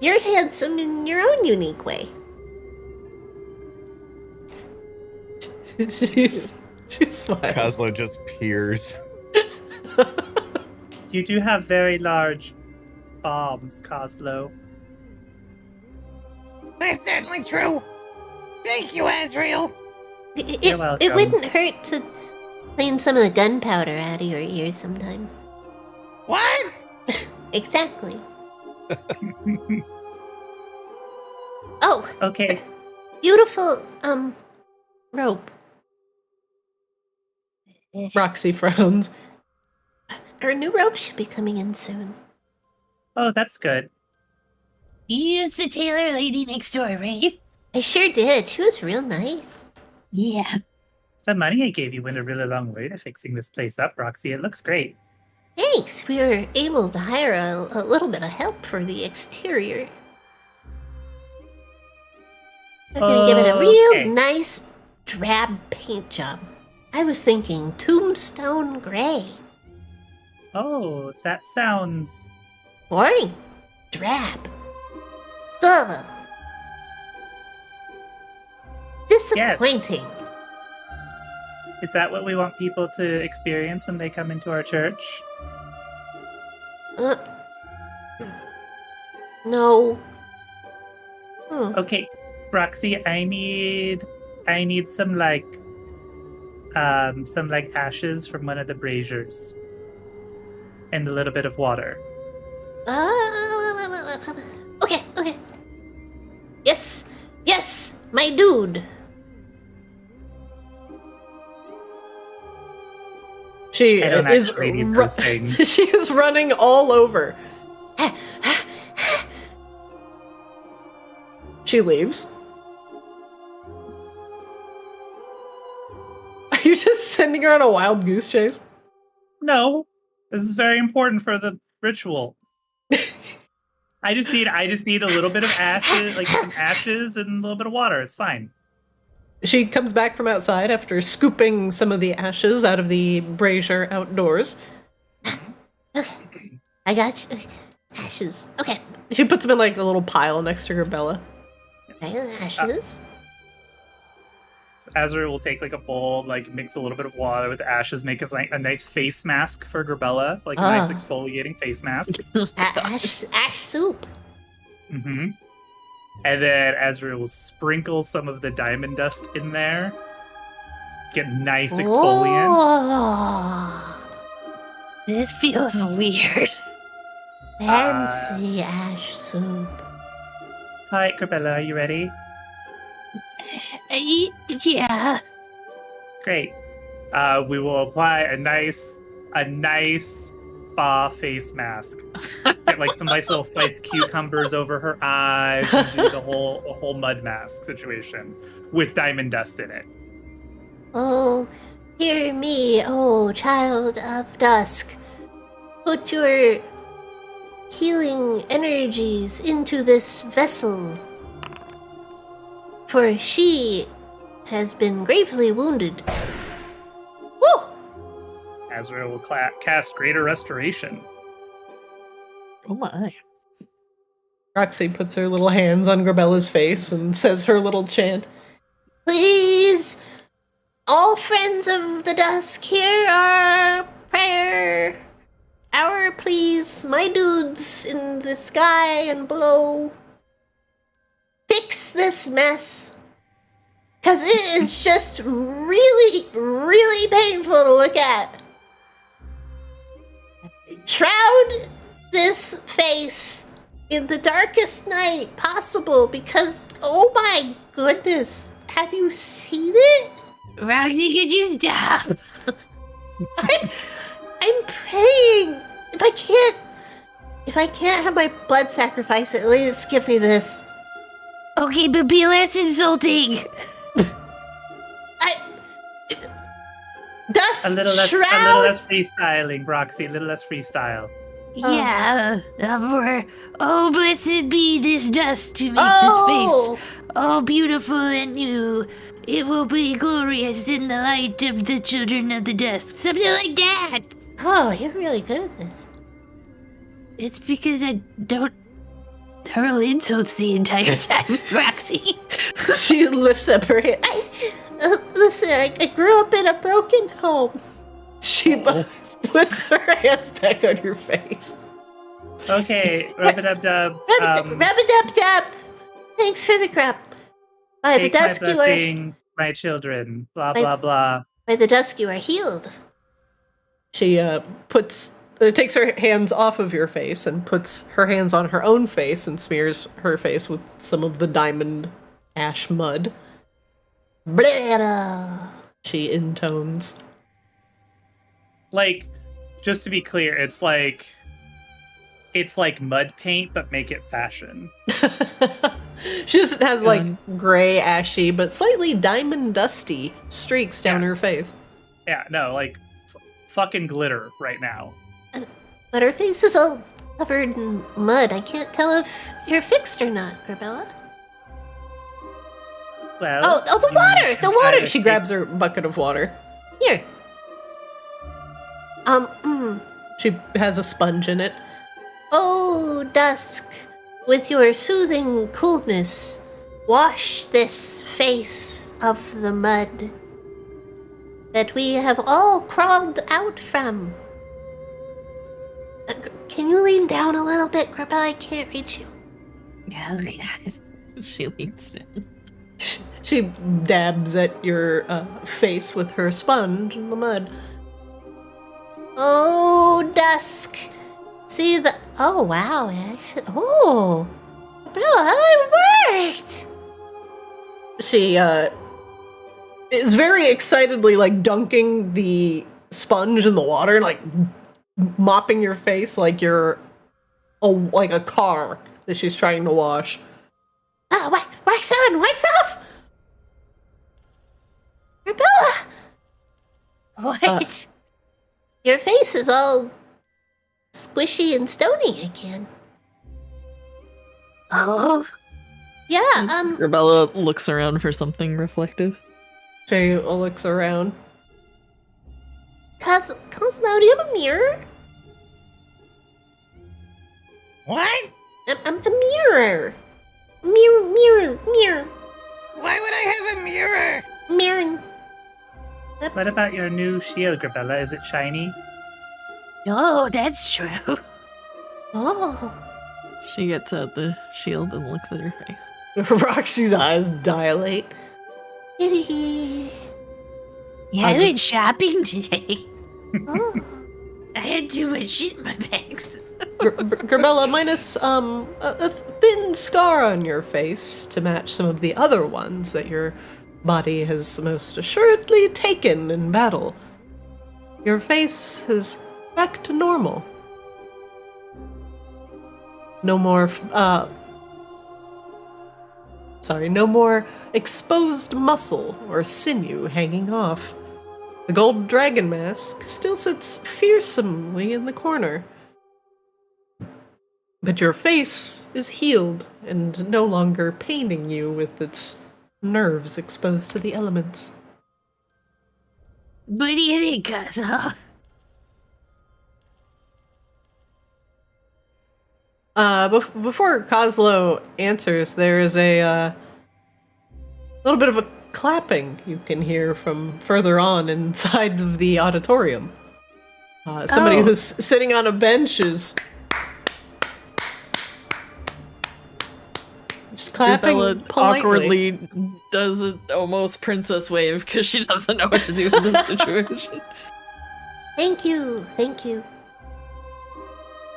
You're handsome in your own unique way. She's smiles. Kozlo just peers. You do have very large bombs, Kozlo. That's certainly true. Thank you, Azrael. You're welcome. It wouldn't hurt to clean some of the gunpowder out of your ears sometime. What? Exactly. Oh, Okay. beautiful, rope. Roxy frowns. Our new rope should be coming in soon. Oh, that's good. You used the tailor lady next door, right? I sure did. She was real nice. Yeah. The money I gave you went a really long way to fixing this place up, Roxy. It looks great. Thanks. We were able to hire a little bit of help for the exterior. We're gonna give it a real Okay. nice drab paint job. I was thinking tombstone gray. Oh, that sounds... Boring. Drab. Ugh. Disappointing. Is that what we want people to experience when they come into our church? Uh, no. Okay, Roxy, I need some ashes from one of the braziers. And a little bit of water. Okay. Yes, my dude. She I don't is actually need those things. she is running all over. She leaves. Are you just sending her on a wild goose chase? No, this is very important for the ritual. I just need a little bit of ashes, like some ashes and a little bit of water. It's fine. She comes back from outside after scooping some of the ashes out of the brazier outdoors. Okay. I got you. Ashes. Okay. She puts them in like a little pile next to her Bella. I got ashes. So Azrael will take like a bowl, like mix a little bit of water with ashes, make us like a nice face mask for Gerbella, like a nice exfoliating face mask. Ash soup. Mm-hmm. And then Azrael will sprinkle some of the diamond dust in there. Get nice exfoliant. Oh, This feels weird. fancy ash soup. Hi, Gerbella, are you ready? Yeah. Great. We will apply a nice spa face mask. Get like some nice little sliced cucumbers over her eyes and do the whole mud mask situation with diamond dust in it. Oh, hear me, oh child of dusk. Put your healing energies into this vessel. For she has been gravely wounded. Woo! Azrael will cast Greater Restoration. Oh my. Roxy puts her little hands on Grabella's face and says her little chant. Please, all friends of the dusk, hear our prayer. Our please, my dudes in the sky and below. Fix this mess. Because it is just really, really painful to look at. Shroud this face in the darkest night possible because, oh my goodness, have you seen it? Roxy, could you stop? I'm praying. If I can't have my blood sacrifice, at least give me this. Okay, but be less insulting. Dust A little less freestyling, Roxy. A little less freestyle. Yeah, more. Oh, blessed be this dust to make Oh! the space all beautiful and new. It will be glorious in the light of the children of the dusk. Something like that. Oh, you're really good at this. It's because I don't hurl insults the entire time, Roxy. She lifts up her hand. Listen, I grew up in a broken home. She puts her hands back on your face. Okay, rub-a-dub-dub. Rub-a-dub-dub. Thanks for the crap. By the Take my dusk you are blessing, my children. Blah, blah, blah. by the dusk you are healed. She takes her hands off of your face and puts her hands on her own face and smears her face with some of the diamond ash mud. Blah. She intones. Like, just to be clear, it's like mud paint, but make it fashion. She just has like gray, ashy, but slightly diamond dusty streaks down her face. Yeah, no, like fucking glitter right now. But her face is all covered in mud. I can't tell if you're fixed or not, Grabella. Well, Oh, the water! The water! She grabs her bucket of water. Here. She has a sponge in it. Oh, dusk, with your soothing coolness, wash this face of the mud that we have all crawled out from. Can you lean down a little bit, Grabella? I can't reach you. Yeah, she leans down. She dabs at your face with her sponge in the mud. Oh, dusk. See the... Oh, wow. It actually... Oh. Grabella, it worked! She is very excitedly like dunking the sponge in the water and like mopping your face like you're like a car that she's trying to wash. Ah, wax on, wax off! Grabella! What? Your face is all squishy and stony again. Oh, Yeah, Grabella looks around for something reflective. She looks around. Cosmo, do you have a mirror? What? A mirror. Mirror. Why would I have a mirror? Mirror. What about your new shield, Grabella? Is it shiny? oh, that's true. Oh. She gets out the shield and looks at her face. Roxy's eyes dilate. Kitty. Yeah, I went shopping today. Oh. I had too much shit in my bags. Grabella, minus a thin scar on your face to match some of the other ones that your body has most assuredly taken in battle. Your face is back to normal. No more, no more exposed muscle or sinew hanging off. The gold dragon mask still sits fearsomely in the corner. But your face is healed and no longer paining you with its nerves exposed to the elements. What do you think, Cosmo? Before Coslo answers, there is a little bit of a clapping you can hear from further on inside of the auditorium. Somebody who's sitting on a bench is just clapping Grabella politely. awkwardly does an almost princess wave because she doesn't know what to do in this situation. Thank you.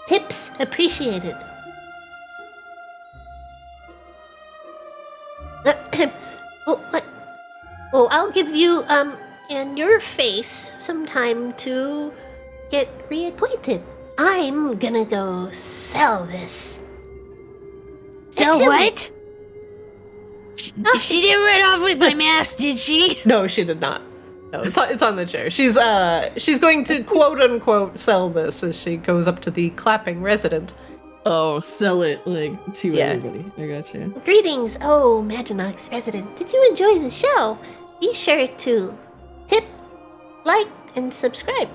Tips appreciated. Well, I'll give you, and your face some time to get reacquainted. I'm gonna go sell this. So what? She didn't run off with my mask, did she? No, she did not. No, it's on the chair. She's going to quote unquote sell this as she goes up to the clapping resident. Oh, sell it like to Yeah. everybody. I got you. Greetings, oh Maginox resident. Did you enjoy the show? Be sure to tip, like, and subscribe.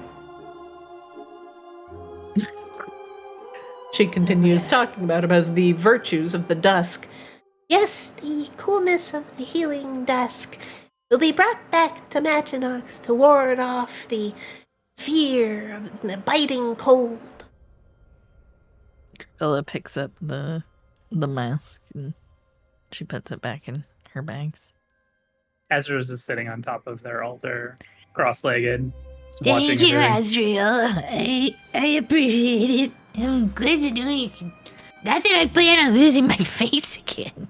She continues talking about the virtues of the dusk. Yes, the coolness of the healing dusk will be brought back to Maginox to ward off the fear of the biting cold. Ella picks up the mask and she puts it back in her bags. Azrael is sitting on top of their altar, cross-legged, just watching Thank you, everything. Azrael. I appreciate it. I'm glad to know you can. Not that I plan on losing my face again,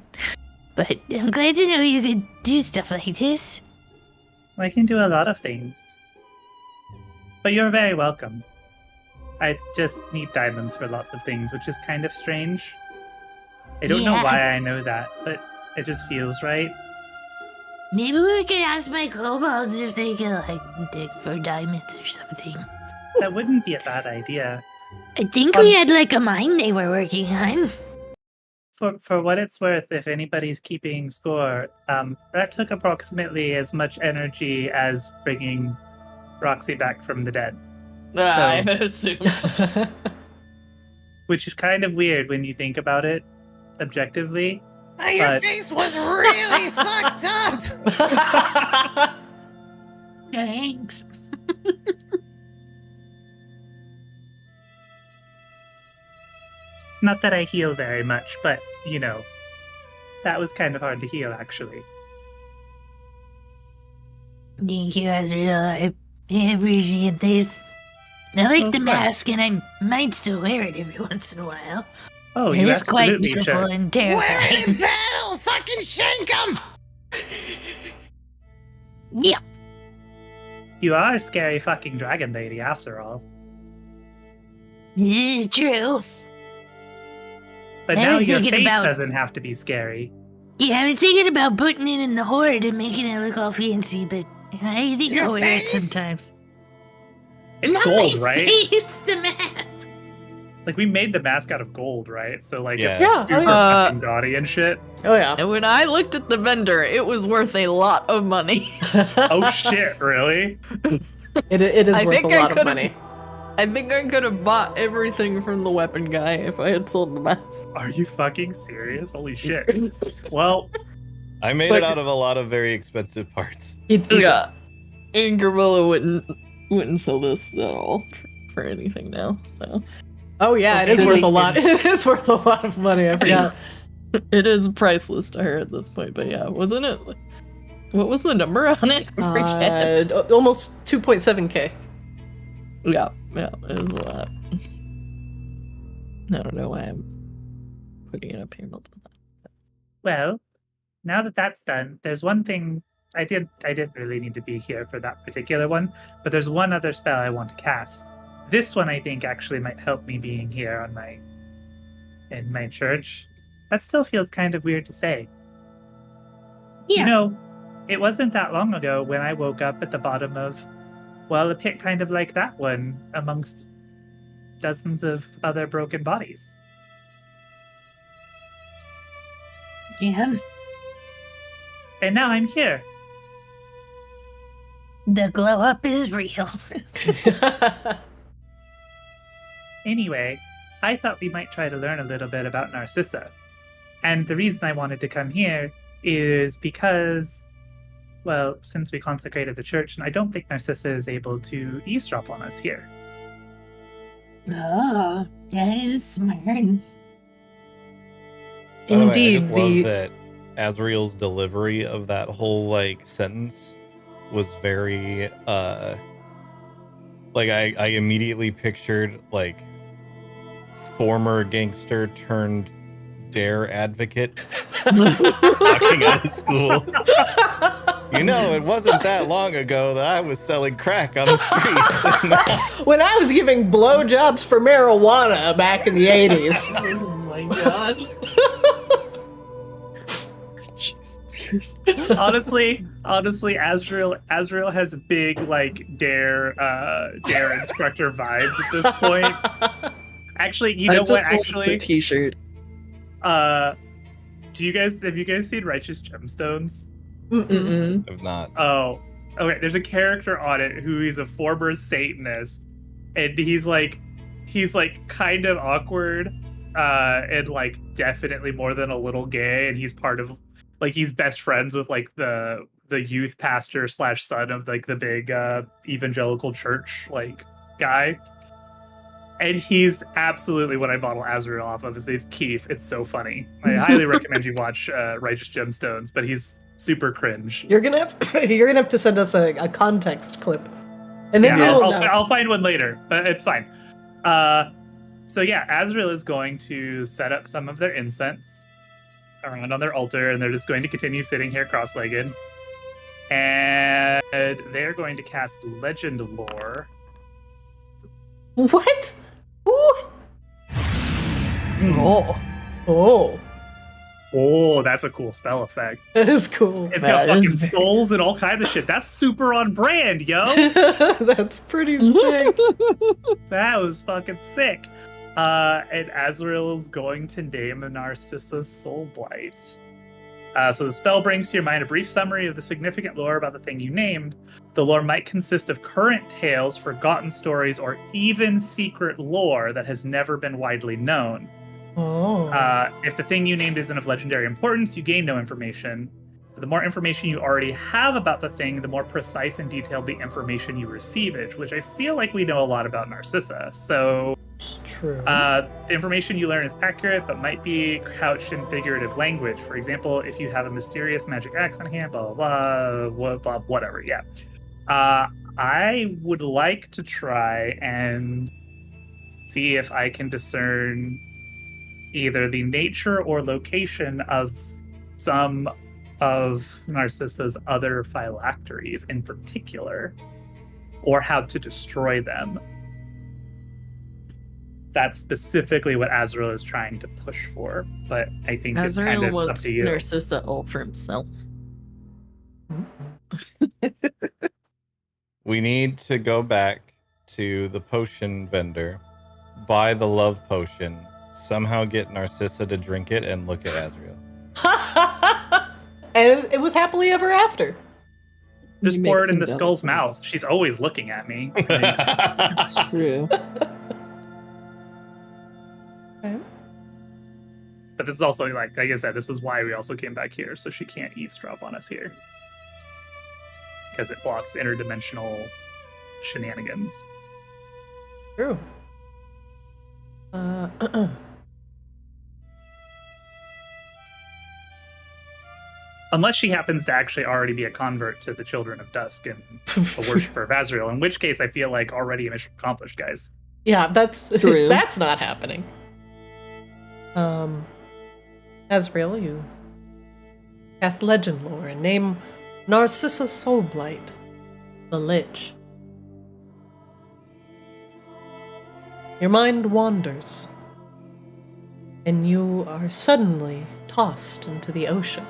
but I'm glad to know you could do stuff like this. I can do a lot of things. But you're very welcome. I just need diamonds for lots of things, which is kind of strange. I don't know Yeah. why I know that, but it just feels right. Maybe we could ask my kobolds if they could, like, dig for diamonds or something. That wouldn't be a bad idea. I think we had, like, a mine they were working on. For what it's worth, if anybody's keeping score, that took approximately as much energy as bringing Roxy back from the dead. I assume. Which is kind of weird when you think about it objectively. Your But- face was really fucked up. Thanks. Not that I heal very much, but, you know, that was kind of hard to heal, actually. Thank you, Azrael. I appreciate this. I like Of the course. mask, and I might still wear it every once in a while. Oh, It you is quite absolutely beautiful should. and Wear it in terrifying. battle. Fucking shank 'em. Yeah. You are a scary fucking dragon lady, after all. This is true. But I now was your thinking face about- doesn't have to be scary. Yeah, I was thinking about putting it in the hoard and making it look all fancy, but I think Your I'll wear it face? sometimes. It's Not gold, my right? face, the mask. Like, we made the mask out of gold, right? So, like, Yeah. it's Yeah, oh, super yeah. fucking gaudy and shit. Oh yeah. And when I looked at the vendor, it was worth a lot of money. Oh, shit, really? It is I worth a think I lot of could've- money. I think I could have bought everything from the weapon guy if I had sold the mask. Are you fucking serious? Holy shit. Well, I made But- it out of a lot of very expensive parts. Yeah. And Gravilla wouldn't sell this at all for anything now. So Oh yeah, it is Okay. worth a lot. It is worth a lot of money. I forgot. it is priceless to her at this point, but yeah, wasn't it? What was the number on it? I forget. Almost 2.7k. Yeah, it was a lot. I don't know why I'm putting it up here multiple times. well, now that that's done, there's one thing I didn't really need to be here for that particular one, but there's one other spell I want to cast. This one I think actually might help me being here on in my church. That still feels kind of weird to say. Yeah. You know, it wasn't that long ago when I woke up at the bottom of, well, a pit kind of like that one amongst dozens of other broken bodies. Yeah. And now I'm here. The glow up is real. Anyway, I thought we might try to learn a little bit about Narcissa. And the reason I wanted to come here is because, well, since we consecrated the church, and I don't think Narcissa is able to eavesdrop on us here. Oh, that is smart. By the way, Indeed, I just love the that Azrael's delivery of that whole like sentence was very like I immediately pictured like former gangster turned dare advocate walking out of school. You know, it wasn't that long ago that I was selling crack on the street. when I was giving blowjobs for marijuana back in the 80s. Oh my god. characters. honestly, Azrael has big like dare instructor vibes at this point. Actually, you know what? Actually, the T-shirt. have you guys seen Righteous Gemstones? Mm-mm. If not, Oh, okay. There's a character on it who is a former Satanist, and he's like kind of awkward, and like definitely more than a little gay, and he's part of like he's best friends with like the youth pastor / son of like the big evangelical church like guy. And he's absolutely what I bottle Azrael off of. His name's Keith. It's so funny. I highly recommend you watch Righteous Gemstones, but he's super cringe. You're gonna have to send us a context clip, and then Yeah, you'll I'll find one later, but it's fine. So yeah, Azrael is going to set up some of their incense around on their altar, and they're just going to continue sitting here cross-legged. And they're going to cast Legend Lore. What? Ooh. Oh, Oh, that's a cool spell effect. that is cool. It's got That is fucking very- skulls and all kinds of shit. That's super on brand, yo. That's pretty sick. That was fucking sick. And Azrael is going to name Narcissa's Soul Blight. So the spell brings to your mind a brief summary of the significant lore about the thing you named. The lore might consist of current tales, forgotten stories, or even secret lore that has never been widely known. Oh. If the thing you named isn't of legendary importance, you gain no information. The more information you already have about the thing, the more precise and detailed the information you receive it, which I feel like we know a lot about Narcissa. So It's true. the information you learn is accurate, but might be couched in figurative language. For example, if you have a mysterious magic axe on hand, blah, blah, blah, whatever, yeah. I would like to try and see if I can discern either the nature or location of some of Narcissa's other phylacteries in particular, or how to destroy them. That's specifically what Azrael is trying to push for, but I think it's kind Azrael of up wants to you. Narcissa all for himself. we need to go back to the potion vendor, buy the love potion, somehow get Narcissa to drink it, and look at Azrael. And it was happily ever after. Just You pour make it in some the skull's devil mouth. She's always looking at me. It's true. But this is also like I said, this is why we also came back here, so she can't eavesdrop on us here. Because it blocks interdimensional shenanigans. True. Unless she happens to actually already be a convert to the Children of Dusk and a worshiper of Azrael, in which case I feel like already mission accomplished, guys. Yeah, that's True. that's not happening. Azrael, you cast legend lore and name Narcissa Soulblight, the Lich. Your mind wanders, and you are suddenly tossed into the ocean.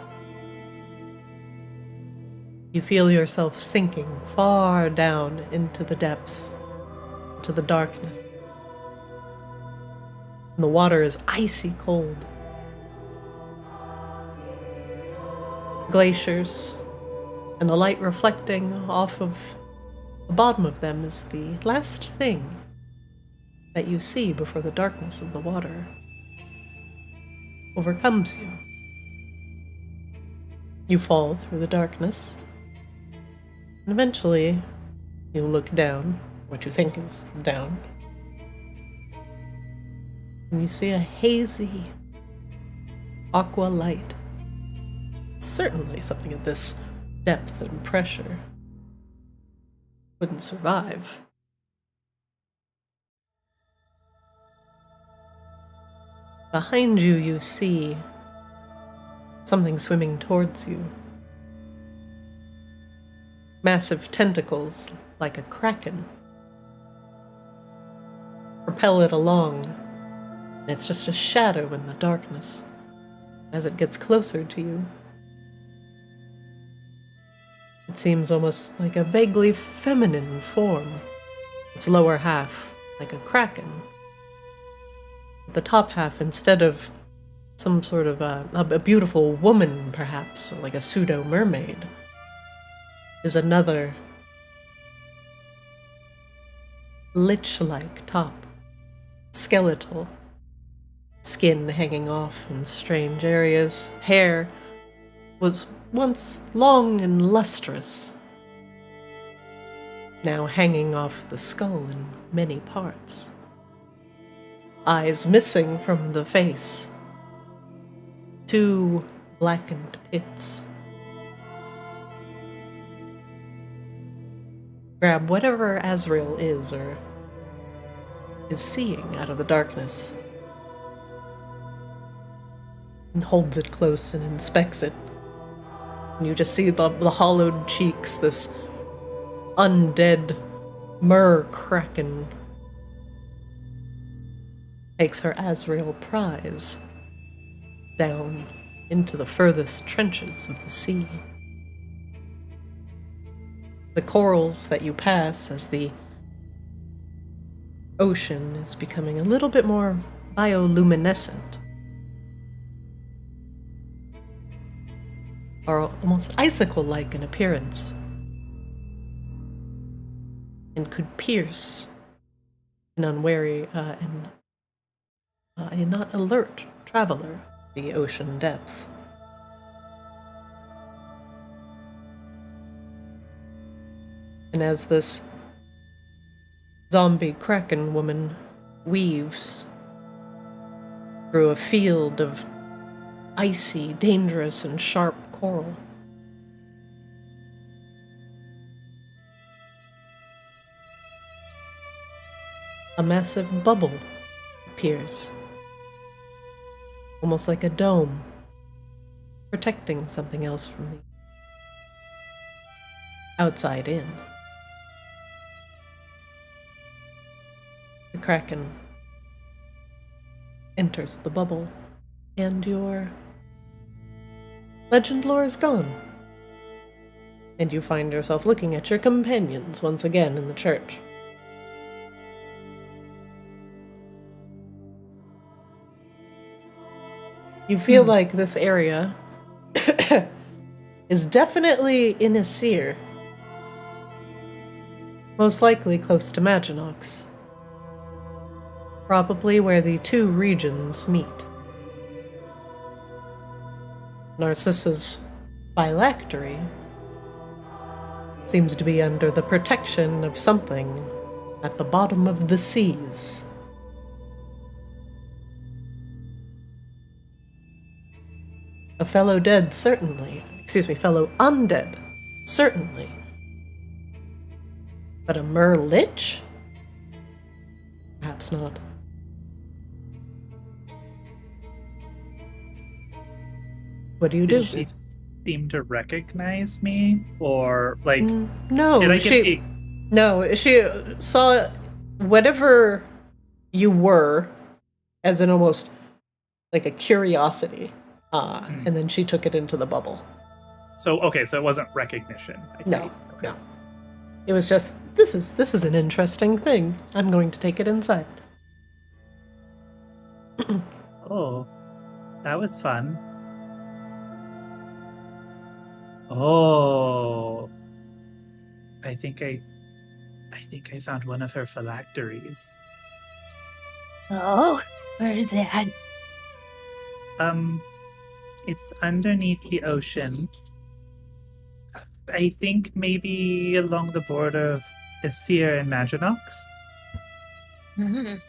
You feel yourself sinking far down into the depths, into the darkness. And the water is icy cold. Glaciers, and the light reflecting off of the bottom of them is the last thing that you see before the darkness of the water overcomes you. You fall through the darkness, and eventually you look down, what you think is down, and you see a hazy aqua light. Certainly something at this depth and pressure wouldn't survive. Behind you, you see something swimming towards you. Massive tentacles, like a kraken, propel it along, and it's just a shadow in the darkness. As it gets closer to you, It seems almost like a vaguely feminine form. Its lower half like a kraken. The top half, instead of some sort of a beautiful woman, perhaps, or like a pseudo-mermaid, is another lich-like top. Skeletal. Skin hanging off in strange areas. Hair was once long and lustrous, now hanging off the skull in many parts. Eyes missing from the face. 2 blackened pits. Grab whatever Azrael is or is seeing out of the darkness and holds it close and inspects it. And you just see the hollowed cheeks, this undead mer kraken takes her Azrael prize down into the furthest trenches of the sea. The corals that you pass as the ocean is becoming a little bit more bioluminescent are almost icicle-like in appearance and could pierce an unwary and a not alert traveler the ocean depths. And as this zombie kraken woman weaves through a field of icy, dangerous, and sharp coral, a massive bubble appears, almost like a dome, protecting something else from the outside in. The kraken enters the bubble, and your legend lore is gone. And you find yourself looking at your companions once again in the church. You feel like this area is definitely in a seer. Most likely close to Maginox. Probably where the 2 regions meet. Narcissa's phylactery seems to be under the protection of something at the bottom of the seas. A fellow dead, certainly. Excuse me, fellow undead, certainly. But a mer lich? Perhaps not. What do you do? Did she seem to recognize me, or like? No, did I get no. She saw whatever you were as an almost like a curiosity, and then she took it into the bubble. So okay, so it wasn't recognition. I see. No, Okay. no. It was just this is an interesting thing. I'm going to take it inside. Oh, that was fun. Oh, I think I found one of her phylacteries. Oh, where's that? It's underneath the ocean. I think maybe along the border of Asir and Maginox. Mhm.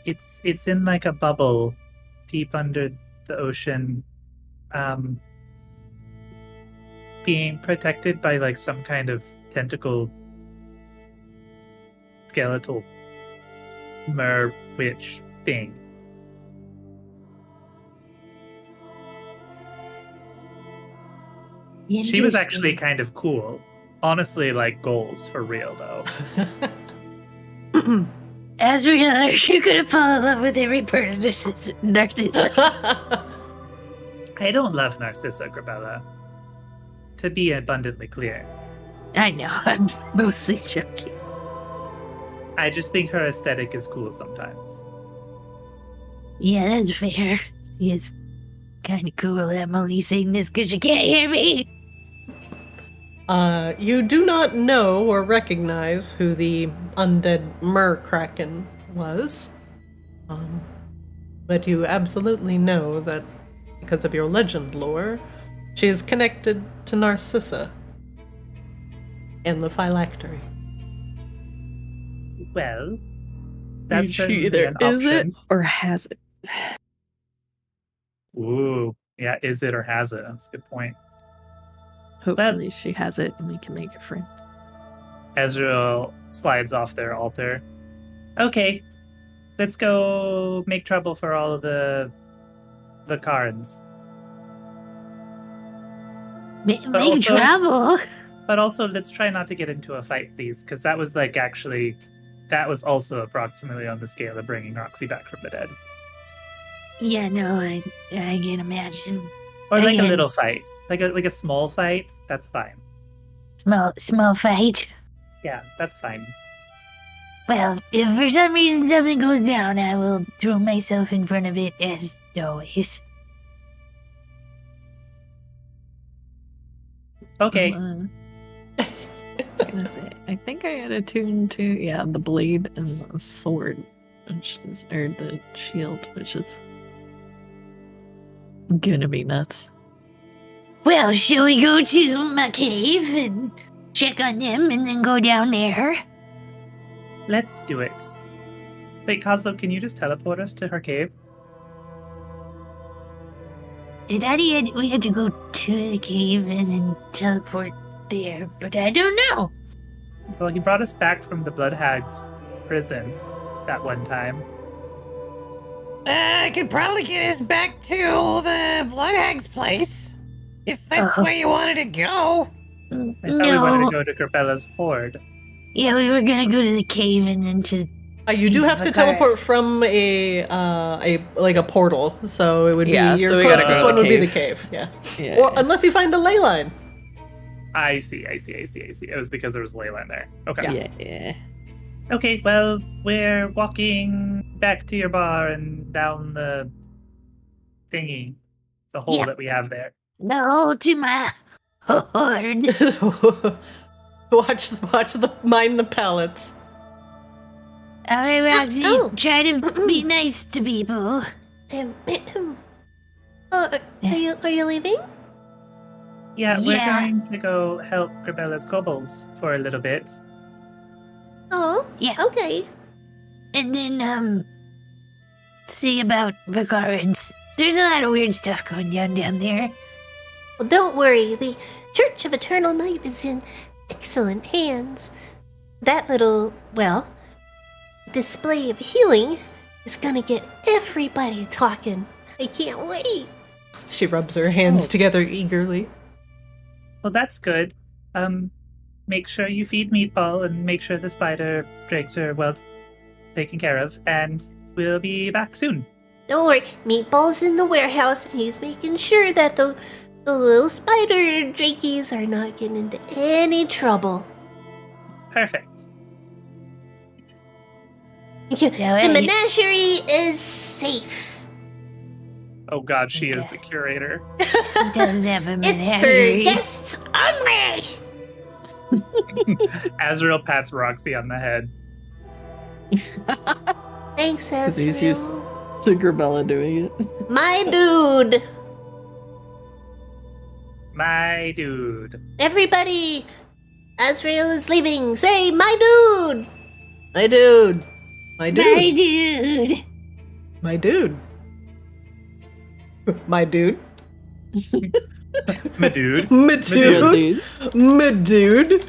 It's in like a bubble deep under the ocean, being protected by like some kind of tentacle skeletal mer witch thing. She was actually Interesting. kind of cool. Honestly, like goals for real though. Azrael, you're gonna fall in love with every part of Narcissa. I don't love Narcissa, Grabella. to be abundantly clear. I know, I'm mostly joking. I just think her aesthetic is cool sometimes. Yeah, that's fair. It's kind of cool that I'm only saying this because you can't hear me. You do not know or recognize who the undead Mer-Kraken was. But you absolutely know that, because of your legend lore, she is connected to Narcissa and the phylactery. Well, that's she certainly either an is it option. or has it. Ooh, yeah, is it or has it? That's a good point. Hopefully she has it and we can make a friend. Ezreal slides off their altar. Okay, let's go make trouble for all of the cards. Make also- trouble. But also, let's try not to get into a fight, please, because that was that was also approximately on the scale of bringing Roxy back from the dead. Yeah, no, I can imagine. Or like a Again. little fight, like a small fight. That's fine. Small fight. Yeah, that's fine. Well, if for some reason something goes down, I will throw myself in front of it as always. Okay. I was gonna say, I think I had attuned to the blade and the sword, or the shield, which is gonna be nuts. Well, shall we go to my cave and check on them and then go down there? Let's do it. Wait, Kozlo, can you just teleport us to her cave? I thought we had to go to the cave and then teleport there, but I don't know. Well, he brought us back from the Blood Hag's prison that one time. I could probably get us back to the Blood Hag's place. If that's where you wanted to go. I thought we wanted to go to Gerbella's horde. Yeah, we were gonna go to the cave and then to. You do have to the teleport cars. from a portal, so it would be Yeah, your so we gotta closest go to one the would be the cave. cave. Yeah. Yeah. Or unless you find a ley line. I see. It was because there was a ley line there. Okay. Yeah. Okay, well, we're walking back to your bar and down the thingy. The hole Yeah. that we have there. No, to my horde. Mind the pallets. Alright, Roxy, Oh. try to be nice to people. Are you leaving? Yeah, we're Yeah. going to go help Gerbella's kobolds for a little bit. Oh, Yeah. okay. And then, see about Vicarans. There's a lot of weird stuff going down there. Well, don't worry. The Church of Eternal Night is in excellent hands. That little, display of healing is gonna get everybody talking. I can't wait. She rubs her hands together eagerly. Well, that's good. Make sure you feed Meatball and make sure the spider drakes are well taken care of, and we'll be back soon. Don't worry. Meatball's in the warehouse, and he's making sure that the little spider drakies are not getting into any trouble. Perfect. The hey. menagerie is safe. Oh god, she is the curator. Doesn't have a It's menagerie. for guests only. Azrael pats Roxy on the head. Thanks, 'Cause he's used Ezreal. to Gerbella doing it. My dude. My dude. Everybody, Azrael is leaving. Say, my dude. My dude. My My dude. dude. My dude. My dude. My dude. My Yeah, dude. dude. My dude.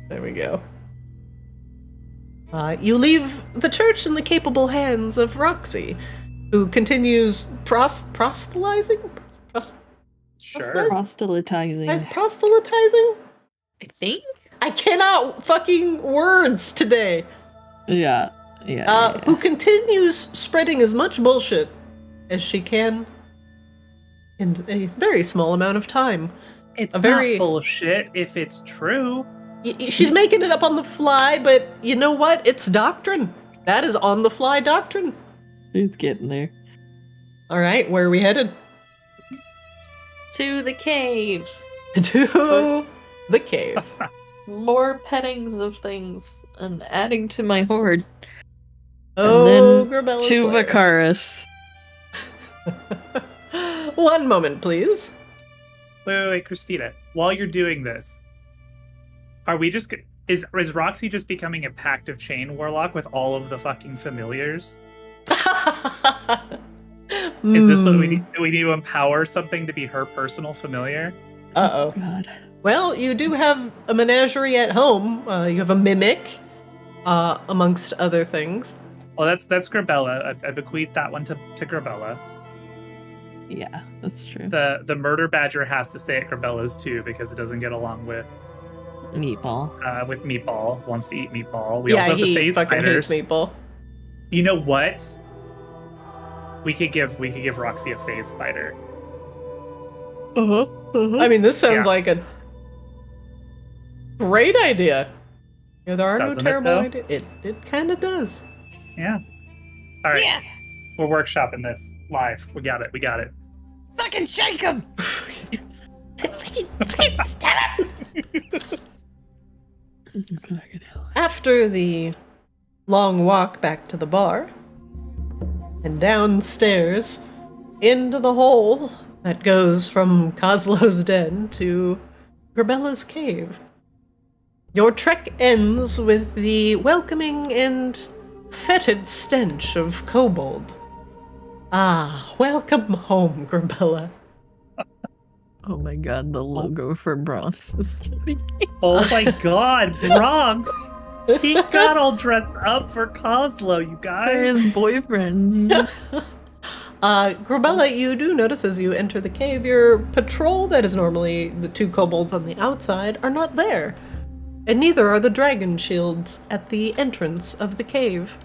There we go. You leave the church in the capable hands of Roxy, who continues proselytizing? Sure. Proselytizing. Proselytizing? I think. I cannot fucking words today. Yeah. Who continues spreading as much bullshit as she can in a very small amount of time. It's a very not bullshit if it's true. She's making it up on the fly, but you know what? It's doctrine. That is on the fly doctrine. He's getting there. All right, where are we headed? To the cave. To the cave. More pettings of things and adding to my hoard. Oh, and then Grabella's to lair. Vacaris. 1 moment, please. Wait, Christina. While you're doing this, are we just is Roxy just becoming a pact of chain warlock with all of the fucking familiars? Is this what we need? Do we need to empower something to be her personal familiar? Uh-oh. God. Well, you do have a menagerie at home. You have a mimic, amongst other things. Well, that's Grabella. I bequeathed that one to Grabella. Yeah, that's true. The murder badger has to stay at Grabella's too because it doesn't get along with Meatball. Meatball. Wants to eat Meatball. We Yeah, also have the he phase fucking fighters. hates Meatball. You know what? We could give Roxy a phase spider. I mean, this sounds Yeah. like a great idea. Yeah, there are Doesn't it, no terrible though? ideas. It kind of does. Yeah. All right. Yeah, We're workshopping this live. We got it. fucking shake him! Stop it! After the long walk back to the bar, and downstairs into the hole that goes from Kozlo's den to Grabella's cave, your trek ends with the welcoming and fetid stench of kobold. Ah, welcome home, Grabella. Oh my god, the logo for Bronx is getting Oh my God, Bronx! He got all dressed up for Kozlo, you for guys. his boyfriend. Grabella, you do notice as you enter the cave, your patrol that is normally the 2 kobolds on the outside are not there. And neither are the dragon shields at the entrance of the cave.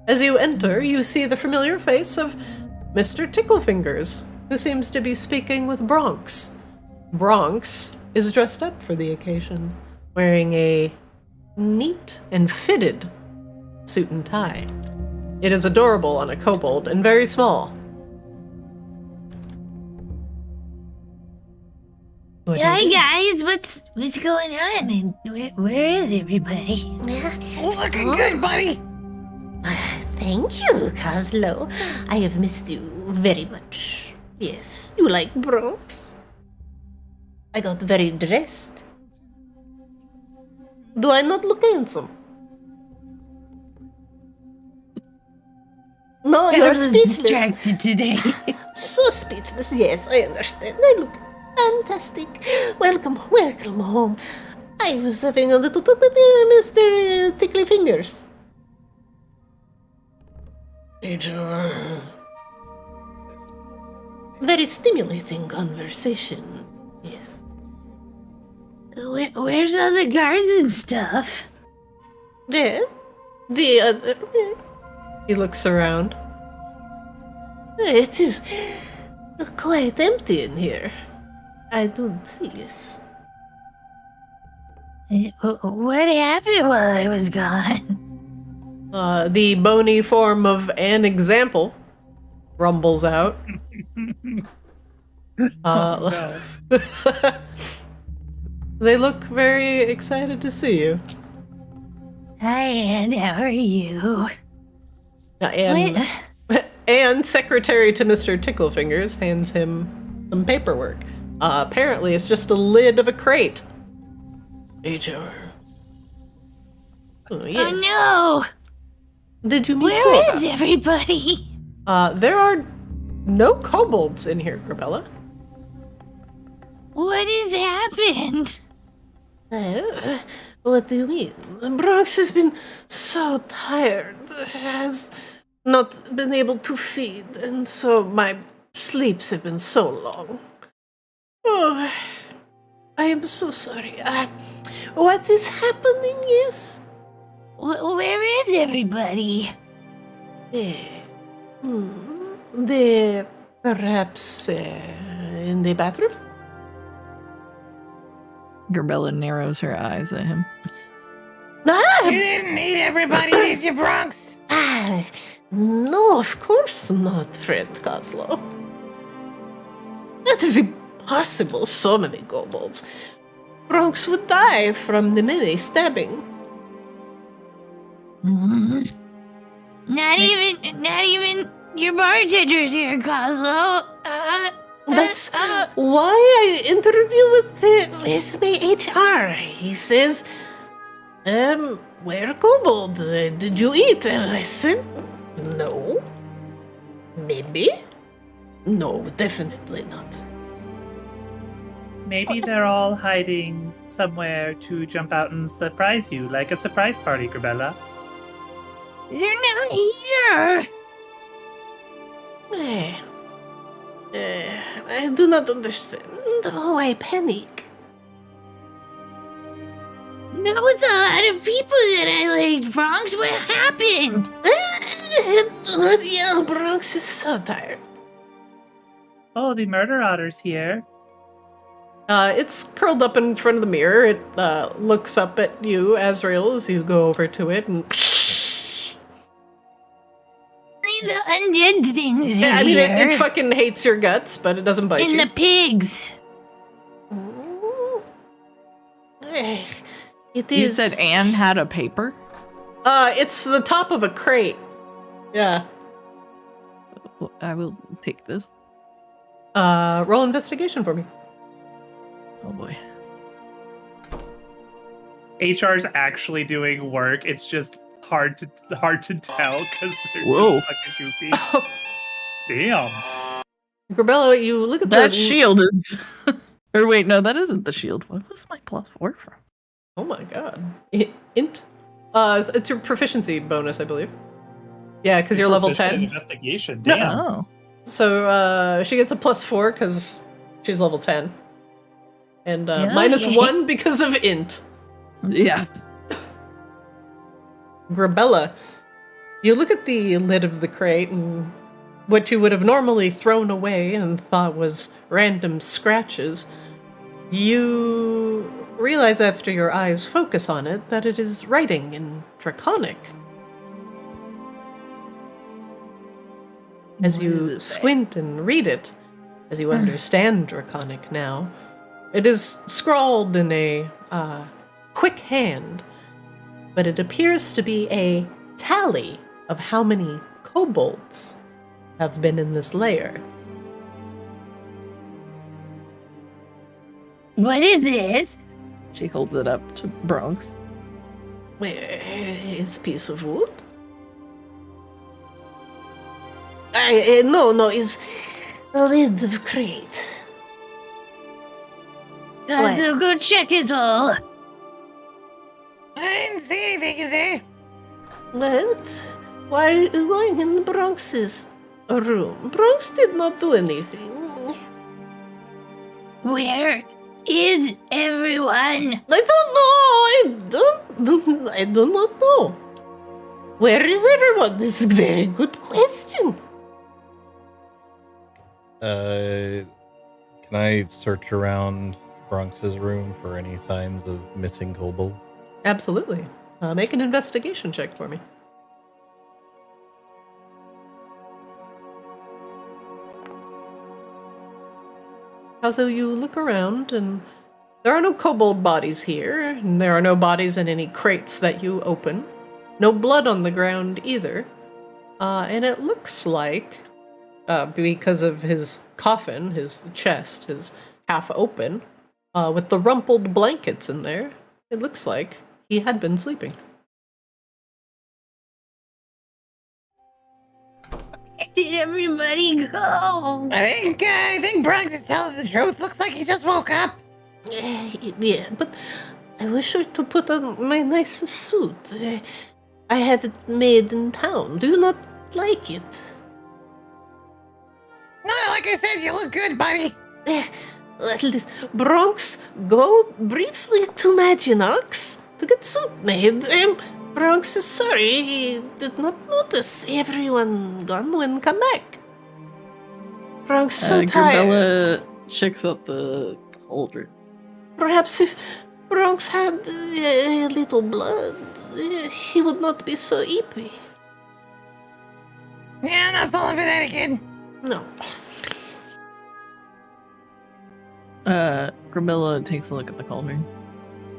As you enter, you see the familiar face of Mr. Ticklefingers, who seems to be speaking with Bronx. Bronx is dressed up for the occasion, wearing a neat and fitted suit and tie. It is adorable on a kobold and very small. What Hi is it? guys, what's going on? And where is everybody? Looking good, buddy! Thank you, Kozlo. I have missed you very much. Yes, you like Bronx? I got very dressed. Do I not look handsome? No, you're Carlos is speechless. distracted today. So speechless. Yes, I understand. I look fantastic. Welcome home. I was having a little talk with Mr. Tickly Fingers. Very stimulating conversation. Yes. Where's all the guards and stuff? Yeah. The other. He looks around. It is quite empty in here. I don't see this. What happened while I was gone? The bony form of an example rumbles out. They look very excited to see you. Hi, Anne. How are you? And secretary to Mr. Ticklefingers hands him some paperwork. Apparently, it's just a lid of a crate. HR. Oh, yes. Oh Did you no! meet Where Cora? is everybody? There are no kobolds in here, Grabella. What has happened? What do you mean? Bronx has been so tired, has not been able to feed, and so my sleeps have been so long. Oh, I am so sorry. What is happening, yes? Where is everybody? They perhaps in the bathroom? Gerbella narrows her eyes at him. Ah, You didn't need everybody, did you, Bronx? no, of course not, friend Coslow. That is impossible, so many kobolds. Bronx would die from the many stabbing. Mhm. Not even your bartenders here, Coslow. That's why I interview with my HR. He says, where kobold? Did you eat? And I said, no. Maybe? No, definitely not. Maybe they're all hiding somewhere to jump out and surprise you, like a surprise party, Grabella. They're not here. I do not understand. Oh, I panic. That was a lot of people that I liked, Bronx. What happened? Not yell, Bronx is so tired. Oh, the murder otter's here. It's curled up in front of the mirror. It looks up at you, Azrael, as you go over to it, and The undead things are I mean, here. it fucking hates your guts, but it doesn't bite And you. the pigs. It You is. said Anne had a paper? It's the top of a crate. Yeah. I will take this. Roll investigation for me. Oh boy. HR's actually doing work. It's just hard to tell because they're Whoa. just fucking goofy. Damn. Grabella, you look at That the shield is. Or wait, no, that isn't the shield. What was my +4 from? Oh my god. Int? It's your proficiency bonus, I believe. Yeah, because you're level Proficient in 10. Investigation. No. Damn. Oh. So she gets a +4 because she's level 10. And Yeah, -1 because of int. Yeah. Grabella, you look at the lid of the crate and what you would have normally thrown away and thought was random scratches, you realize after your eyes focus on it that it is writing in Draconic. As What you does it say? squint and read it, as you understand Draconic now, it is scrawled in a quick hand, but it appears to be a tally of how many kobolds have been in this lair. What is this? She holds it up to Bronx. Where is piece of wood? No, it's a lid of crate. So go check it all. I didn't see anything in there. What? Why are you going in Bronx's room? Bronx did not do anything. Where is everyone? I do not know. Where is everyone? This is a very good question. Can I search around Bronx's room for any signs of missing kobolds? Absolutely. Make an investigation check for me. Also, you look around, and there are no kobold bodies here, and there are no bodies in any crates that you open. No blood on the ground either. And it looks like, because of his coffin, his chest is half open, with the rumpled blankets in there, it looks like he had been sleeping. Where did everybody go? I think Bronx is telling the truth. Looks like he just woke up. Yeah, but I was sure to put on my nice suit. I had it made in town. Do you not like it? No, like I said, you look good, buddy. At least, Bronx, go briefly to Maginox to get suit made. Bronx is sorry, he did not notice everyone gone when come back. Bronx so tired. Gabella checks out the cauldron. Perhaps if Bronx had a little blood, he would not be so eepy. Yeah, I'm not falling for that again. No. Gramilla takes a look at the cauldron.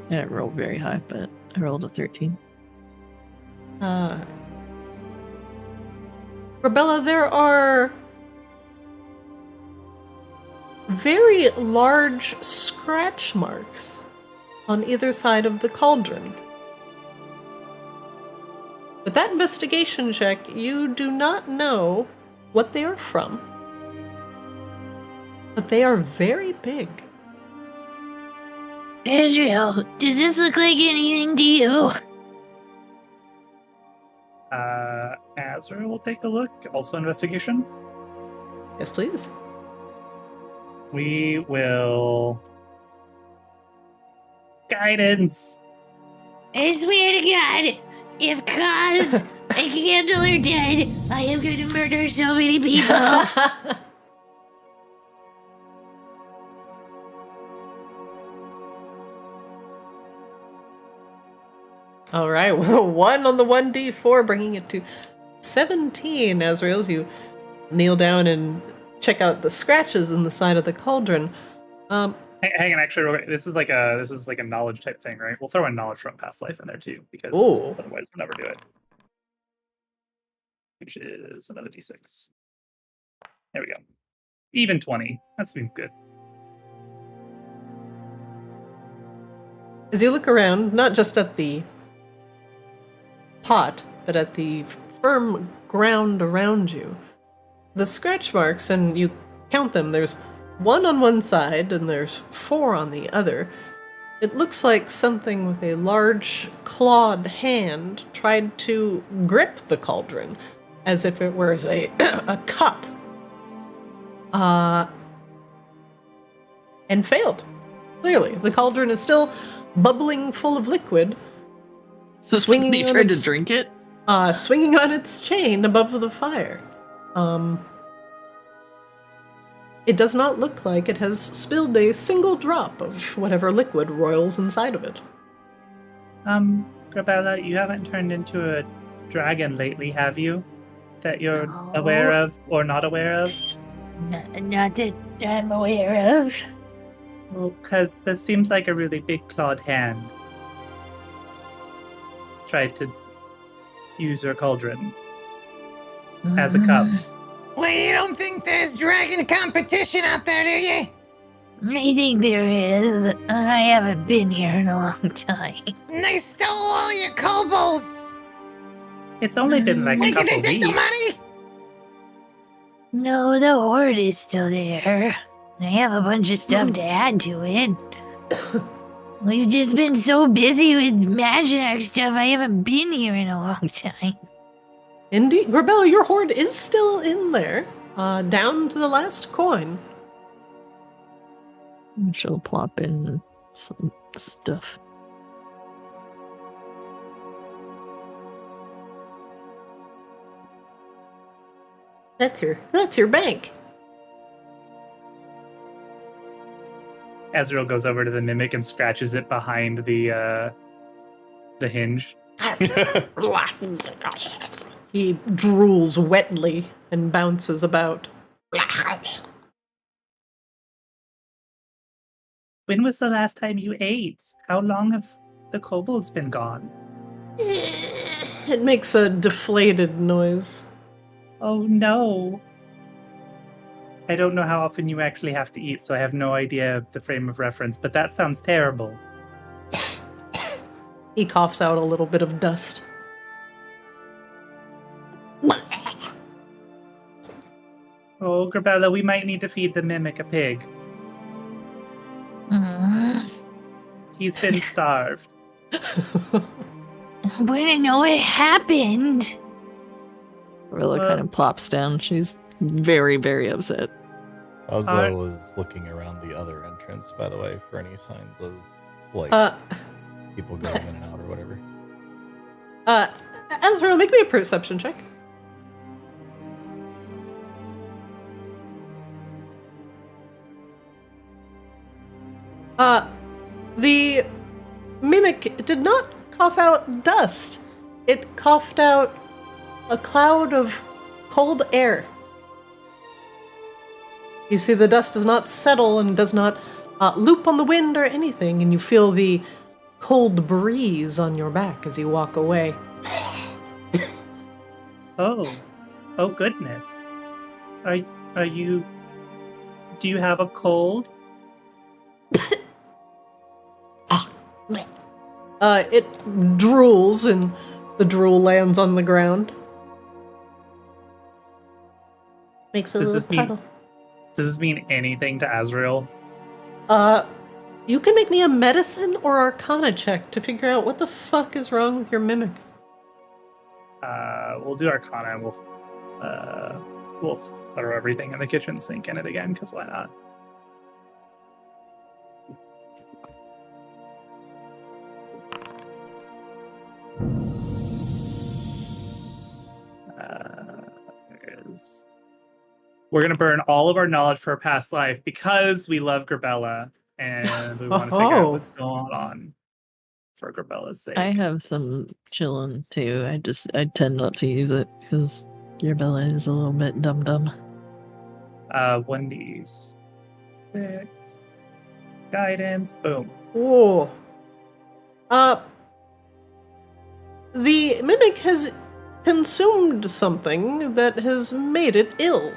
And it rolled very high, but I rolled a 13. Rebella, there are very large scratch marks on either side of the cauldron. With that investigation check, you do not know what they are from, but they are very big. Israel, does this look like anything to you? Azra will take a look. Also investigation. Yes, please. We will... Guidance! I swear to God, if Kaz and Candle are dead, I am going to murder so many people. All right, well, 1 on the 1d4, bringing it to 17. Azrael, as you kneel down and check out the scratches in the side of the cauldron. Hang on, actually, real quick. This is like a knowledge type thing, right? We'll throw in knowledge from past life in there too, because Ooh. otherwise we'll never do it. Which is another d6. There we go. Even 20. That seems good. As you look around, not just at the pot, but at the firm ground around you, the scratch marks, and you count them, there's 1 on one side and there's 4 on the other. It looks like something with a large clawed hand tried to grip the cauldron as if it were a cup. And failed. Clearly, the cauldron is still bubbling full of liquid. So somebody tried to drink it? Swinging on its chain above the fire. It does not look like it has spilled a single drop of whatever liquid roils inside of it. Grabella, you haven't turned into a dragon lately, have you? That you're No. aware of or not aware of? Not that I'm aware of. Well, because this seems like a really big clawed hand. Tried to use your cauldron as a cup. Well, you don't think there's dragon competition out there, do you? I think there is. I haven't been here in a long time. And they stole all your kobolds. It's only been like a Wait, did couple they take the weeks. money? No, the horde is still there. I have a bunch of stuff to add to it. We've just been so busy with Magic stuff, I haven't been here in a long time. Indeed, Grabella, your hoard is still in there, down to the last coin. She'll plop in some stuff. That's your bank. Azrael goes over to the mimic and scratches it behind the hinge. He drools wetly and bounces about. When was the last time you ate? How long have the kobolds been gone? It makes a deflated noise. Oh no. I don't know how often you actually have to eat, so I have no idea of the frame of reference, but that sounds terrible. He coughs out a little bit of dust. Oh, Grabella, we might need to feed the mimic a pig. He's been starved. I want to know what happened. Rilla kind of plops down. She's very, very upset. Oslo was looking around the other entrance, by the way, for any signs of, like, people going in and out or whatever. Ezra, make me a perception check. The mimic did not cough out dust. It coughed out a cloud of cold air. You see the dust does not settle and does not loop on the wind or anything, and you feel the cold breeze on your back as you walk away. Oh goodness. Are you? Do you have a cold? It drools, and the drool lands on the ground. Makes a Does little this mean- puddle. Does this mean anything to Azrael? You can make me a medicine or arcana check to figure out what the fuck is wrong with your mimic. We'll do Arcana and we'll throw everything in the kitchen sink in it again, because why not? There it is. We're gonna burn all of our knowledge for our past life because we love Grabella and we want to figure out what's going on for Grabella's sake. I have some chillin' too. I tend not to use it because your Bella is a little bit dumb. 1d6 guidance. Boom. Whoa. The mimic has consumed something that has made it ill.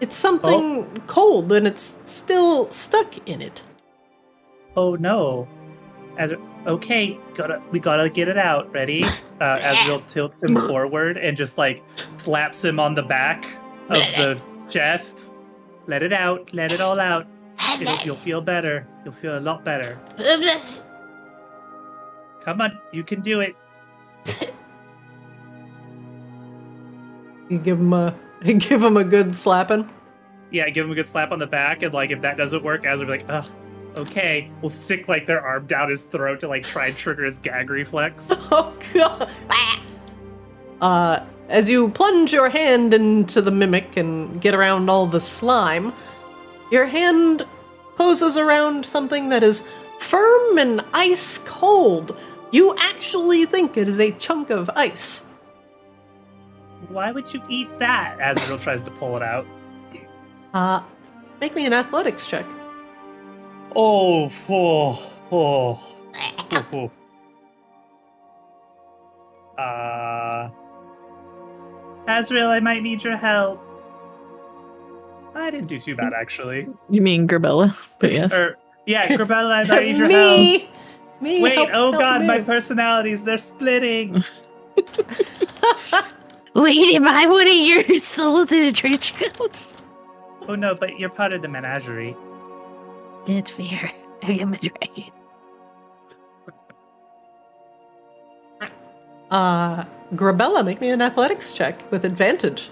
It's something cold and it's still stuck in it. Oh no. Okay, we gotta get it out. Ready? Azrael tilts him forward and just like slaps him on the back of the chest. Let it out. Let it all out. You'll feel better. You'll feel a lot better. Come on, you can do it. You give him a good slapping. Yeah, give him a good slap on the back, and like if that doesn't work, Azrael will be like, ugh, okay. We'll stick like their arm down his throat to like try and trigger his gag reflex. Oh god. As you plunge your hand into the mimic and get around all the slime, your hand closes around something that is firm and ice cold. You actually think it is a chunk of ice. Why would you eat that? Azrael tries to pull it out. Make me an athletics check. Oh. Azrael, I might need your help. I didn't do too bad, actually. You mean Grabella? But yes. Yeah, Grabella, I might need your help. Me. Wait, help God, me. my personalities, they're splitting. Wait, am I one of your souls in a trench coat? Oh no, but you're part of the menagerie. That's fair. I am a dragon. Grabella, make me an athletics check with advantage.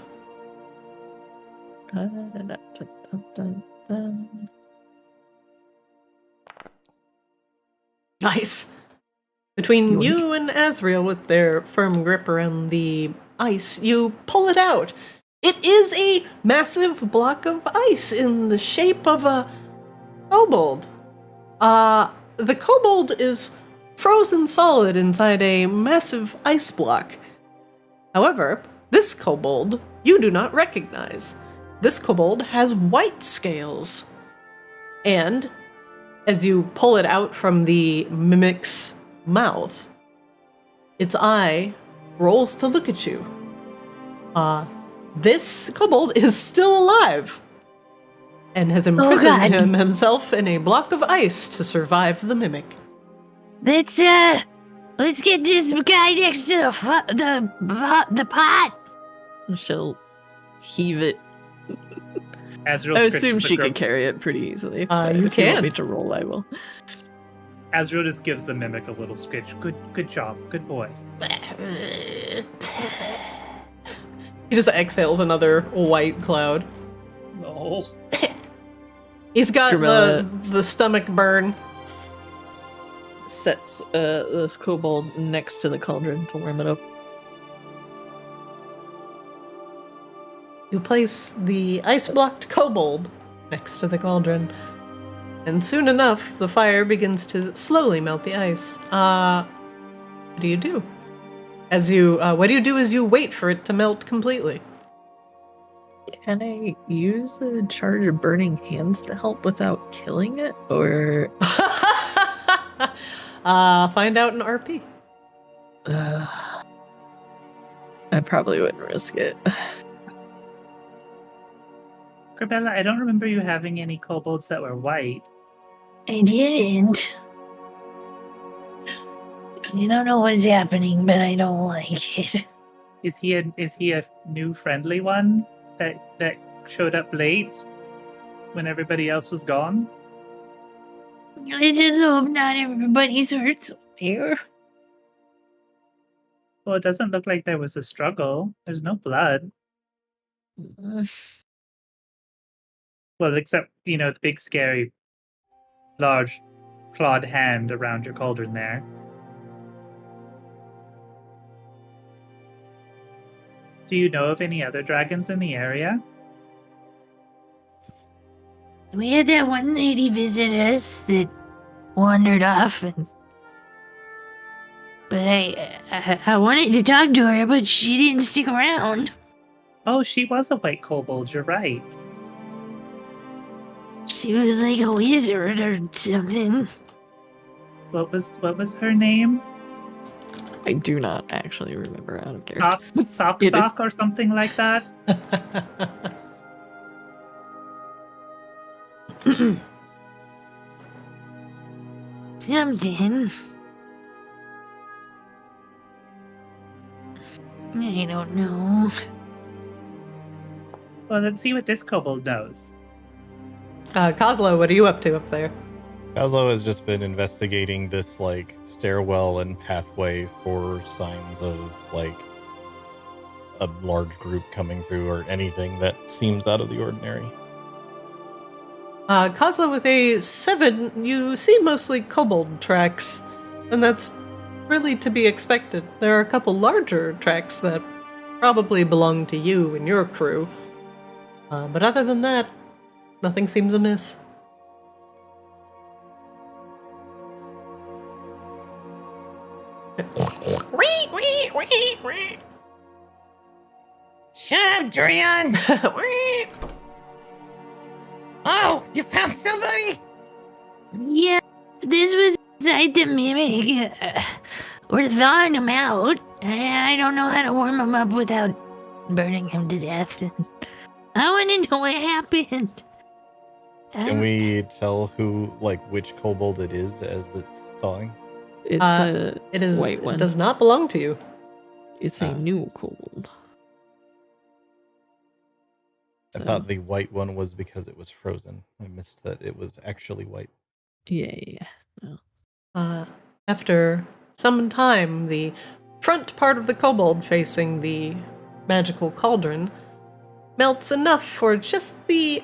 Nice. Between you and Azrael, with their firm grip around the ice, you pull it out. It is a massive block of ice in the shape of a kobold. The kobold is frozen solid inside a massive ice block. However, this kobold you do not recognize. This kobold has white scales. And as you pull it out from the mimic's mouth, its eye rolls to look at you. This kobold is still alive and has imprisoned himself in a block of ice to survive the mimic. Let's get this guy next to the pot. She'll heave it. Azrael I scritches assume the she grip. could carry it pretty easily. You If you can. want me to roll, I will. Azrael just gives the mimic a little scritch. Good job. Good boy. He just exhales another white cloud. No. He's got Grabella. the stomach burn. Sets this kobold next to the cauldron to warm it up. You place the ice-blocked kobold next to the cauldron. And soon enough, the fire begins to slowly melt the ice. What do you do? What do you do as you wait for it to melt completely? Can I use a charge of burning hands to help without killing it, or Find out in RP. I probably wouldn't risk it. Corbella, I don't remember you having any kobolds that were white. I didn't. You don't know what's happening, but I don't like it. Is he a new friendly one that showed up late when everybody else was gone? I just hope not everybody's hurt here. Well, it doesn't look like there was a struggle. There's no blood. Well, except, the big scary large clawed hand around your cauldron there. Do you know of any other dragons in the area? We had that one lady visit us that wandered off, but I wanted to talk to her, but she didn't stick around. Oh, she was a white kobold, you're right. She was like a wizard or something. What was her name? I do not actually remember out of character. Sock or something like that? Something. I don't know. Well, let's see what this kobold knows. Kozlo, what are you up to up there? Kozlo has just been investigating this stairwell and pathway for signs of a large group coming through or anything that seems out of the ordinary. Kozlo, with a 7, you see mostly kobold tracks, and that's really to be expected. There are a couple larger tracks that probably belong to you and your crew, but other than that, nothing seems amiss. Shut up, Durian! Oh, you found somebody? Yeah, this was inside the mimic. We're thawing him out. I don't know how to warm him up without burning him to death. I want to know what happened. Can we tell which kobold it is as it's thawing? It's a It is white one. It does not belong to you. It's a new kobold. I thought the white one was because it was frozen. I missed that it was actually white. Yeah. No. After some time, the front part of the kobold facing the magical cauldron melts enough for just the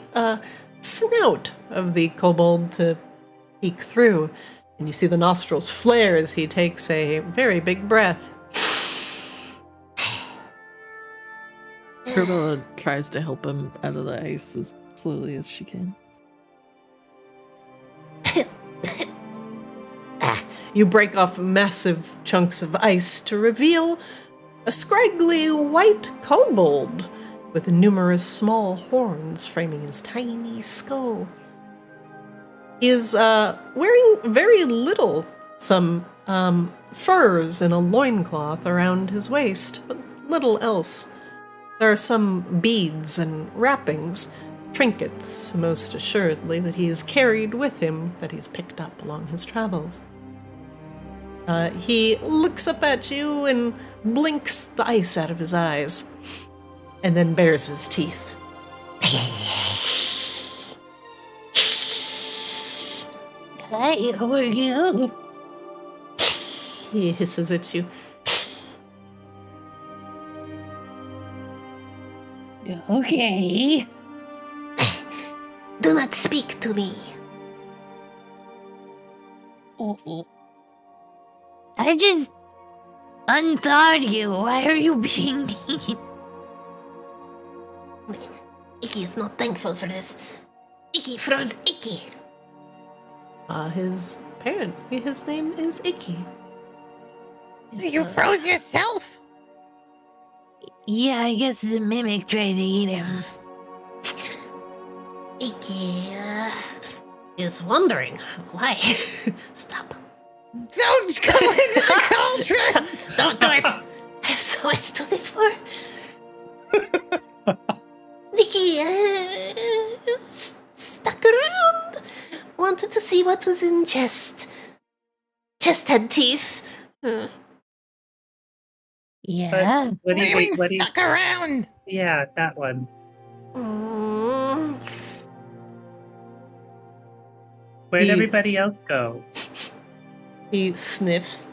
snout of the kobold to peek through, and you see the nostrils flare as he takes a very big breath. Corbella tries to help him out of the ice as slowly as she can. You break off massive chunks of ice to reveal a scraggly white kobold with numerous small horns framing his tiny skull. He is wearing very little, some furs and a loincloth around his waist, but little else. There are some beads and wrappings, trinkets, most assuredly, that he has carried with him, that he's picked up along his travels. He looks up at you and blinks the ice out of his eyes, and then bares his teeth. Hi, how are you? He hisses at you. Okay. Do not speak to me. I just unthawed you. Why are you being mean? Icky is not thankful for this. Icky throws icky. Apparently his name is Icky. You froze yourself? Yeah, I guess the mimic tried to eat him. Icky is wondering why. Stop. Don't go into the cauldron! Don't do it. I have so much to live for. Nikki stuck around. Wanted to see what was in chest. Chest had teeth. Yeah. What do you mean what do you- stuck around? Yeah, that one. Mm, Where'd He- everybody else go? He sniffs.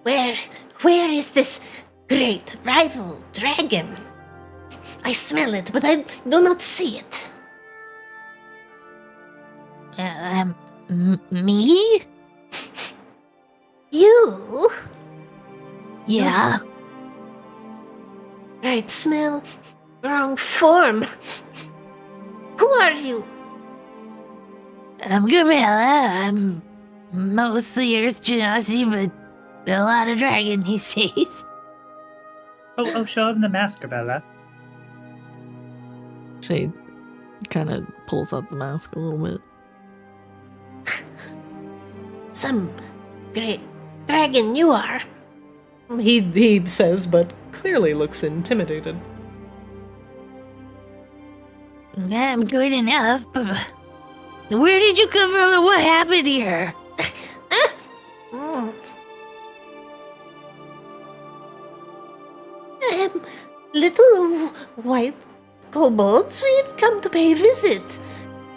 where is this great rival dragon? I smell it, but I do not see it. Me? You? Yeah. Right smell, wrong form. Who are you? I'm Gorilla. I'm mostly Earth Genasi, but a lot of dragon these days. Oh, show him the mask, Bella. She kind of pulls out the mask a little bit. Some great dragon you are. He says, but clearly looks intimidated. I'm good enough, but where did you come from and what happened here? Mm. Little white kobolds, we've come to pay a visit.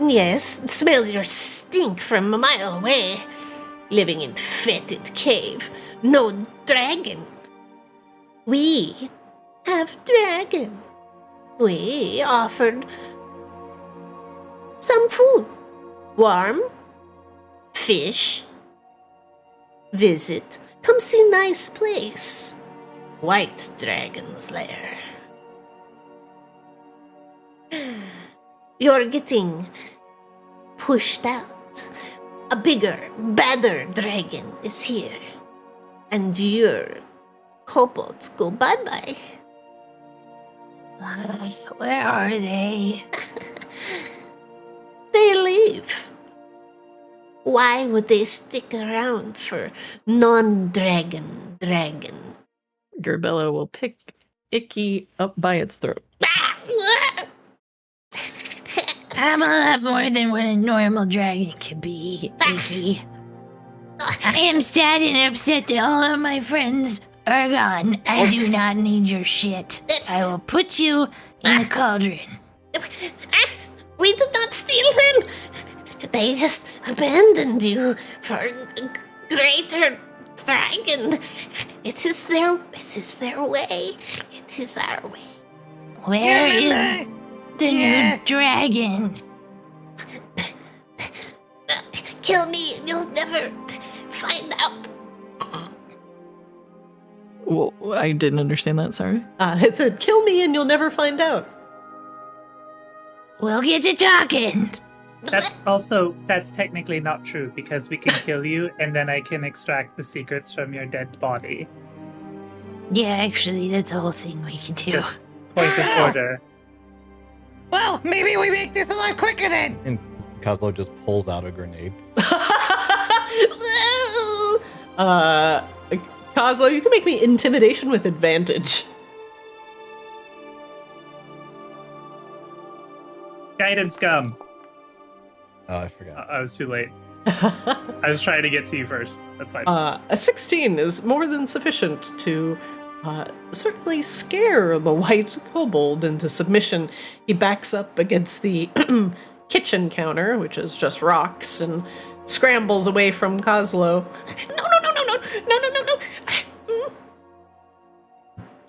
Yes, smell your stink from a mile away. Living in fetid cave, no dragon. We have dragon. We offered some food. Warm, fish, visit. Come see nice place. White dragon's lair. You're getting pushed out. A bigger, badder dragon is here. And your kobolds go bye-bye. Where are they? They leave. Why would they stick around for non-dragon dragon? Gerbella will pick Icky up by its throat. I'm a lot more than what a normal dragon could be, Icky. I am sad and upset that all of my friends are gone. I do not need your shit. I will put you in the cauldron. We did not steal them. They just abandoned you for a greater dragon. It is their way. It is our way. Where is Remember? the Yeah. new dragon? Kill me, you'll never find out. Well, I didn't understand that, sorry. It said, kill me and you'll never find out. We'll get to talking. That's technically not true because we can kill you and then I can extract the secrets from your dead body. Yeah, actually, that's the whole thing we can do. Just point of order. Well, maybe we make this a lot quicker then. And Kozlo just pulls out a grenade. Kozlo, you can make me intimidation with advantage. Guidance gum. Oh, I forgot. I was too late. I was trying to get to you first. That's fine. A 16 is more than sufficient to certainly scare the white kobold into submission. He backs up against the kitchen counter, which is just rocks, and scrambles away from Kozlo. No.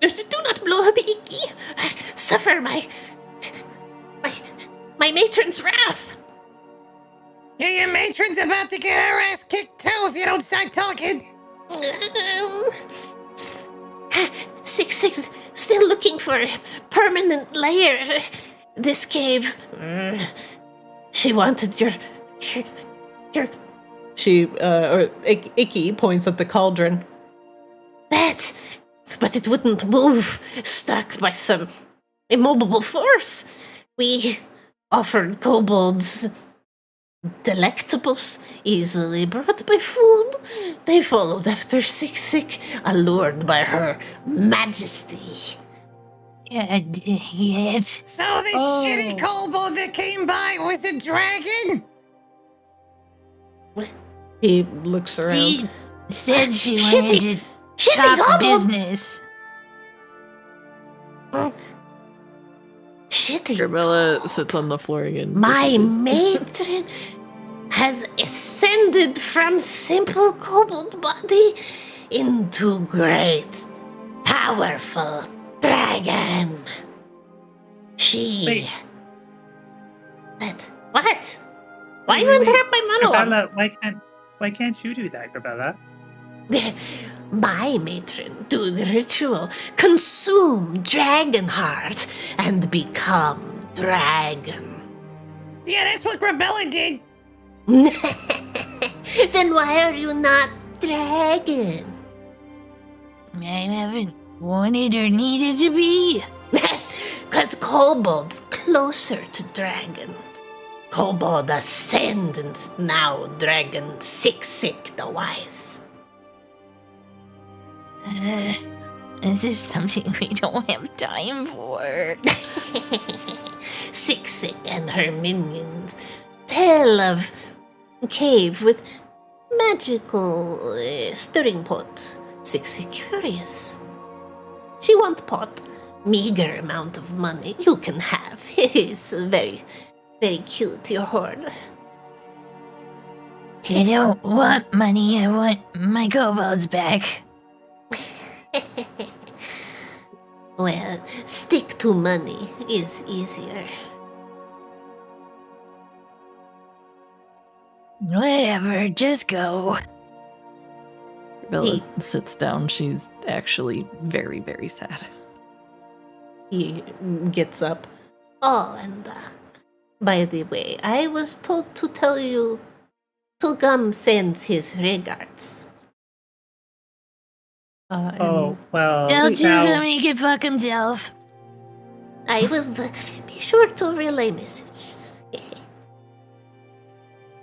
Do not blow up Icky. Suffer my matron's wrath. Yeah, your matron's about to get her ass kicked too if you don't start talking. 6 still looking for a permanent lair. This cave. She wanted your Icky points at the cauldron. But it wouldn't move, stuck by some immovable force. We offered kobolds delectables, easily brought by food. They followed after Sick, allured by her majesty. Yes. So this shitty kobold that came by was a dragon? He looks around. She said she Shitty- wanted to shitty talk kobold. business. Shitty. Garbella sits on the floor again. My matron has ascended from simple kobold body into great, powerful dragon. She. Wait. What? Why you interrupt my monologue? Garbella, why can't you do that, Garbella? My matron do the ritual, consume dragon heart, and become dragon. Yeah, that's what Rebella did. Then why are you not dragon? I haven't wanted or needed to be. Cause kobold's closer to dragon. Kobold ascendant, now dragon sick the wise. This is something we don't have time for. Sick and her minions tell of cave with magical stirring pot. Sick curious. She want pot. Meager amount of money you can have. It's very, very cute, your hoard. I don't want money, I want my kobolds back. Well, stick to money is easier. Whatever, just go. Garbella sits down. She's actually very, very sad. He gets up. Oh, and by the way, I was told to tell you Tugam sends his regards. Oh, well, Tell now, Tugam he can fuck himself. I will be sure to relay message.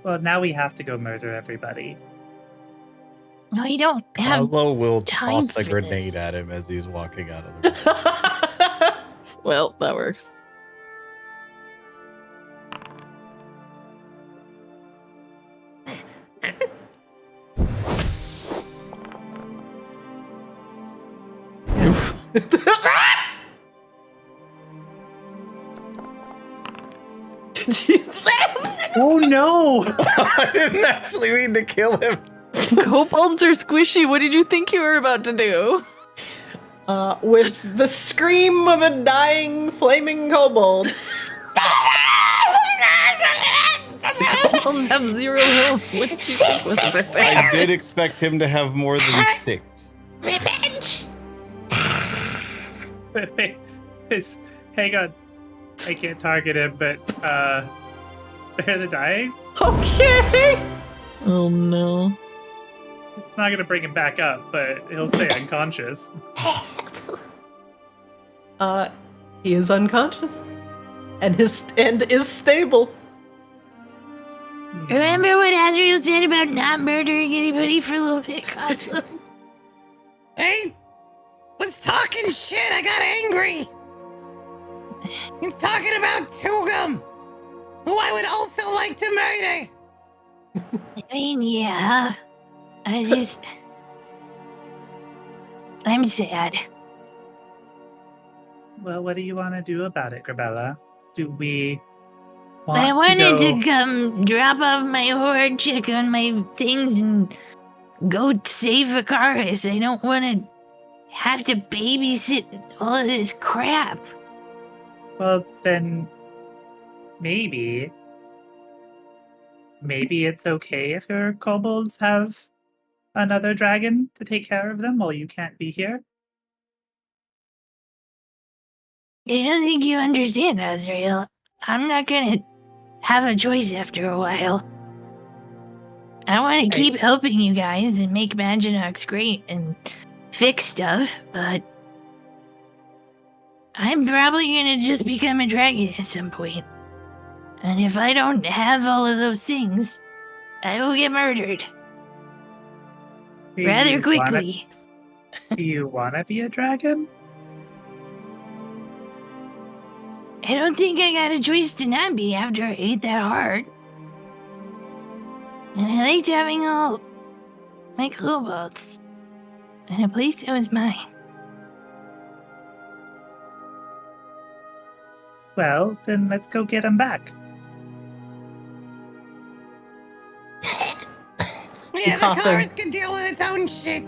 well, now we have to go murder everybody. No, you don't have. Oslo will time toss the for grenade this. at him as he's walking out of the room. Well, that works. Jesus. Oh no! I didn't actually mean to kill him. Kobolds are squishy. What did you think you were about to do? With the scream of a dying flaming kobold, Kobolds have 0 health. What did you think was about to I did expect him to have more than 6. Revenge! Wait, hang on. I can't target him, but spare the dying? okay. Oh no. It's not gonna bring him back up, but he'll stay unconscious. He is unconscious, and is stable. Remember what Azrael said about not murdering anybody for a little bit, Katsu? I was talking shit. I got angry. He's talking about Tugam, who I would also like to murder. I mean, yeah. I'm sad. Well, what do you want to do about it, Garbella? Do we want I wanted to, to come drop off my horde, check on my things, and go save Icarus. I don't want to have to babysit all of this crap. Well, then maybe it's okay if your kobolds have another dragon to take care of them while you can't be here. I don't think you understand, Azrael. I'm not gonna have a choice after a while. I want to keep helping you guys and make Maginox great and fix stuff, but I'm probably going to just become a dragon at some point. And if I don't have all of those things, I will get murdered. Rather quickly. Do you want to be a dragon? I don't think I got a choice to not be after I ate that heart. And I liked having all my kobolds in a place that was mine. Well, then let's go get him back. Yeah, the cars can deal with its own shit.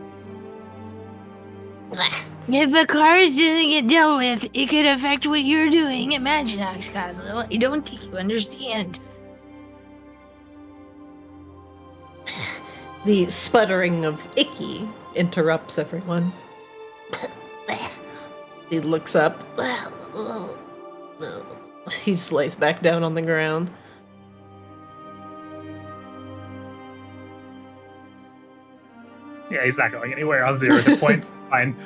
If a cars doesn't get dealt with, it could affect what you're doing at Maginox, Coslo. I don't think you understand. The sputtering of Icky interrupts everyone. He looks up. He just lays back down on the ground. Yeah, he's not going anywhere. I'll 0 the points. Fine.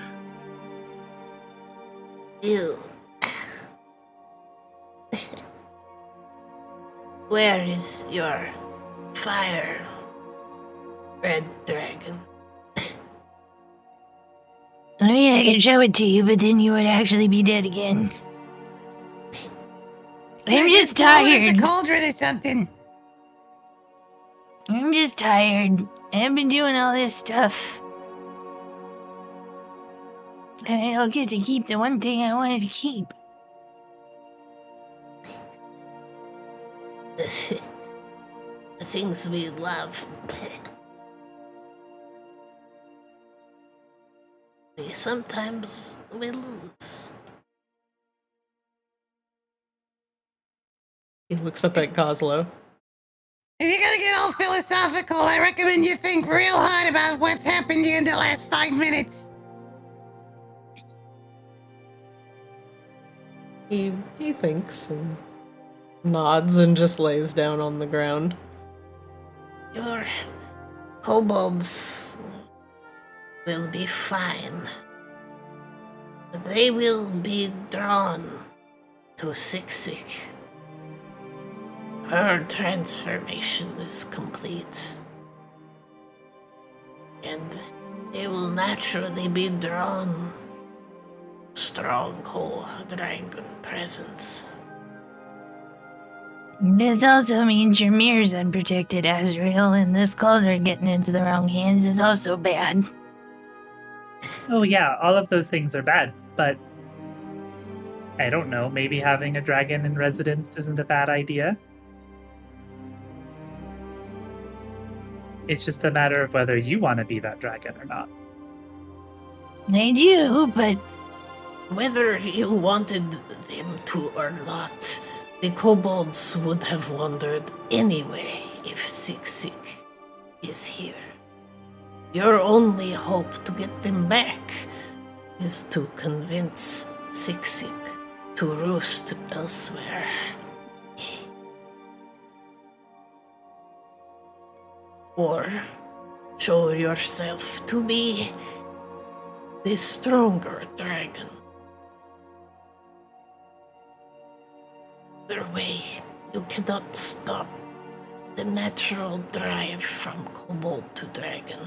Ew. Where is your fire, red dragon? I mean, I could show it to you, but then you would actually be dead again. I'm just tired. The cauldron or something. I'm just tired. I've been doing all this stuff. And I don't get to keep the one thing I wanted to keep. The things we love. Sometimes we lose. He looks up at Coslo. If you're gonna get all philosophical, I recommend you think real hard about what's happened to you in the last 5 minutes. He thinks and nods and just lays down on the ground. Your kobolds will be fine. But they will be drawn to Siksik. Her transformation is complete. And they will naturally be drawn to strong dragon presence. This also means your mirror's unprotected, Azrael, and this cauldron getting into the wrong hands is also bad. Oh yeah, all of those things are bad, but I don't know, maybe having a dragon in residence isn't a bad idea. It's just a matter of whether you want to be that dragon or not. I do, but whether you wanted them to or not, the kobolds would have wandered anyway if Siksik is here. Your only hope to get them back is to convince Siksik to roost elsewhere. Or show yourself to be the stronger dragon. Either way, you cannot stop the natural drive from kobold to dragon.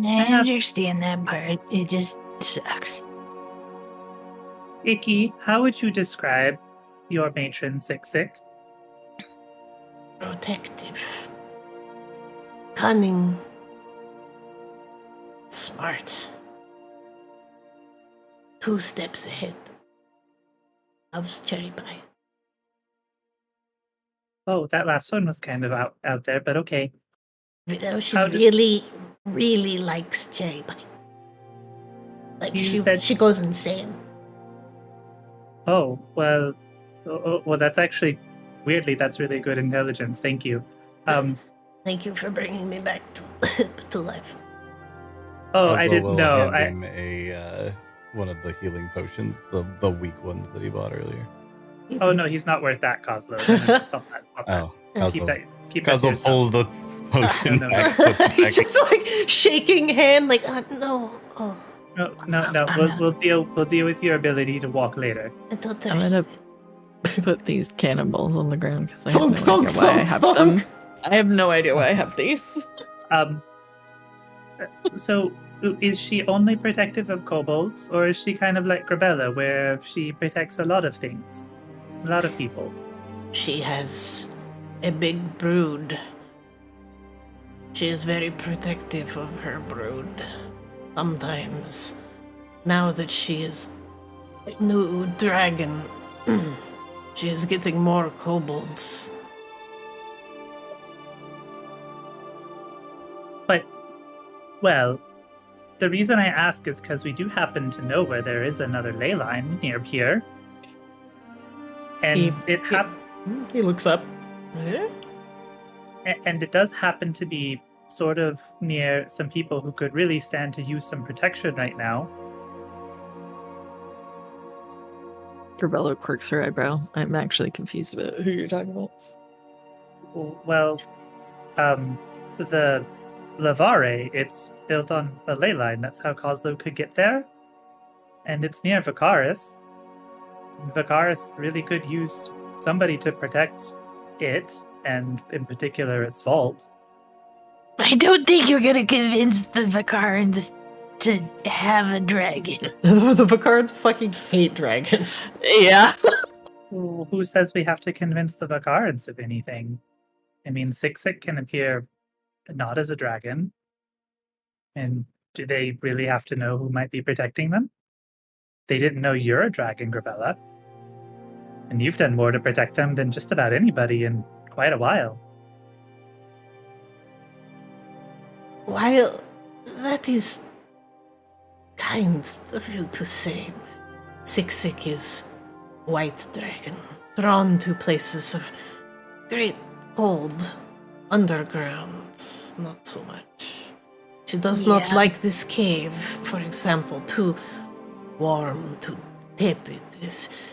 I understand that part. It just sucks. Icky, how would you describe your matron Siksik? Protective, cunning, smart. 2 steps ahead. Loves cherry pie. Oh, that last one was kind of out there, but okay. You know, she really likes cherry pie. Like she goes insane. Oh, well, that's actually, weirdly, that's really good intelligence. Thank you. Thank you for bringing me back to life. Oh, I didn't know. Hand him one of the healing potions, the weak ones that he bought earlier. Oh no, he's not worth that, Coslo. No, stop that. Stop that. Oh, Keep that. keep that to Guzzle yourself. pulls the potion No, no, back. no. puts it He's back. just like shaking hand, like, no, oh, No. I'm We'll deal with your ability to walk later. I don't I'm gonna understand. put these cannonballs on the ground because I Thunk, have no thunk, idea why I thunk, have thunk. them. I have no idea why I have these. So is she only protective of kobolds, or is she kind of like Grabella, where she protects a lot of things, a lot of people? She has a big brood. She is very protective of her brood. Sometimes, now that she is new dragon, she is getting more kobolds. But, well, the reason I ask is because we do happen to know where there is another ley line near here. And He looks up. Eh? and it does happen to be sort of near some people who could really stand to use some protection right now. Grabella quirks her eyebrow. I'm actually confused about who you're talking about. Well, the Lavare, it's built on a ley line. That's how Kozlo could get there. And it's near Vicaris. Vicaris really could use somebody to protect it, and in particular its vault. I don't think you're gonna convince the Vicarans to have a dragon. The Vicards fucking hate dragons. Yeah. Who says we have to convince the Vicarans of anything? I mean, Sixik can appear not as a dragon. And do they really have to know who might be protecting them? They didn't know you're a dragon, Grabella. And you've done more to protect them than just about anybody in quite a while. While that is kind of you to say, Sixik is white dragon, drawn to places of great cold, underground, not so much. She does not Yeah. like this cave, for example, too warm, too tepid.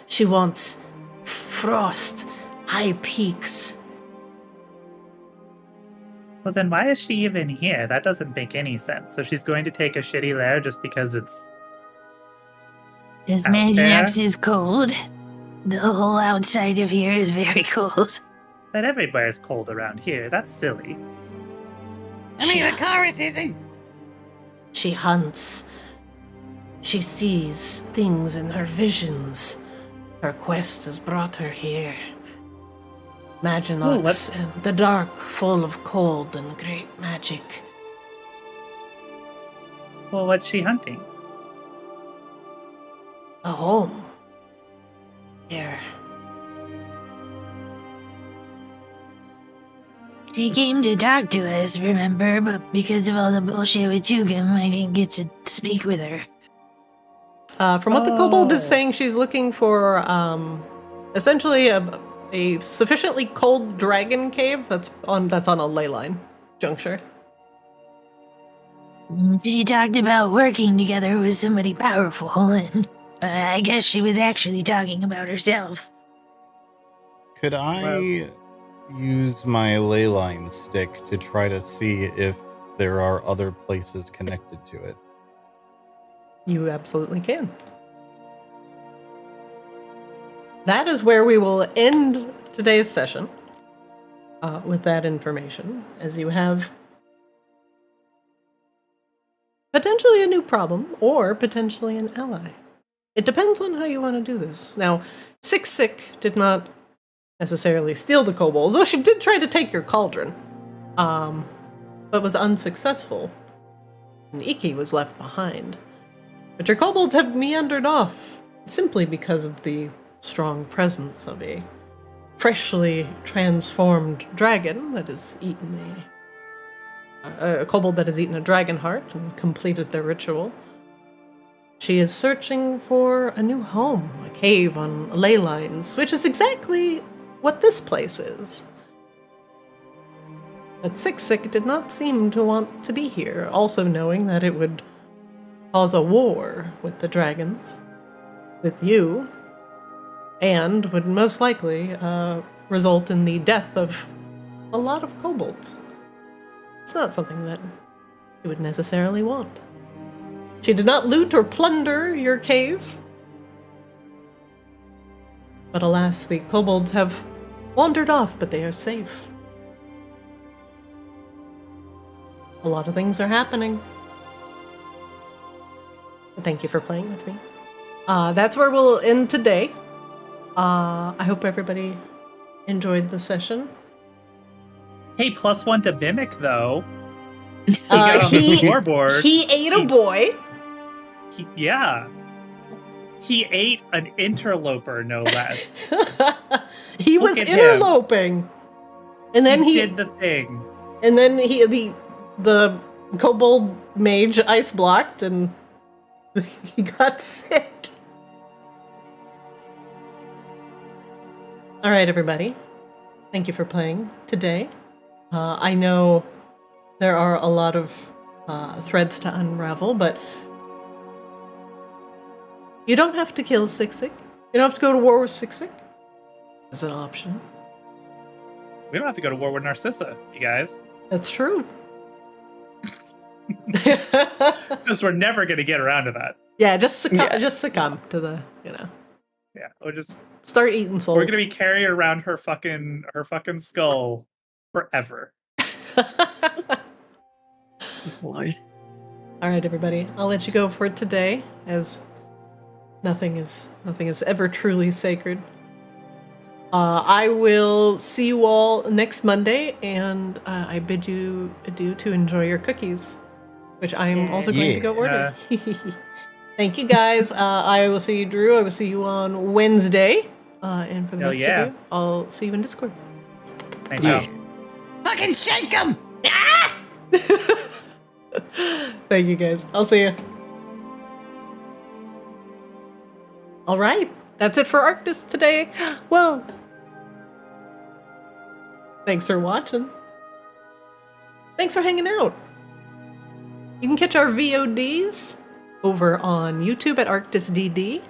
She wants frost, high peaks. Well, then why is she even here? That doesn't make any sense. So she's going to take a shitty lair just because it's... This Out Maginax there? is cold. The whole outside of here is very cold. But everywhere's cold around here. That's silly. I mean, Vicaris isn't. She hunts. She sees things in her visions. Her quest has brought her here. Maginox and the dark, full of cold and great magic. Well, what's she hunting? A home. Here. She came to talk to us, remember? But because of all the bullshit with Tugum, I didn't get to speak with her. From what the kobold is Oh. saying, she's looking for essentially a sufficiently cold dragon cave that's on a ley line juncture. She talked about working together with somebody powerful, and I guess she was actually talking about herself. Could I use my ley line stick to try to see if there are other places connected to it? You absolutely can. That is where we will end today's session with that information, as you have potentially a new problem or potentially an ally. It depends on how you want to do this. Now, Sixik did not necessarily steal the kobolds, though she did try to take your cauldron, but was unsuccessful, and Iki was left behind. But your kobolds have meandered off simply because of the strong presence of a freshly transformed dragon that has eaten a kobold that has eaten a dragon heart and completed their ritual. She is searching for a new home, a cave on ley lines, which is exactly what this place is. But Sixik did not seem to want to be here, also knowing that it would cause a war with the dragons, with you, and would most likely result in the death of a lot of kobolds. It's not something that you would necessarily want. She did not loot or plunder your cave. But alas, the kobolds have wandered off, but they are safe. A lot of things are happening. Thank you for playing with me. That's where we'll end today. I hope everybody enjoyed the session. Hey, +1 to Mimic, though. He got on the scoreboard. He ate a boy. Yeah. He ate an interloper, no less. He was at him. interloping. And then he did the thing. And then the kobold mage ice blocked and he got sick. All right, everybody. Thank you for playing today. I know there are a lot of threads to unravel, but you don't have to kill Sixik. You don't have to go to war with Sixik. As an option. We don't have to go to war with Narcissa, you guys. That's true. Because we're never going to get around to that. Yeah, just succumb to the, Yeah, we'll just start eating souls. We're going to be carrying around her fucking skull forever. Lord. All right, everybody. I'll let you go for today, as nothing is ever truly sacred. I will see you all next Monday, and I bid you adieu to enjoy your cookies, which I am also going to go order. Thank you, guys. I will see you, Drew. I will see you on Wednesday. And for the rest of you, I'll see you in Discord. Thank you. Fucking shake him! Thank you, guys. I'll see you. All right. That's it for Arctis today. Whoa. Thanks for watching. Thanks for hanging out. You can catch our VODs over on YouTube at ArctisDD.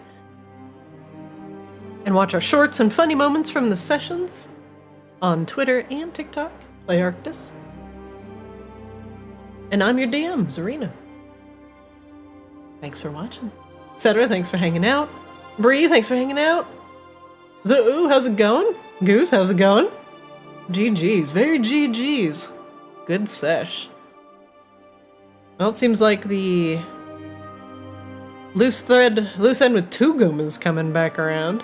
And watch our shorts and funny moments from the sessions on Twitter and TikTok. Play Arctis. And I'm your DM, Zarina. Thanks for watching. Cedra, thanks for hanging out. Bree, thanks for hanging out. The Ooh, how's it going? Goose, how's it going? GG's, very GG's. Good sesh. Well, it seems like the loose end with Tugum is coming back around.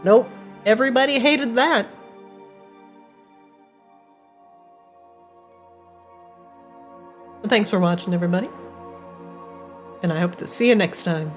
Nope, everybody hated that. But thanks for watching, everybody. And I hope to see you next time.